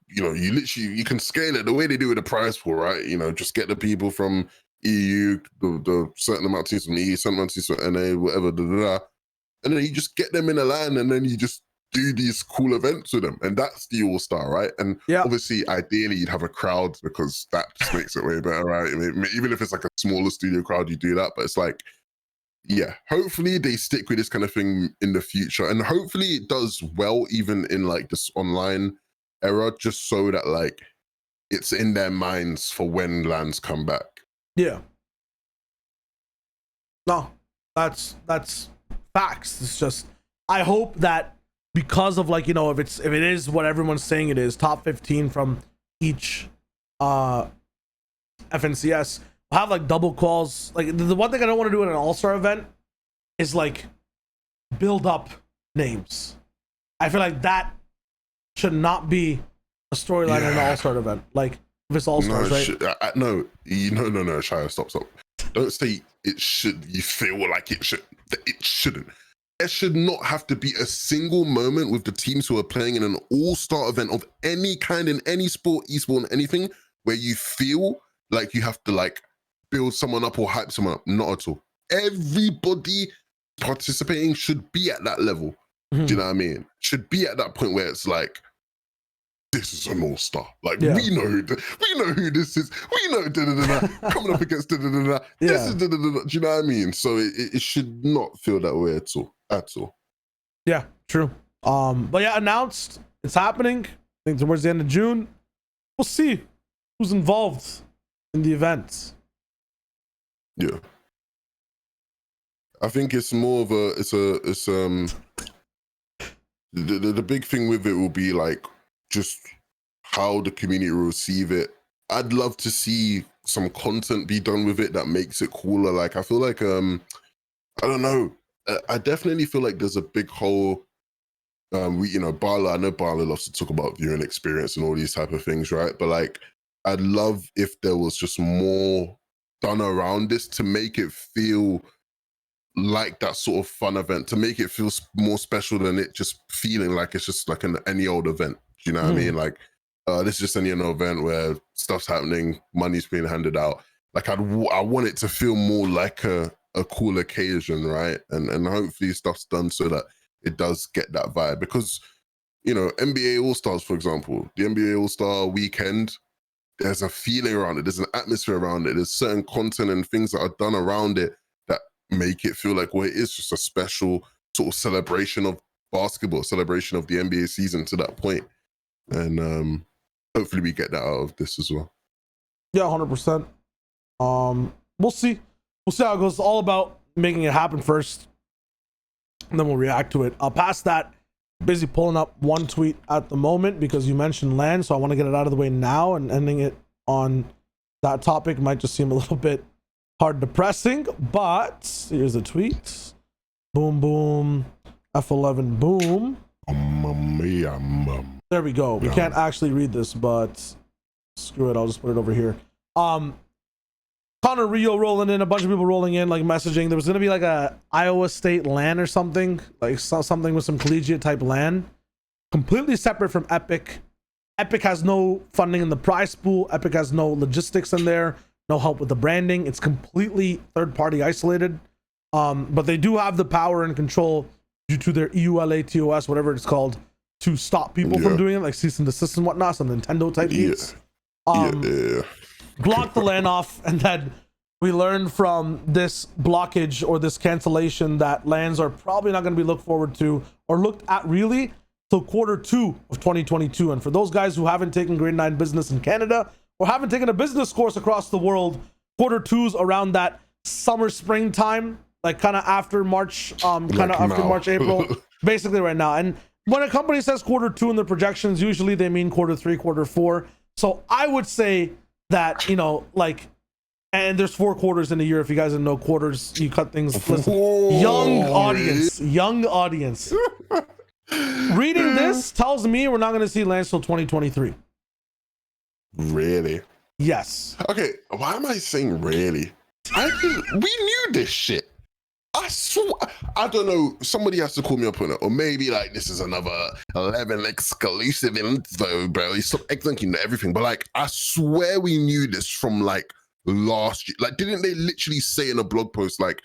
you can scale it the way they do with the prize pool, right? Just get the people from EU, the certain amount of teams from EU, certain amount of teams from NA, whatever, and then you just get them in a LAN, and then you just do these cool events with them, and that's the all-star, right? And obviously, ideally, you'd have a crowd, because that just makes it way better, right? I mean, even if it's like a smaller studio crowd, you do that, but it's like, yeah, hopefully they stick with this kind of thing in the future, and hopefully it does well even in like this online era, just so that like it's in their minds for when LANs come back. Yeah. No, that's facts. It's just, I hope that because of like, if it is what everyone's saying it is, top 15 from each FNCS, I'll have like double calls. Like the one thing I don't want to do in an all-star event is like build up names. I feel like that should not be a storyline in an all-star event. Like if it's all-stars, right? No, Shia, stop. Don't say it should. You feel like it should. It shouldn't. There should not have to be a single moment with the teams who are playing in an all-star event of any kind, in any sport, esport, and anything, where you feel like you have to like build someone up or hype someone up. Not at all. Everybody participating should be at that level. Do you know what I mean? Should be at that point where it's like, this is an all-star. Like we know who this is. We know coming up against This is do you know what I mean? So it should not feel that way at all. Yeah, true. But yeah, announced. It's happening. I think towards the end of June. We'll see who's involved in the event. Yeah. I think it's more of the big thing with it will be like just how the community will receive it. I'd love to see some content be done with it that makes it cooler. Like I feel like I don't know. I definitely feel like there's a big hole. Bala, I know Bala loves to talk about viewing experience and all these type of things, right? But like I'd love if there was just more done around this to make it feel like that sort of fun event, to make it feel more special than it just feeling like it's just like any old event. Do you know what I mean? Like, this is just any other event where stuff's happening, money's being handed out. Like, I want it to feel more like a cool occasion, right? And hopefully stuff's done so that it does get that vibe. Because, NBA All-Stars, for example, the NBA All-Star weekend, there's a feeling around it. There's an atmosphere around it. There's certain content and things that are done around it that make it feel like, well, it is just a special sort of celebration of basketball, celebration of the NBA season to that point. And hopefully we get that out of this as well. Yeah, 100%. We'll see. We'll see how it goes. It's all about making it happen first, and then we'll react to it. Past that, busy pulling up one tweet at the moment because you mentioned LANs, so I want to get it out of the way now, and ending it on that topic might just seem a little bit hard depressing, but here's the tweet. Boom, boom, F11, boom. There we go. We can't actually read this, but screw it. I'll just put it over here. Connor Rio rolling in, a bunch of people rolling in, like messaging. There was going to be like a Iowa State LAN or something, like something with some collegiate type LAN, completely separate from Epic. Epic has no funding in the prize pool. Epic has no logistics in there, no help with the branding. It's completely third-party isolated. But they do have the power and control due to their EULATOS, whatever it's called, to stop people from doing it, like cease and desist and whatnot, some Nintendo type beats. Block the LAN off, and then we learned from this blockage or this cancellation that LANs are probably not going to be looked forward to or looked at really till Q2 of 2022. And for those guys who haven't taken grade 9 business in Canada or haven't taken a business course across the world, Q2's around that summer spring time, like kind of after March, after March, April, basically right now. And when a company says Q2 in their projections, usually they mean Q3, Q4. So I would say that, like And there's 4 quarters in a year. If you guys didn't know quarters, you cut things. Listen, Whoa, young audience. Reading this tells me we're not going to see LANS till 2023. Really? Yes. Okay, why am I saying really? We knew this shit. I don't know. Somebody has to call me up on it, or maybe like this is another 11 exclusive info, bro. You stop thinking everything, but like I swear we knew this from like last year. Like, didn't they literally say in a blog post like,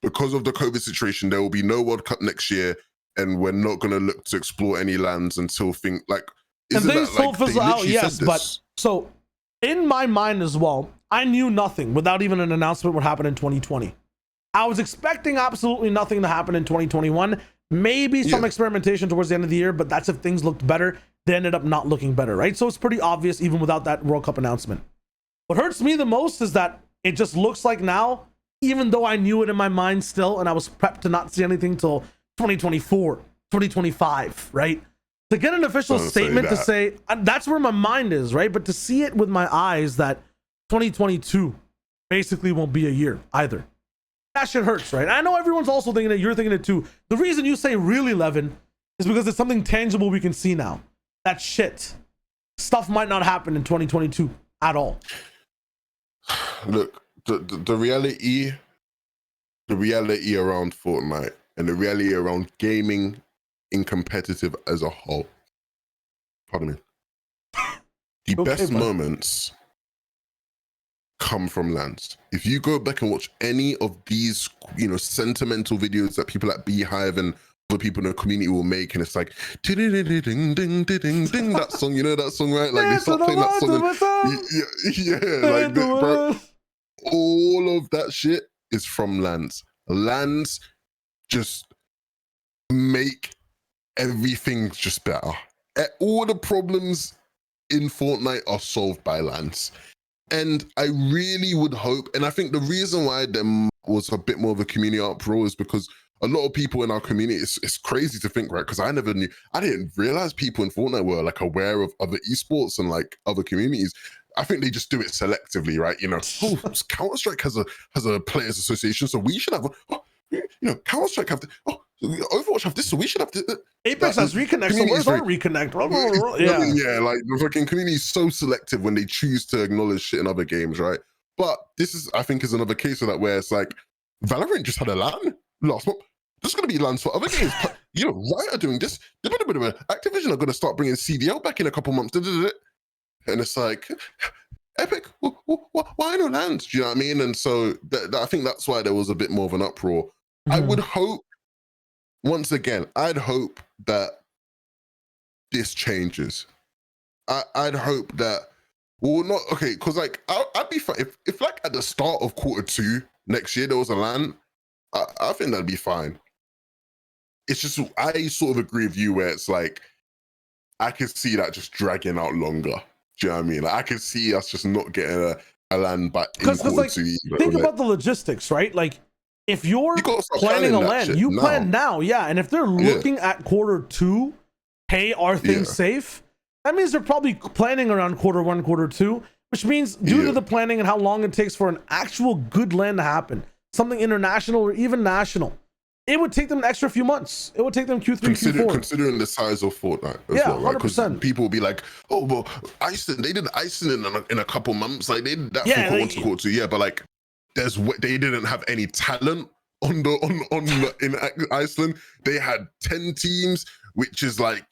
because of the COVID situation, there will be no World Cup next year, and we're not gonna look to explore any lands until like. And things still like, fizzle out, yes, but so in my mind as well, I knew nothing without even an announcement would happen in 2020. I was expecting absolutely nothing to happen in 2021. Maybe some experimentation towards the end of the year, but that's if things looked better. They ended up not looking better, right? So it's pretty obvious even without that World Cup announcement. What hurts me the most is that it just looks like now, even though I knew it in my mind still, and I was prepped to not see anything till 2024, 2025, right? To get an official statement to say, that's where my mind is, right? But to see it with my eyes that 2022 basically won't be a year either. That shit hurts, right? I know everyone's also thinking it. You're thinking it too. The reason you say really, Levin, is because it's something tangible we can see now. That shit. Stuff might not happen in 2022 at all. Look, the reality around Fortnite and the reality around gaming in competitive as a whole. Pardon me. The best moments come from LANs. If you go back and watch any of these, sentimental videos that people at Beehive and other people in the community will make, and it's like ding ding ding ding ding ding, that song, that song, right? Like they start playing that song, like bro, all of that shit is from LANs. LANs just make everything just better. All the problems in Fortnite are solved by LANs. And I really would hope, and I think the reason why there was a bit more of a community uproar is because a lot of people in our community, it's crazy to think, right? Because I didn't realize people in Fortnite were like aware of other esports and like other communities. I think they just do it selectively, right? Counter-Strike has a players association, so we should have Counter-Strike have Overwatch have this, so we should have this. Apex has Reconnect, so where's our Reconnect? Yeah, like the fucking community is so selective when they choose to acknowledge shit in other games, right? But this is, I think, is another case of that where it's like Valorant just had a LAN last month. There's going to be LANs for other games. Riot are doing this. Activision are going to start bringing CDL back in a couple months. And it's like, Epic, why no LANs? Do you know what I mean? And so I think that's why there was a bit more of an uproar. Mm-hmm. I would hope, once again, I'd hope that this changes. I'd hope that, because like, I'd be fine. If like at the start of Q2 next year there was a LAN, I think that'd be fine. It's just, I sort of agree with you where it's like, I could see that just dragging out longer. Do you know what I mean? Like, I could see us just not getting a LAN back in Q2. Like, think about the logistics, right? Like, if you're planning a LAN, you plan now, yeah. And if they're looking at Q2, hey, are things safe? That means they're probably planning around Q1, Q2, which means due to the planning and how long it takes for an actual good LAN to happen, something international or even national, it would take them an extra few months. It would take them Q3, Q4. Considering the size of Fortnite as well, right? 100%. People will be like, oh, well, Iceland, they did Iceland in a couple months. Like, they did that from Q1 to Q2. Yeah, but like, they didn't have any talent in Iceland. They had 10 teams, which is like,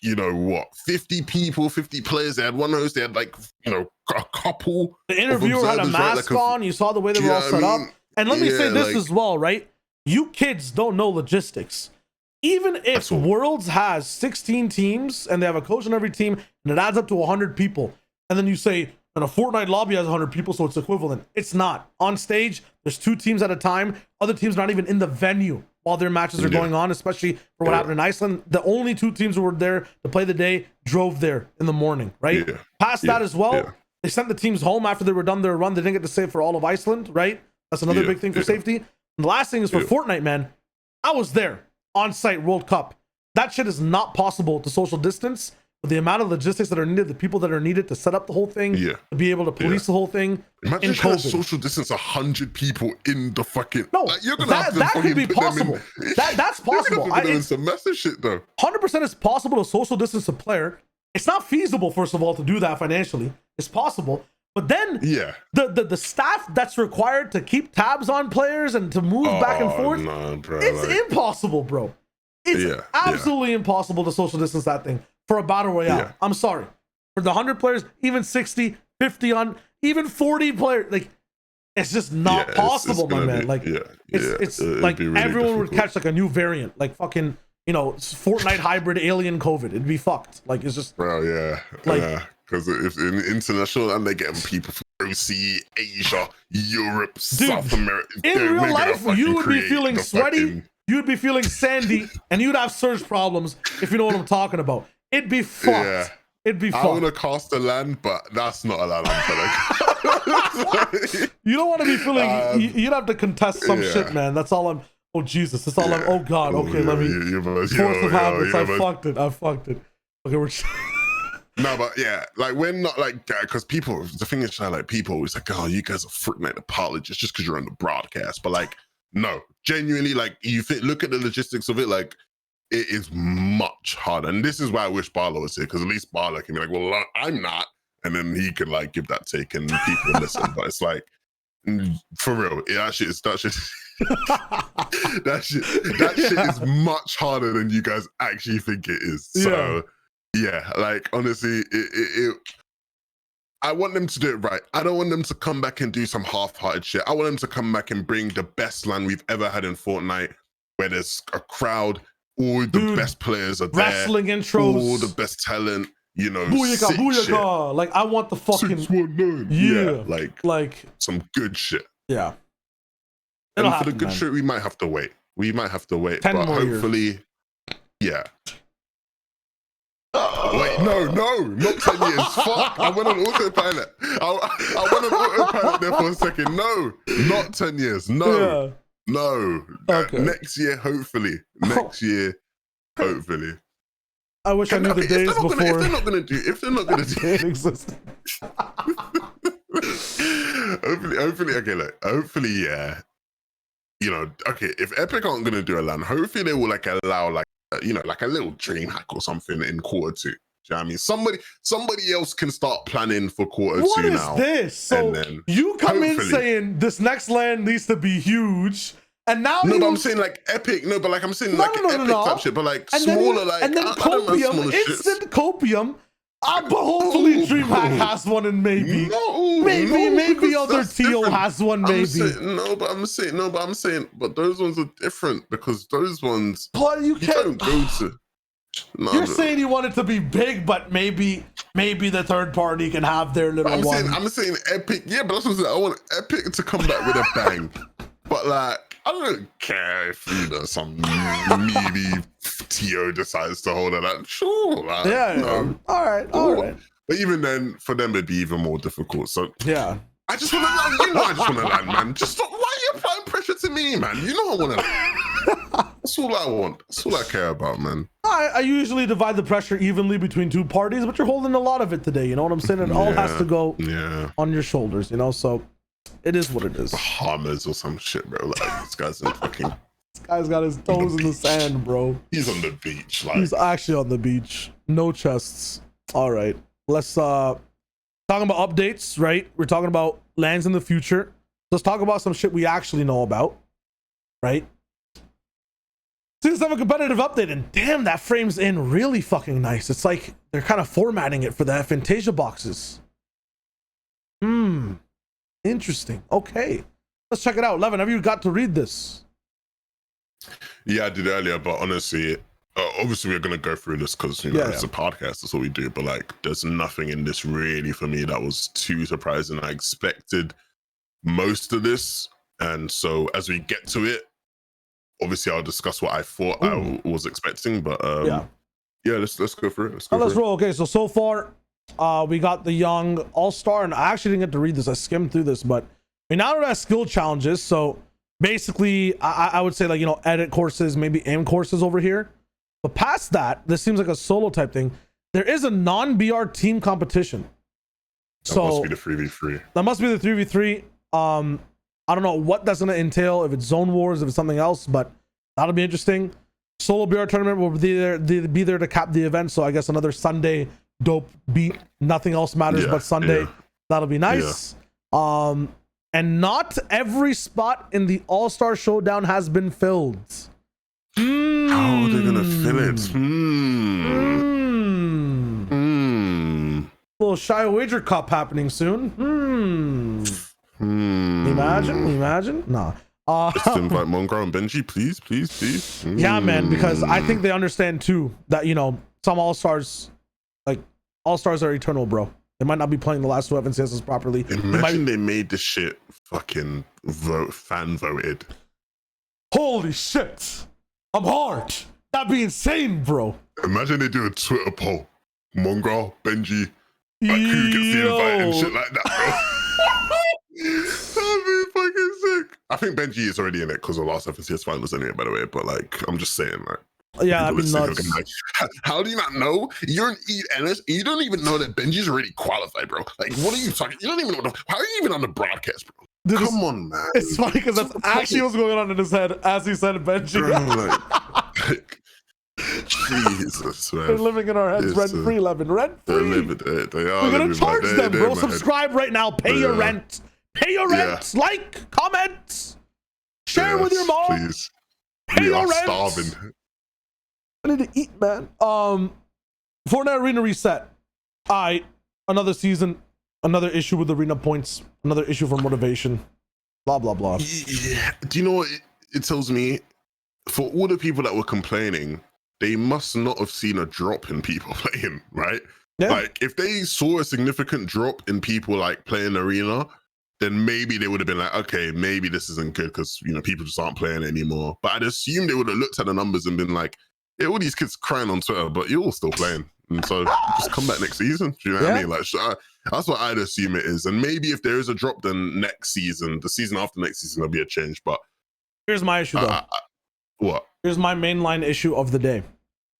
50 people, 50 players. They had one host. They had like, a couple. The interviewer had a mask on. You saw the way they were all set up. And let me say this as well, right? You kids don't know logistics. Even if Worlds has 16 teams and they have a coach on every team and it adds up to 100 people, and then you say, and a Fortnite lobby has 100 people, so it's equivalent. It's not. On stage, there's 2 teams at a time. Other teams not even in the venue while their matches are going on, especially for what happened in Iceland. The only 2 teams who were there to play the day drove there in the morning, right? Past that as well, they sent the teams home after they were done their run. They didn't get to stay for all of Iceland, right? That's another big thing for safety. And the last thing is for Fortnite, man. I was there on site World Cup. That shit is not possible to social distance but the amount of logistics that are needed, the people that are needed to set up the whole thing, Yeah. to be able to police the whole thing. Imagine in trying to COVID. social distance 100 people in the fucking. No, like, you're gonna have to that could be fucking put them possible. in- That's possible. You're gonna have to put them in some massive shit though. 100% is possible to social distance a player. It's not feasible, first of all, to do that financially. It's possible. But then Yeah. the staff that's required to keep tabs on players and to move back and forth, Nah, bro, it's like, impossible, bro. It's absolutely impossible to social distance that thing for a battle royale. Yeah. I'm sorry. For the 100 players, even 60, 50 on, even 40 players, like, it's just not possible, my man. Like, it's like be really everyone would difficult. catch like a new variant, like fucking, you know, Fortnite hybrid alien COVID. It'd be fucked. Like, it's just, Bro, yeah. Like- Because if in international and they're getting people from OC, Asia, Europe, South America. in we're real gonna life, fucking you would be create feeling the sweaty, fucking- you'd be feeling sandy, and you'd have surge problems, if you know what I'm talking about. It'd be fucked. Yeah. It'd be I want fucked. to cast a land, but that's not a land I'm telling. You don't want to be feeling, you'd have to contest some yeah. shit, man. That's all I'm, oh Jesus, that's all I'm, oh God, okay, Yo, let me, force of habits, I fucked it. Okay, we're No, but yeah, like we're not like that because people. The thing is, like people always like, "Oh, you guys are freaking apologists just because you're on the broadcast." But like, no, genuinely, like you think, look at the logistics of it. Like, it is much harder, and this is why I wish Barlow was here because at least Barlow can be like, "Well, I'm not," and then he can like give that take and people listen. But it's like, for real, that shit is that shit. that shit is much harder than you guys actually think it is. So. Yeah, like honestly, I want them to do it right. I don't want them to come back and do some half-hearted shit. I want them to come back and bring the best LAN we've ever had in Fortnite, where there's a crowd, all the best players are there, wrestling intros, all the best talent. You know, booyaka, sick booyaka. shit. Like I want the fucking 619. yeah, like some good shit. Yeah. And It'll for happen, the good man. shit, we might have to wait. 10 but more hopefully, yeah. Wait, no, not 10 years. Fuck, I went on autopilot. I went on autopilot there for a second. No, not 10 years. No. Okay. Next year, hopefully. Next year, hopefully. I wish I knew the days before. If they're not gonna do it existed. hopefully, okay, look, hopefully, yeah. You know, okay, if Epic aren't gonna do a LAN, hopefully they will like allow like like a little dream hack or something in quarter 2. Do you know what I mean? Somebody else can start planning for quarter 2 now. What is this? So you come in saying this next LAN needs to be huge, and now but I'm saying like Epic. No, but like I'm saying like Epic type shit, but like and smaller, then, like and then I don't know, Copium, smaller instant shits. Copium. But hopefully DreamHack has one, and maybe other TO has one, maybe. But I'm saying, but those ones are different because those ones. But you can't don't go to. No, you're saying you want it to be big, but maybe the third party can have their little one. I'm saying Epic. Yeah, but that's what I'm saying. I want Epic to come back with a bang. But like, I don't care if some meaty TO decides to hold it. Like, sure. Like, no. All right. But even then, for them, it'd be even more difficult. So yeah. I just want to land. I just want to land, man. Just stop. Why are you applying pressure to me, man? You know I want to. That's all I want. That's all I care about, man. I usually divide the pressure evenly between two parties, but you're holding a lot of it today. You know what I'm saying? It all has to go on your shoulders, so it is what it is. Bahamas or some shit, bro. Like, this guy's in fucking... This guy's got his toes in the sand, bro. He's on the beach. Like... He's actually on the beach. No chests. All right. Let's talking about updates, right? We're talking about LANs in the future. Let's talk about some shit we actually know about, right? Since I have a competitive update, and damn, that frames in really fucking nice. It's like they're kind of formatting it for the FNTASIA boxes. Interesting. Okay, let's check it out. Levin, have you got to read this? Yeah, I did earlier, but honestly, obviously we're gonna go through this because it's a podcast. That's what we do. But like, there's nothing in this really for me that was too surprising. I expected most of this, and so as we get to it, obviously I'll discuss what I thought I was expecting. But let's go through it. Let's roll. Okay, so far we got the young all-star, and I actually didn't get to read this. I skimmed through this, but we now have skill challenges. So basically I would say, like, edit courses, maybe aim courses over here. But past that, this seems like a solo type thing. there is a non-BR team competition. That must be the 3v3. That must be the 3v3. I don't know what that's gonna entail, if it's zone wars, if it's something else, but that'll be interesting. Solo BR tournament will be there to cap the event, so I guess another Sunday dope beat. Nothing else matters but Sunday. That'll be nice. And not every spot in the All-Star Showdown has been filled. How are they gonna fill it? Little Shy Wager Cup happening soon. Imagine? Nah. Just invite Mongrel and Benji, please. Yeah, man, because I think they understand too that, you know, some All-Stars, like, All-Stars are eternal, bro. They might not be playing the last two FNTASIAs properly. Imagine they made this shit fucking fan voted. Holy shit. I'm hard. That'd be insane, bro. Imagine they do a Twitter poll. Mongrel, Benji, like who gets the invite and shit like that, bro. That'd be fucking sick. I think Benji is already in it because the last FNTASIA finals anyway, by the way. But like, I'm just saying, like, yeah, that'd be nuts. Like, how do you not know? You're an ENS. You don't even know that Benji's already qualified, bro. Like, what are you talking? You don't even know. How are you even on the broadcast, bro? Dude, come on, man. It's funny because that's actually what's going on in his head as he said Benji. Bro, like, Jesus, man. They're living in our heads rent-free, Levin. Rent-free. They are. We're going to charge them, bro. Subscribe right now. Pay your rent. Pay your rent. Like, comment, share with your mom. Please. Pay your rent. Starving. I need to eat, man. Fortnite Arena reset. Another season, another issue with arena points, another issue for motivation. Blah blah blah. Yeah. Do you know what it tells me? For all the people that were complaining, they must not have seen a drop in people playing, right? Yeah. Like if they saw a significant drop in people like playing arena, then maybe they would have been like, okay, maybe this isn't good because, you know, people just aren't playing anymore. But I'd assume they would have looked at the numbers and been like, yeah, all these kids crying on Twitter, but you're all still playing. And so just come back next season. Do you know what I mean? Like, that's what I'd assume it is. And maybe if there is a drop, then next season, the season after next season, there'll be a change. But here's my issue, though. What? Here's my mainline issue of the day.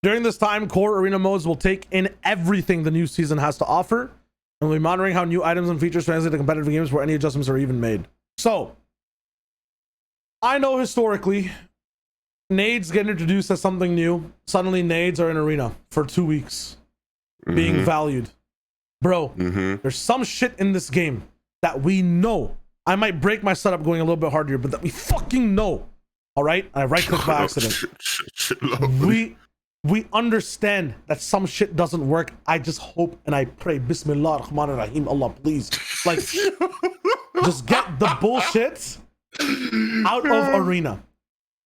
During this time, core arena modes will take in everything the new season has to offer, and we'll be monitoring how new items and features translate to competitive games where any adjustments are even made. So, I know historically, nades get introduced as something new. Suddenly, nades are in arena for 2 weeks, being valued. Bro, there's some shit in this game that we know. I might break my setup going a little bit harder, but that we fucking know. All right? I right-clicked by accident. We understand that some shit doesn't work. I just hope and I pray, Bismillah ar-Rahman ar-Rahim, Allah, please. Like, just get the bullshit out of arena.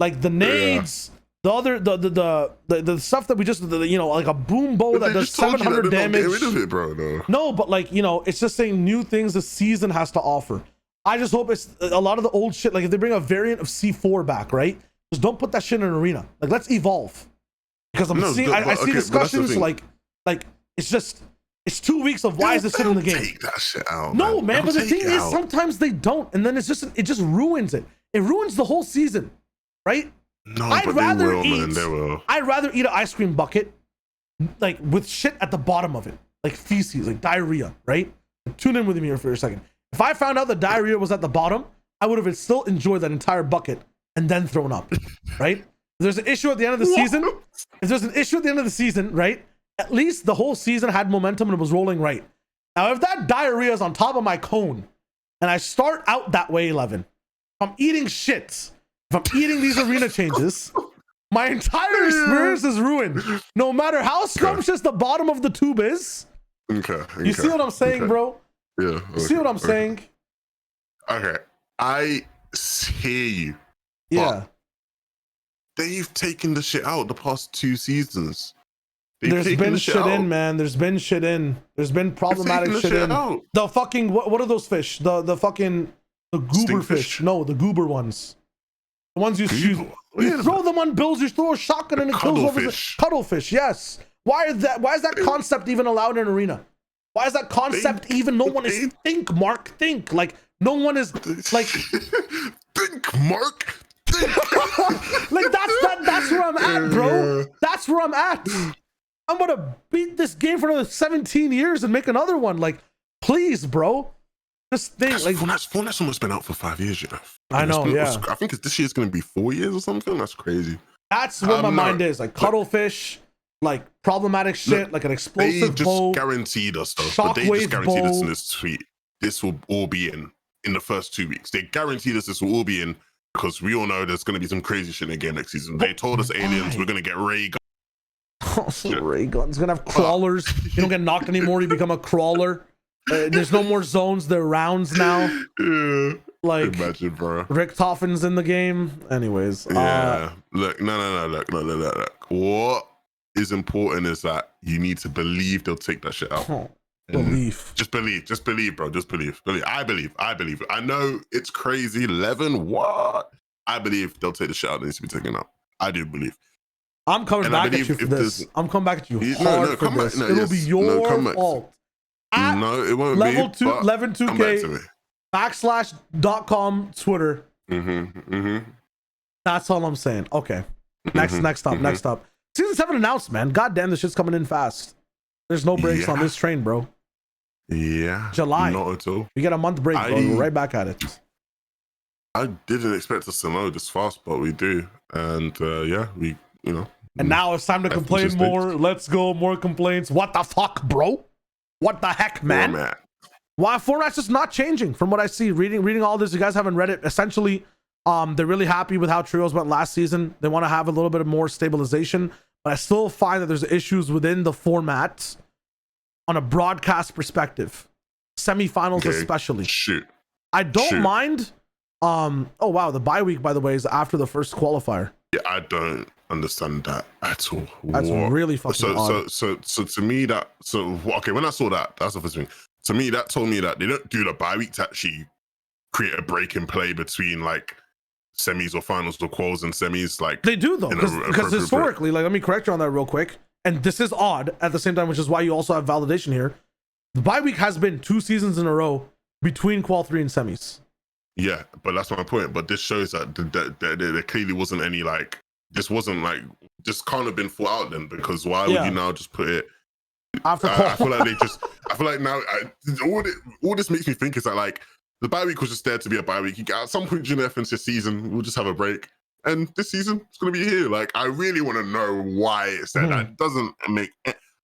Like the nades, the other, the stuff that we just, you know, like a boom bow that does 700 damage. Get rid of it, bro, no, but like, you know, it's just saying new things the season has to offer. I just hope it's a lot of the old shit. Like if they bring a variant of C4 back, right? Just don't put that shit in arena. Like let's evolve. Because I see discussions like it's just, it's 2 weeks of why is this shit in the game? Take that shit out. No, man, but the thing is sometimes they don't, and then it just ruins it. It ruins the whole season, right? No, I'd rather eat an ice cream bucket like with shit at the bottom of it, like feces, like diarrhea, right? Tune in with me here for a second. If I found out the diarrhea was at the bottom, I would have still enjoyed that entire bucket and then thrown up, right? If there's an issue at the end of the season, right? At least the whole season had momentum and it was rolling right. Now, if that diarrhea is on top of my cone and I start out that way, 11, if I'm eating shit, if I'm eating these arena changes, my entire experience is ruined. No matter how scrumptious the bottom of the tube is. You see what I'm saying, bro? Yeah. You see what I'm saying? Okay. I hear you. Yeah. They've taken the shit out the past 2 seasons. There's been shit in, man. There's been shit in. There's been problematic shit in. The fucking, what are those fish? The fucking, the goober fish. No, the goober ones. The ones you throw them on bills, you throw a shotgun and it kills over the cuttlefish. Yes. Why is that concept even allowed in arena? Why is that concept even? No one is Mark. Think. Like no one is like think, Mark. Like that's where I'm at, bro. That's where I'm at. I'm gonna beat this game for another 17 years and make another one. Like, please, bro. Just think, like, Fortnite's almost been out for 5 years, you know. I know, yeah. I think this year's gonna be 4 years or something. That's crazy. That's what my mind is. Like cuttlefish, like problematic shit, like an explosive They bow. just guaranteed us though. But they just guaranteed us in this tweet. This will all be in the first 2 weeks. They guaranteed us this will all be in because we all know there's gonna be some crazy shit in the game next season. They told us aliens, we're gonna get ray guns. Ray guns. Gonna have crawlers. You don't get knocked anymore. You become a crawler. There's no more zones. They're rounds now. Yeah. Like, imagine, bro. Richtofen's in the game. Anyways. Yeah. Look. Look. What is important is that you need to believe they'll take that shit out. Belief. Just believe, bro. Just believe. I believe. I know it's crazy. 11. What? I believe they'll take the shit out that needs to be taken out. I do believe. I'm coming back at you for this. I'm coming back at you hard for this. It'll be your fault. No, it won't level be. 2K /.com Twitter. That's all I'm saying. Okay. Next up. Season 7 announced, man. God damn, this shit's coming in fast. There's no breaks on this train, bro. Yeah. July. Not at all. We get a month break, bro. We're right back at it. I didn't expect us to know this fast, but we do. And yeah, we, you know. And now it's time to complain more. Let's go. More complaints. What the fuck, bro? What the heck, man? Why format's just not changing from what I see. Reading all this, you guys haven't read it. Essentially, they're really happy with how trios went last season. They want to have a little bit of more stabilization, but I still find that there's issues within the format on a broadcast perspective. Semifinals especially. Shoot. I don't mind. Oh wow, the bye week, by the way, is after the first qualifier. Yeah, I don't understand that at all. That's really fucking odd. So to me okay, when I saw that, that's the first thing. To me, that told me that they don't do the bye week to actually create a break in play between like semis or finals or quals and semis. Like they do though, because historically, like let me correct you on that real quick. And this is odd at the same time, which is why you also have validation here. The bye week has been 2 seasons in a row between qual 3 and semis. Yeah, but that's my point. But this shows that there clearly wasn't any like this can't have been thought out then, because why would you now just put it after I feel like now all this makes me think is that like the bye week was just there to be a bye week. At some point during the FNTASIA season, we'll just have a break. And this season, it's going to be here. Like, I really want to know why it's there. That doesn't make...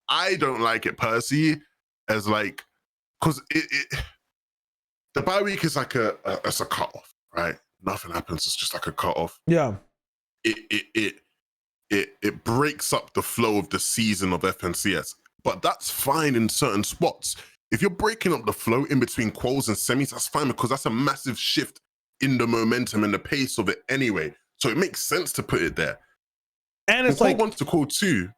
I don't like it, Percy, as like... Because the bye week is like it's a cut-off, right? Nothing happens. It's just like a cut-off. Yeah. It breaks up the flow of the season of FNCS. But that's fine in certain spots. If you're breaking up the flow in between quals and semis, that's fine, because that's a massive shift in the momentum and the pace of it anyway. So it makes sense to put it there. And it's like... Call 1 to call 2.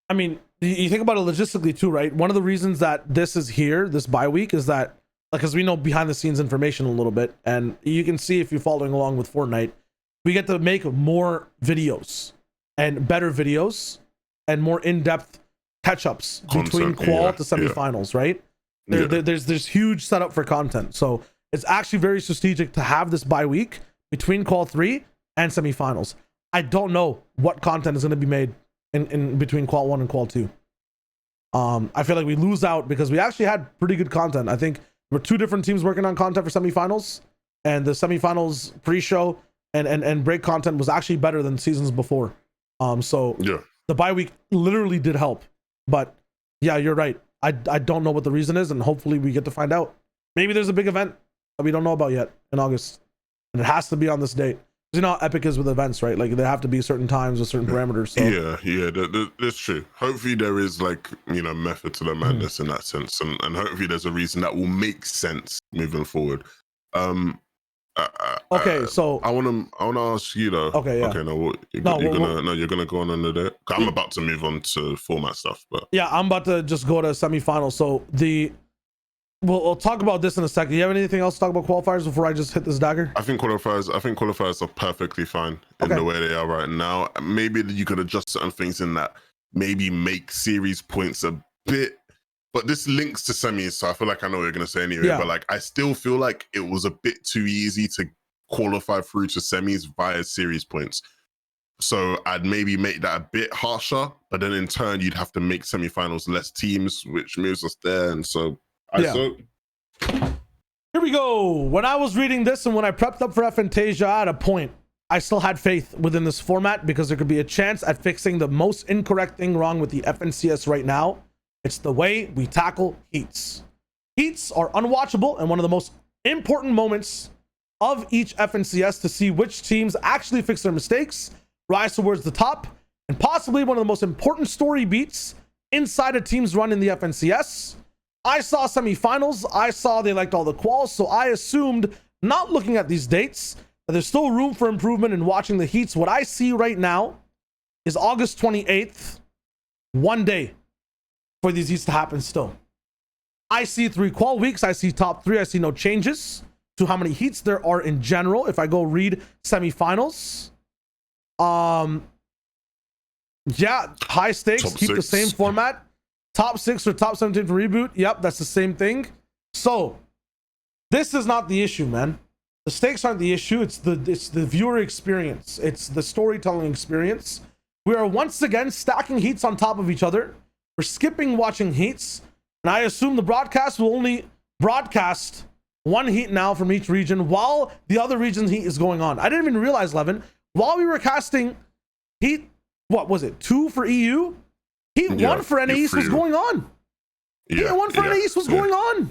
I mean, you think about it logistically too, right? One of the reasons that this is here, this bye week, is that, like, because we know behind the scenes information a little bit, and you can see if you're following along with Fortnite, we get to make more videos and better videos and more in-depth catch-ups between qual to semifinals, right? There's huge setup for content. So it's actually very strategic to have this bye week between qual 3 and semifinals. I don't know what content is going to be made in between qual 1 and qual 2. I feel like we lose out because we actually had pretty good content. I think there were 2 different teams working on content for semifinals, and the semifinals pre-show and break content was actually better than seasons before. So the bye week literally did help. But yeah, you're right. I don't know what the reason is, and hopefully we get to find out. Maybe there's a big event that we don't know about yet in August, and it has to be on this date. You know how Epic is with events, right? Like they have to be certain times with certain parameters. So that's true. Hopefully there is like, you know, method to the madness in that sense, and hopefully there's a reason that will make sense moving forward. Okay, so I want to ask you though. Okay, yeah. Okay, you're gonna go on under there. I'm about to move on to format stuff, but yeah, I'm about to just go to semifinals. So we'll talk about this in a second. Do you have anything else to talk about qualifiers before I just hit this dagger? I think qualifiers are perfectly fine in the way they are right now. Maybe you could adjust certain things in that. Maybe make series points a bit. But this links to semis, so I feel like I know what you're going to say anyway. Yeah. But like, I still feel like it was a bit too easy to qualify through to semis via series points. So I'd maybe make that a bit harsher, but then in turn you'd have to make semifinals less teams, which moves us there. And so Here we go. When I was reading this and when I prepped up for FNTASIA, I had a point. I still had faith within this format because there could be a chance at fixing the most incorrect thing wrong with the FNCS right now. It's the way we tackle heats. Heats are unwatchable and one of the most important moments of each FNCS to see which teams actually fix their mistakes, rise towards the top, and possibly one of the most important story beats inside a team's run in the FNCS. I saw semifinals. I saw they liked all the quals, so I assumed, not looking at these dates, that there's still room for improvement in watching the heats. What I see right now is August 28th, 1 day for these heats to happen still. I see 3 qual weeks. I see top 3. I see no changes to how many heats there are in general. If I go read semifinals, yeah, high stakes, top keep 6. the same format. Top 6 or top 17 for reboot. Yep, that's the same thing. So this is not the issue, man. The stakes aren't the issue. It's the viewer experience. It's the storytelling experience. We are once again stacking heats on top of each other. We're skipping watching heats. And I assume the broadcast will only broadcast 1 heat now from each region while the other region's heat is going on. I didn't even realize, Levin, while we were casting heat, what was it, 2 for EU? Heat 1 for NA East was going on. Heat 1 for NA East was going on.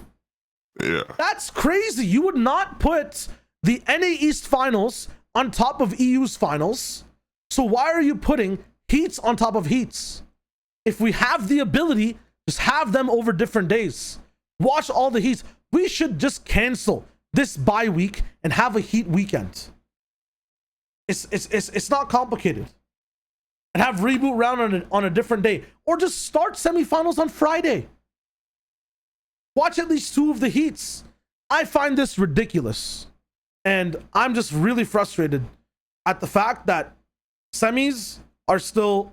Yeah. That's crazy. You would not put the NA East finals on top of EU's finals. So why are you putting heats on top of heats? If we have the ability, just have them over different days. Watch all the heats. We should just cancel this bye week and have a heat weekend. It's not complicated. And have reboot round on a different day. Or just start semifinals on Friday. Watch at least 2 of the heats. I find this ridiculous. And I'm just really frustrated at the fact that semis are still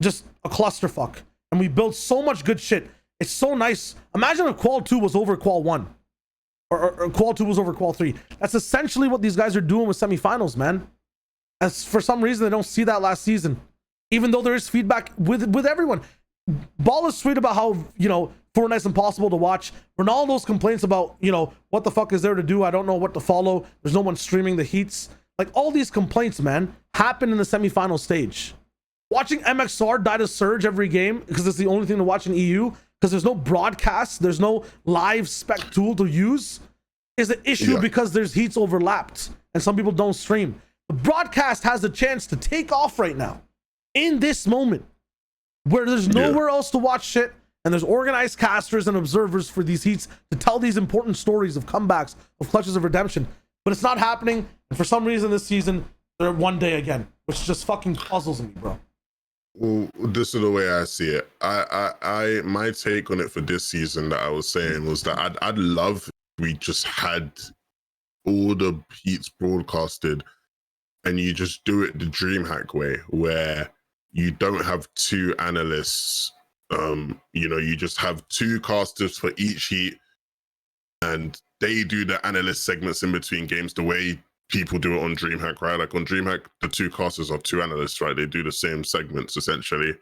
just a clusterfuck. And we built so much good shit. It's so nice. Imagine if Qual 2 was over Qual 1. Or Qual 2 was over Qual 3. That's essentially what these guys are doing with semifinals, man. As for some reason, they don't see that last season. Even though there is feedback with everyone. Ball is sweet about how, you know, Fortnite's impossible to watch. Ronaldo's complaints about, you know, what the fuck is there to do? I don't know what to follow. There's no one streaming the heats. Like, all these complaints, man, happen in the semifinal stage. Watching MXR die to Surge every game because it's the only thing to watch in EU, because there's no broadcast, there's no live spec tool to use, is an issue because there's heats overlapped and some people don't stream. The broadcast has a chance to take off right now in this moment where there's nowhere else to watch shit, and there's organized casters and observers for these heats to tell these important stories of comebacks, of clutches of redemption. But it's not happening, and for some reason this season they're 1 day again, which just fucking puzzles me, bro. Well, this is the way I see it. My take on it for this season that I was saying was that I'd love if we just had all the heats broadcasted and you just do it the DreamHack way, where you don't have 2 analysts. You know, you just have 2 casters for each heat, and they do the analyst segments in between games the way people do it on DreamHack, right? Like on DreamHack, the 2 casters are 2 analysts, right? They do the same segments essentially.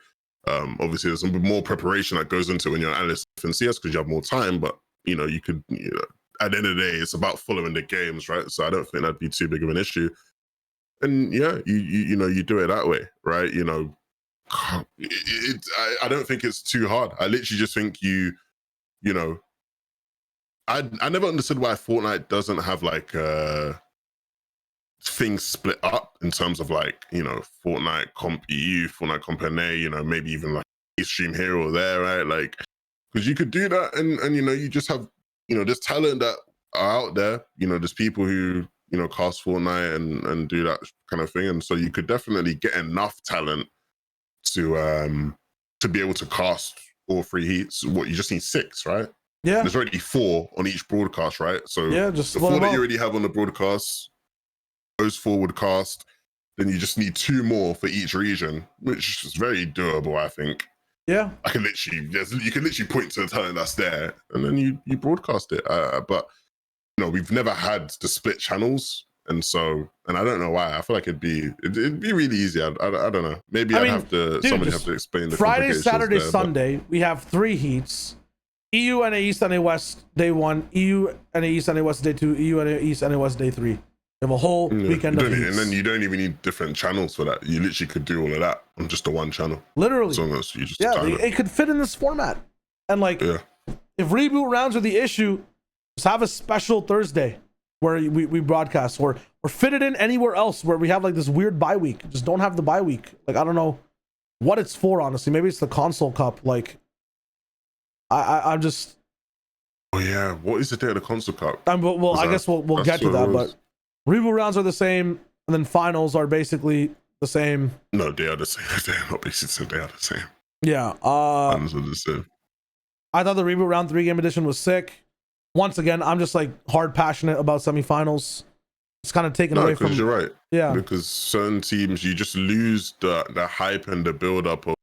Obviously, there's some more preparation that goes into when you're an analyst in CS because you have more time, but you know, you could, you know, at the end of the day, it's about following the games, right? So I don't think that'd be too big of an issue. And yeah, you know, you do it that way, right? You know, I don't think it's too hard. I literally just think you know, I never understood why Fortnite doesn't have like things split up in terms of like, you know, Fortnite comp EU, Fortnite comp NA, you know, maybe even like a stream here or there, right? Like, because you could do that, and you know, you just have, you know, there's talent that are out there, you know, there's people who, you know, cast Fortnite and do that kind of thing, and so you could definitely get enough talent to be able to cast all 3 heats. What, you just need 6, right? Yeah, there's already 4 on each broadcast, right? So yeah, just the 4 that you already have on the broadcast, those 4 would cast. Then you just need 2 more for each region, which is very doable, I think. Yeah, I can literally, you can literally point to the talent that's there, and then you broadcast it. But you know, we've never had the split channels And so, and I don't know why. I feel like it'd be really easy. I don't know. Maybe I'd have to, dude, somebody have to explain the Friday, complications Saturday, there, Sunday, we have 3 heats. EU, NA East, NA West, day 1. EU, NA East, NA West, day 2. EU, NA East, NA West, day 3. You have a whole weekend of heats. And then you don't even need different channels for that. You literally could do all of that on just the one channel. Literally. As long as you just it could fit in this format. And like, if reboot rounds are the issue, just have a special Thursday where we broadcast, or fit it in anywhere else where we have like this weird bye week. Just don't have the bye week. Like, I don't know what it's for, honestly. Maybe it's the console cup. Like, I'm just. Oh yeah, what is the day of the console cup? Well, I guess we'll get to that. But reboot rounds are the same, and then finals are basically the same. No, they are the same. They are not basically. They are the same. Yeah. Finals are the same. I thought the reboot round 3 game edition was sick. Once again, I'm just like hard passionate about semifinals. It's kind of taken away from. Because you're right. Yeah. Because certain teams, you just lose the hype and the build up of,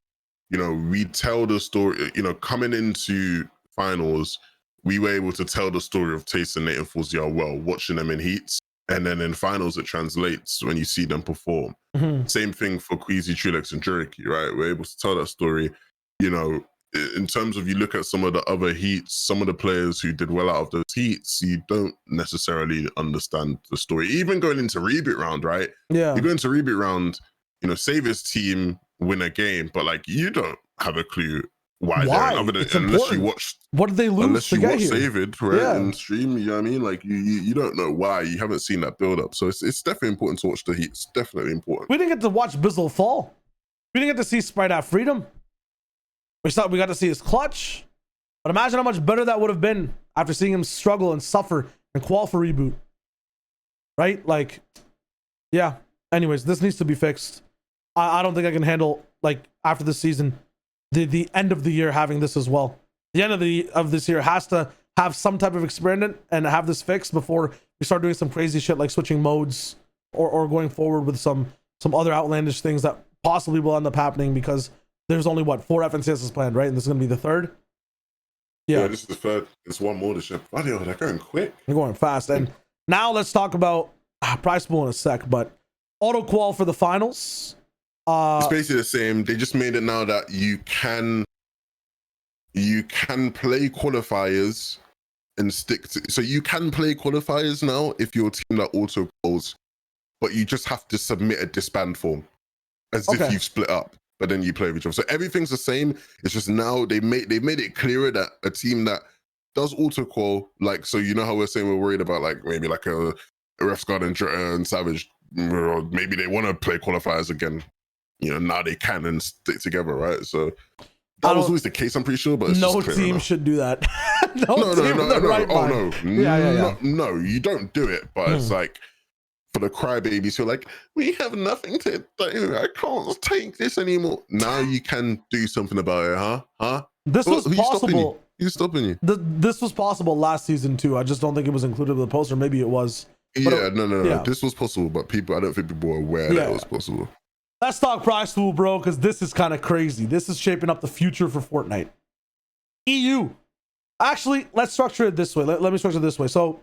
we tell the story, coming into finals, we were able to tell the story of Taste and Nate and FNTASIA well, watching them in heats. And then in finals, it translates when you see them perform. Mm-hmm. Same thing for Queasy, Trilix, and Juriki, right? We're able to tell that story, in terms of, you look at some of the other heats, some of the players who did well out of those heats, you don't necessarily understand the story. Even going into reboot round, right? Yeah. You go into reboot round, Saver's team win a game, but like, you don't have a clue why? Other than, unless you watch. What did they lose? Unless you watch Saved, right? Yeah. And stream, you know what I mean? Like, you don't know why. You haven't seen that build up. So it's definitely important to watch the heats. Definitely important. We didn't get to watch Bizzle fall. We didn't get to see Sprite have freedom. We got to see his clutch. But imagine how much better that would have been after seeing him struggle and suffer and qual for reboot. Right? Like, yeah. Anyways, this needs to be fixed. I don't think I can handle, like, after this season, the end of the year having this as well. The end of this year has to have some type of experiment and have this fixed before we start doing some crazy shit like switching modes or going forward with some other outlandish things that possibly will end up happening, because there's only 4 FNTASIAs planned, right? And this is going to be the 3rd. Yeah, this is the 3rd. It's one more this year. Bloody hell, they're going quick. They're going fast. And now let's talk about prize pool in a sec, but auto qual for the finals. It's basically the same. They just made it now that you can play qualifiers and stick to. So you can play qualifiers now if you're a team that auto quals, but you just have to submit a disband form as if you've split up. But then you play with each other. So everything's the same. It's just now they made it clearer that a team that does auto qual, like, so you know how we're saying we're worried about like maybe like a Refs Guard and Savage, or maybe they want to play qualifiers again. Now they can and stick together, right? So that was always the case, I'm pretty sure. But it's no just team should do that. No, you don't do it. But it's like, for the crybabies who are like, we have nothing to do. I can't take this anymore. Now you can do something about it, huh? This was possible. Who's stopping you? This was possible last season too. I just don't think it was included with the poster. Maybe it was. No. This was possible, but I don't think people were aware that it was possible. Let's talk prize pool, bro, because this is kind of crazy. This is shaping up the future for Fortnite. EU. Actually, let's structure it this way. Let me structure it this way. So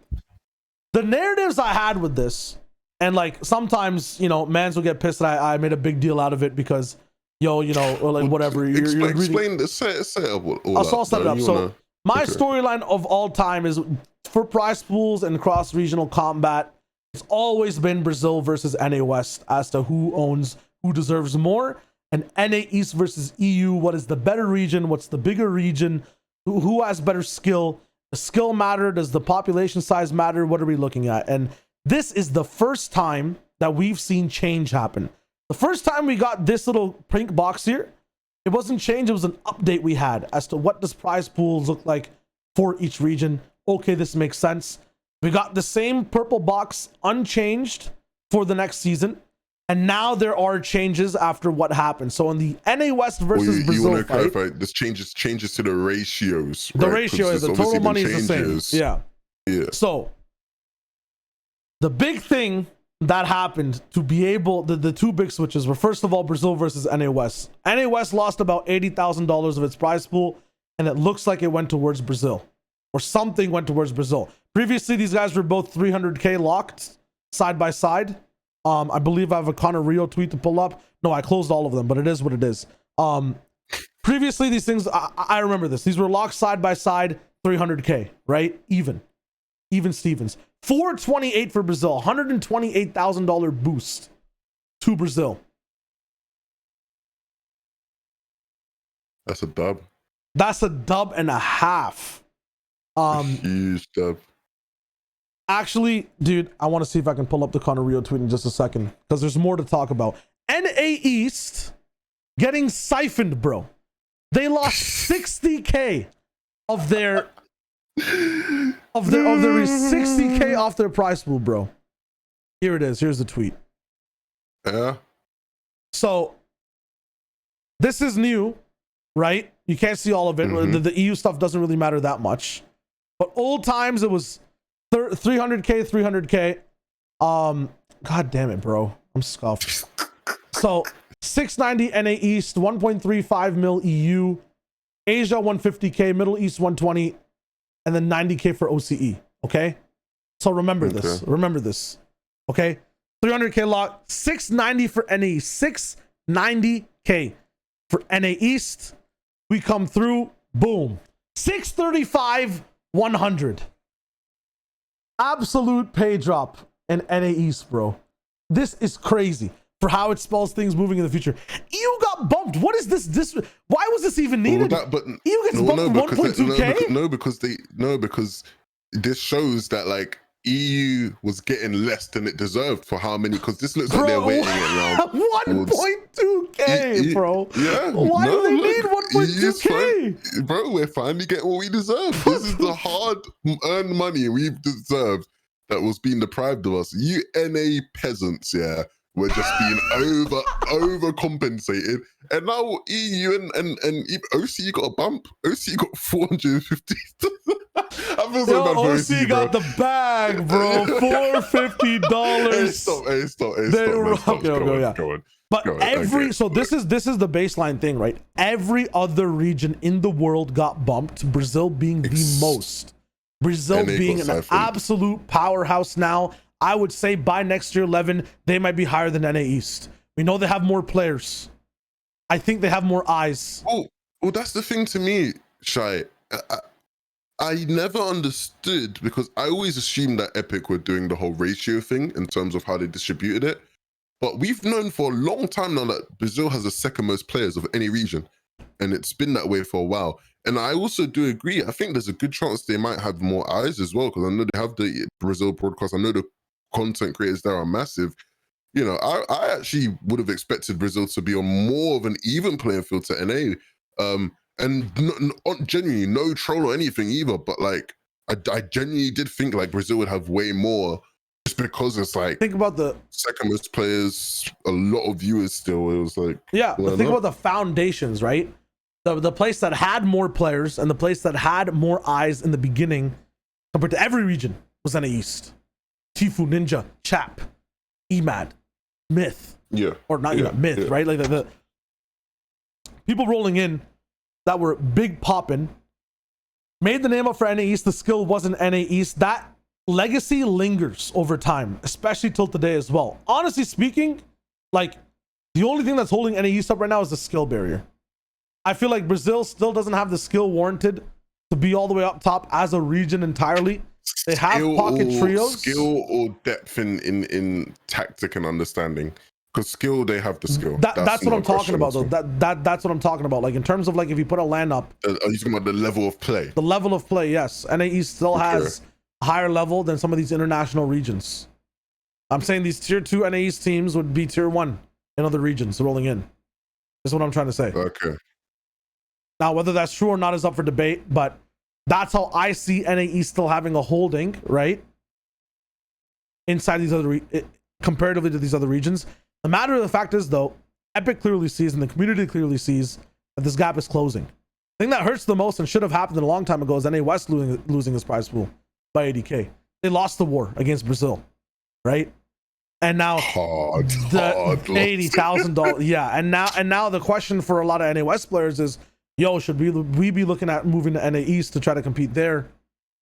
the narratives I had with this, and like sometimes, mans will get pissed that I made a big deal out of it because, or like whatever. Explain this. Set up all I'll set it up. So my storyline of all time is for prize pools and cross-regional combat. It's always been Brazil versus NA West as to who deserves more, and NA East versus EU. What is the better region? What's the bigger region? Who has better skill? Does skill matter? Does the population size matter? What are we looking at? And this is the first time that we've seen change happen. The first time we got this little pink box here, it wasn't change, it was an update we had as to what does prize pools look like for each region. Okay, this makes sense. We got the same purple box unchanged for the next season. And now there are changes after what happened. So in the NA West versus Brazil you want to fight, clarify, this changes to the ratios. The ratio is the total money is the same. Yeah. So the big thing that happened to be able, the 2 big switches were, first of all, Brazil versus NA West. NA West lost about $80,000 of its prize pool, and it looks like it went towards Brazil, or something went towards Brazil. Previously, these guys were both 300K locked, side by side. I believe I have a Connor Rio tweet to pull up. No, I closed all of them, but it is what it is. Previously, these things, I remember this. These were locked side by side, 300K, right? Even Stevens. 428 for Brazil, $128,000 boost to Brazil. That's a dub. That's a dub and a half. Huge dub. Actually, dude, I want to see if I can pull up the Connor Rio tweet in just a second, because there's more to talk about. NA East getting siphoned, bro. They lost 60K of their 60K off their prize pool, bro. Here it is. Here's the tweet. Yeah. So this is new, right? You can't see all of it. The EU stuff doesn't really matter that much. But old times, it was 300K. God damn it, bro. I'm scuffed. So 690 NA East, 1.35 mil EU, Asia 150K, Middle East 120, and then 90K for OCE. Okay. So remember this. Remember this. Okay. 300K lock, 690 for NA, 690K for NA East. We come through, boom, 635, 100. Absolute pay drop in NA East, bro. This is crazy for how it spells things moving in the future. EU got bumped. What is this? Why was this even needed? EU gets bumped 1.2K? Because this shows that like EU was getting less than it deserved for how many, because this looks like they're waiting around 1.2K, bro. Yeah. Why do they need 1.2K? Bro, we're finally getting what we deserve. This is the hard-earned money we've deserved that was being deprived of us. You NA peasants, yeah, we're just being overcompensated. And now EU and OC got a bump. OC got 450. I feel so bad for OC, got the bag, bro. $450. Hey, stop. Go on. But so this is the baseline thing, right? Every other region in the world got bumped. Brazil being the most. Brazil being an absolute powerhouse now. I would say by next year 11, they might be higher than NA East. We know they have more players. I think they have more eyes. Oh, well, that's the thing to me, Shai. I never understood, because I always assumed that Epic were doing the whole ratio thing in terms of how they distributed it. But we've known for a long time now that Brazil has the second most players of any region. And it's been that way for a while. And I also do agree. I think there's a good chance they might have more eyes as well, because I know they have the Brazil broadcast. I know the content creators there are massive. You know, I actually would have expected Brazil to be on more of an even playing field to NA. And genuinely no troll or anything either, but like I genuinely did think like Brazil would have way more, just because it's like, think about the second most players, a lot of viewers still. It was like, think about the foundations, right? The place that had more players and the place that had more eyes in the beginning compared to every region was NA East. Tifu, Ninja, Chap, Emad, Myth. Or not Emad, Myth, right? Like the people rolling in that were big poppin', made the name up for NA East. The skill wasn't NA East. That legacy lingers over time, especially till today as well. Honestly speaking, like the only thing that's holding NA East up right now is the skill barrier. I feel like Brazil still doesn't have the skill warranted to be all the way up top as a region entirely. They have pocket trios. Skill or depth in tactic and understanding. Because skill, they have the skill. That's what I'm talking about, though. That's what I'm talking about. Like in terms of like if you put a LAN up. Are you talking about the level of play? The level of play, yes. NA East still has a higher level than some of these international regions. I'm saying these tier 2 NA East teams would be tier 1 in other regions rolling in. That's what I'm trying to say. Okay. Now, whether that's true or not is up for debate, but that's how I see NA East still having a holding, right? Inside these other, comparatively to these other regions. The matter of the fact is, though, Epic clearly sees and the community clearly sees that this gap is closing. The thing that hurts the most and should have happened a long time ago is NA West losing his prize pool by 80K. They lost the war against Brazil, right? And now $80,000. Yeah, and now the question for a lot of NA West players is, yo, should we be looking at moving to NA East to try to compete there?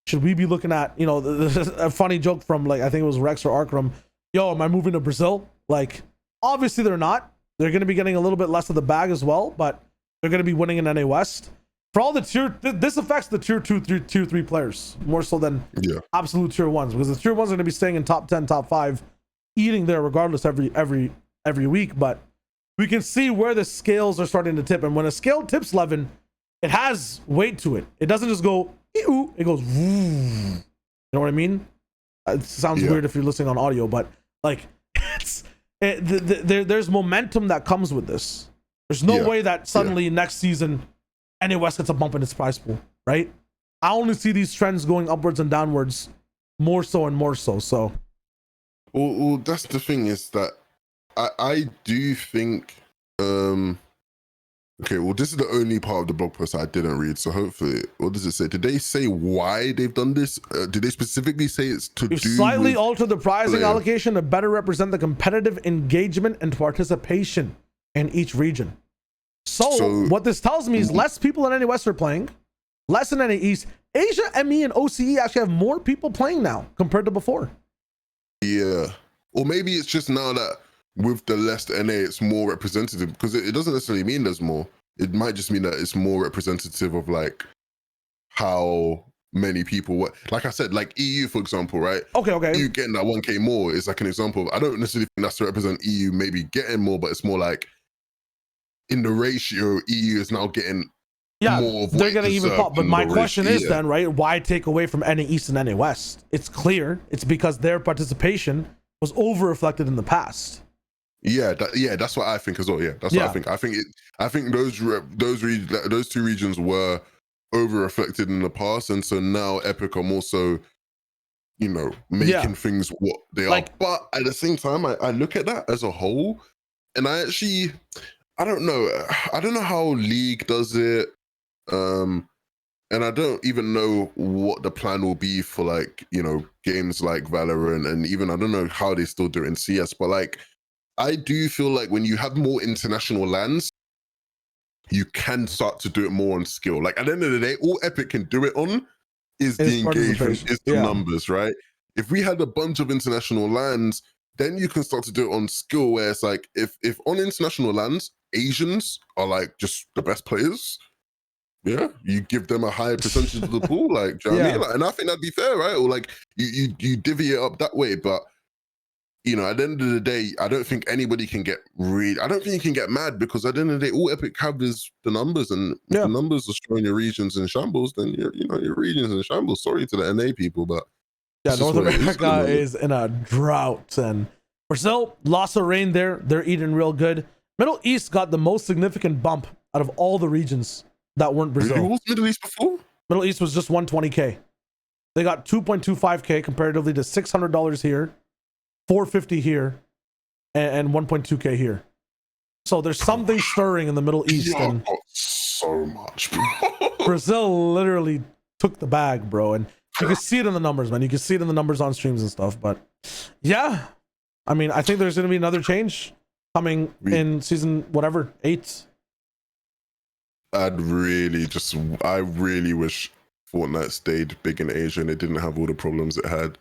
Should we be looking at, you know, a funny joke from like I think it was Rex or Arkram. yo, am I moving to Brazil? Like, obviously they're not. They're going to be getting a little bit less of the bag as well, but they're going to be winning in NA West. For all the this affects the tier 2, tier 3 players more so than absolute tier 1s, because the tier 1s are going to be staying in top 10, top 5, eating there regardless every week. But we can see where the scales are starting to tip, and when a scale tips 11, it has weight to it. It doesn't just go ew, it goes woo. You know what I mean? It sounds weird if you're listening on audio, but like there's momentum that comes with this. There's no way that suddenly next season NA West gets a bump in its prize pool, right? I only see these trends going upwards and downwards more so and more so. So, well, that's the thing, is that I do think okay, well, this is the only part of the blog post I didn't read, so hopefully, what does it say? Did they say why they've done this? Did they specifically say it's to we've do slightly with altered the prizing allocation to better represent the competitive engagement and participation in each region. So what this tells me is less people in NA West are playing, less in NA East. Asia, ME, and OCE actually have more people playing now compared to before. Yeah. Or maybe it's just now that with the less NA, it's more representative, because it doesn't necessarily mean there's more. It might just mean that it's more representative of like how many people were. Like I said, like EU, for example, right? Okay. EU getting that 1K more is like an example. I don't necessarily think that's to represent EU maybe getting more, but it's more like in the ratio, EU is now getting more of they're getting even pop. But my question is then, right, why take away from NA East and NA West? It's clear it's because their participation was over reflected in the past. That's what I think as well. That's what I think. I think those two regions were over reflected in the past, and so now Epic are more so, you know, making things what they are. But at the same time, I look at that as a whole, and I don't know how League does it, and I don't even know what the plan will be for, like, you know, games like Valorant, and even I don't know how they still do it in CS, but like, I do feel like when you have more international LANs, you can start to do it more on skill. Like, at the end of the day, all Epic can do it on is the engagement, is the numbers, right? If we had a bunch of international LANs, then you can start to do it on skill, where it's like, if on international LANs, Asians are like just the best players, you give them a higher percentage of the pool, like, do you know what I mean? Like, and I think that'd be fair, right? Or like, you divvy it up that way, but you know, at the end of the day, I don't think anybody can get I don't think you can get mad, because at the end of the day, all Epic have is the numbers, and if the numbers are showing your regions in shambles, then your regions in shambles. Sorry to the NA people, but North America is in a drought, and Brazil lost a rain there. They're eating real good. Middle East got the most significant bump out of all the regions that weren't Brazil. What was Middle East before? Middle East was just 120K. They got 2.25K comparatively to $600 here, 450 here, and 1.2K here. So there's something stirring in the Middle East. And so much, bro. Brazil literally took the bag, bro. And you can see it in the numbers, man. You can see it in the numbers on streams and stuff. But yeah, I mean, I think there's going to be another change coming in season 8. I really wish Fortnite stayed big in Asia and it didn't have all the problems it had.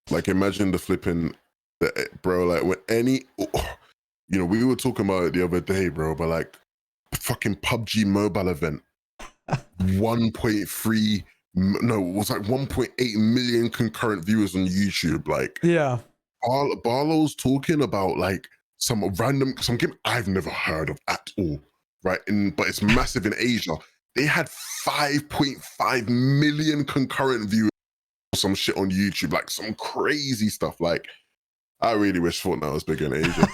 Like, imagine the flipping, bro, like, when we were talking about it the other day, bro, but like, fucking PUBG mobile event, 1.3, no, it was like 1.8 million concurrent viewers on YouTube. Like, Barlow's talking about like some game I've never heard of at all, right? But it's massive in Asia. They had 5.5 million concurrent viewers, some shit on YouTube, like some crazy stuff. Like, I really wish Fortnite was bigger in Asia.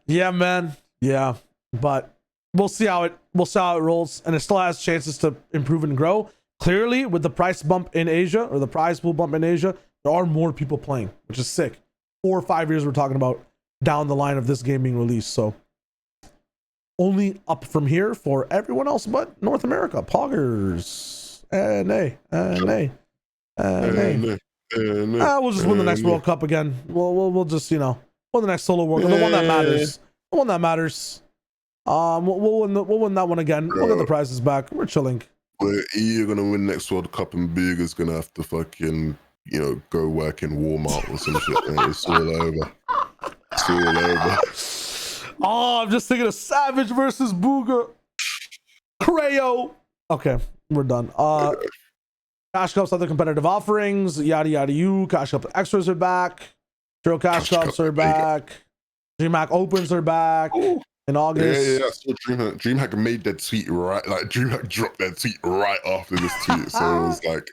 Yeah, man. Yeah, but we'll see how it rolls, and it still has chances to improve and grow. Clearly, with the price bump in Asia, or the prize pool bump in Asia, there are more people playing, which is sick. 4 or 5 years we're talking about down the line of this game being released, so only up from here for everyone else but North America. Poggers. We'll just win the next World Cup again. We'll just, win the next solo World Cup. The one that matters. We'll win that one again. We'll get the prizes back. We're chilling. But you're gonna win next World Cup, and Booger's gonna have to fucking you know, go work in Walmart or some shit. Man. It's all over. It's all over. Oh, I'm just thinking of Savage versus Booger. Crayo. Okay, we're done. Cash Cups, other competitive offerings, yada yada you. Cash Cup extras are back. Trail Cash Cups are back. DreamHack Opens are back in August. Yeah. I saw DreamHack made that tweet right. Like DreamHack dropped that tweet right after this tweet. So it was like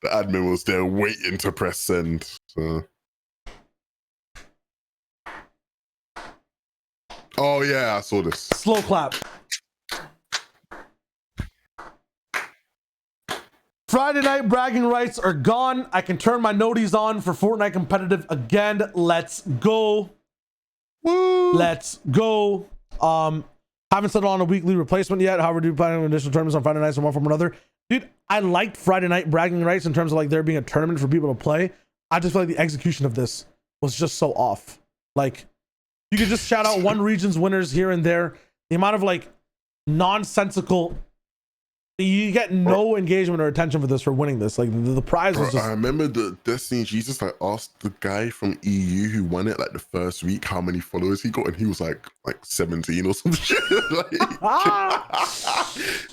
the admin was there waiting to press send. So. Oh yeah, I saw this. Slow clap. Friday night bragging rights are gone. I can turn my noties on for Fortnite competitive again. Let's go. Woo. Let's go. Haven't settled on a weekly replacement yet. However, do planning additional tournaments on Friday nights and one from another. Dude, I liked Friday night bragging rights in terms of like there being a tournament for people to play. I just feel like the execution of this was just so off. Like, you could just shout out one region's winners here and there. The amount of like nonsensical, you get no engagement or attention for this for winning this. Like the prize was just. I remember the Destiny Jesus like asked the guy from EU who won it like the first week how many followers he got, and he was like 17 or some shit. Like, it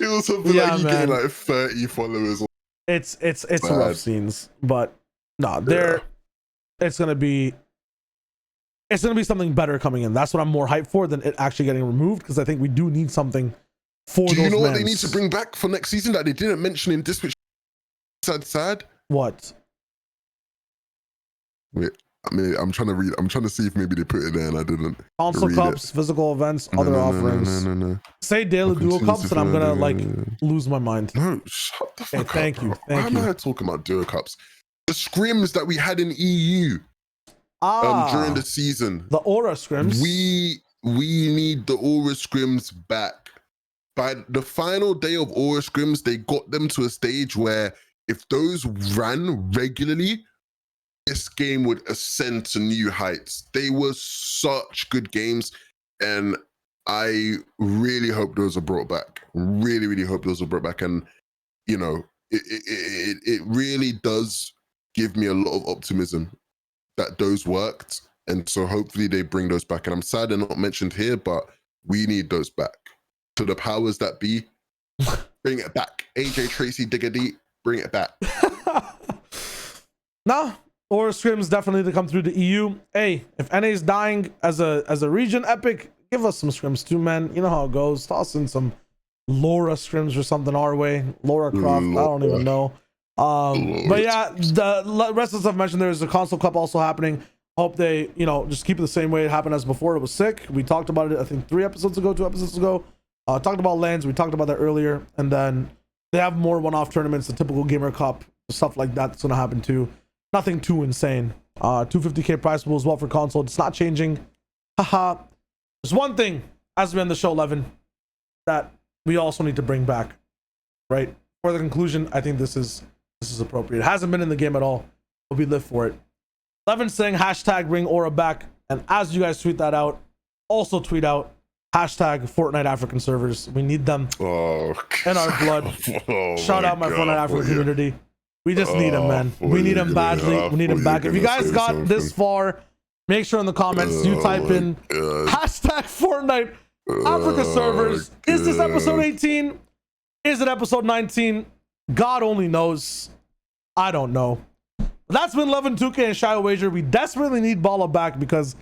was something like you getting like 30 followers. It's rough scenes, but no, it's gonna be something better coming in. That's what I'm more hyped for than it actually getting removed, because I think we do need something for those. Do you know what they need to bring back for next season that they didn't mention in this, which sad? What? Wait, I mean, I'm trying to see if maybe they put it there and I didn't. Console cups, physical events, other offerings. No. Say daily duo cups and I'm gonna like lose my mind. No, shut the fuck up. Thank you. Why am I talking about duo cups? The scrims that we had in EU during the season. The aura scrims. We need the aura scrims back. By the final day of aura scrims, they got them to a stage where if those ran regularly, this game would ascend to new heights. They were such good games, and I really hope those are brought back. Really, really hope those are brought back. And you know, it really does give me a lot of optimism that those worked, and so hopefully they bring those back. And I'm sad they're not mentioned here, but we need those back. To the powers that be, bring it back. AJ Tracy Diggity, bring it back. No, aura scrims definitely to come through the EU. Hey, if NA is dying as a region epic, give us some scrims too, man. You know how it goes. Toss in some Laura scrims or something our way. Laura Croft, I don't even know. But yeah, the rest of the stuff mentioned, there's a console cup also happening. Hope they, you know, just keep it the same way it happened as before. It was sick. We talked about it, I think 2 episodes ago. Talked about LANs. We talked about that earlier. And then they have more one-off tournaments, the typical Gamer Cup, stuff like that's going to happen too. Nothing too insane. 250k prize pool as well for console. It's not changing. Haha. There's one thing, as we end the show 11, that we also need to bring back, right? For the conclusion, I think this is appropriate. It hasn't been in the game at all, but we live for it. 11 saying hashtag bring aura back. And as you guys tweet that out, also tweet out hashtag Fortnite African servers. We need them in our blood. Shout out my Fortnite African community. We just need them, man. We need them badly. We need them back. If you guys got this far, make sure in the comments you type in hashtag Fortnite Africa servers. Is this episode 18? Is it episode 19? God only knows. I don't know. That's been 11 2K and Shy Wager. We desperately need Balla back because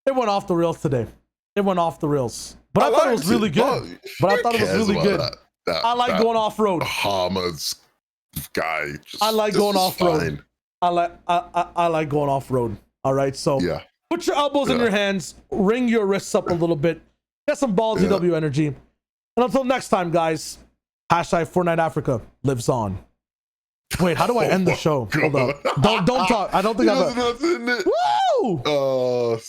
it went off the rails today. It went off the rails, but I thought it was really good. I like going off road. Bahamas guy. I like going off road. I like going off road. All right, so yeah. Put your elbows in your hands, ring your wrists up a little bit, get some ball TW energy, and until next time, guys. Hashtag Fortnite Africa lives on. Wait, how do I end the show? Hold up. Don't talk. I don't think I've. Woo!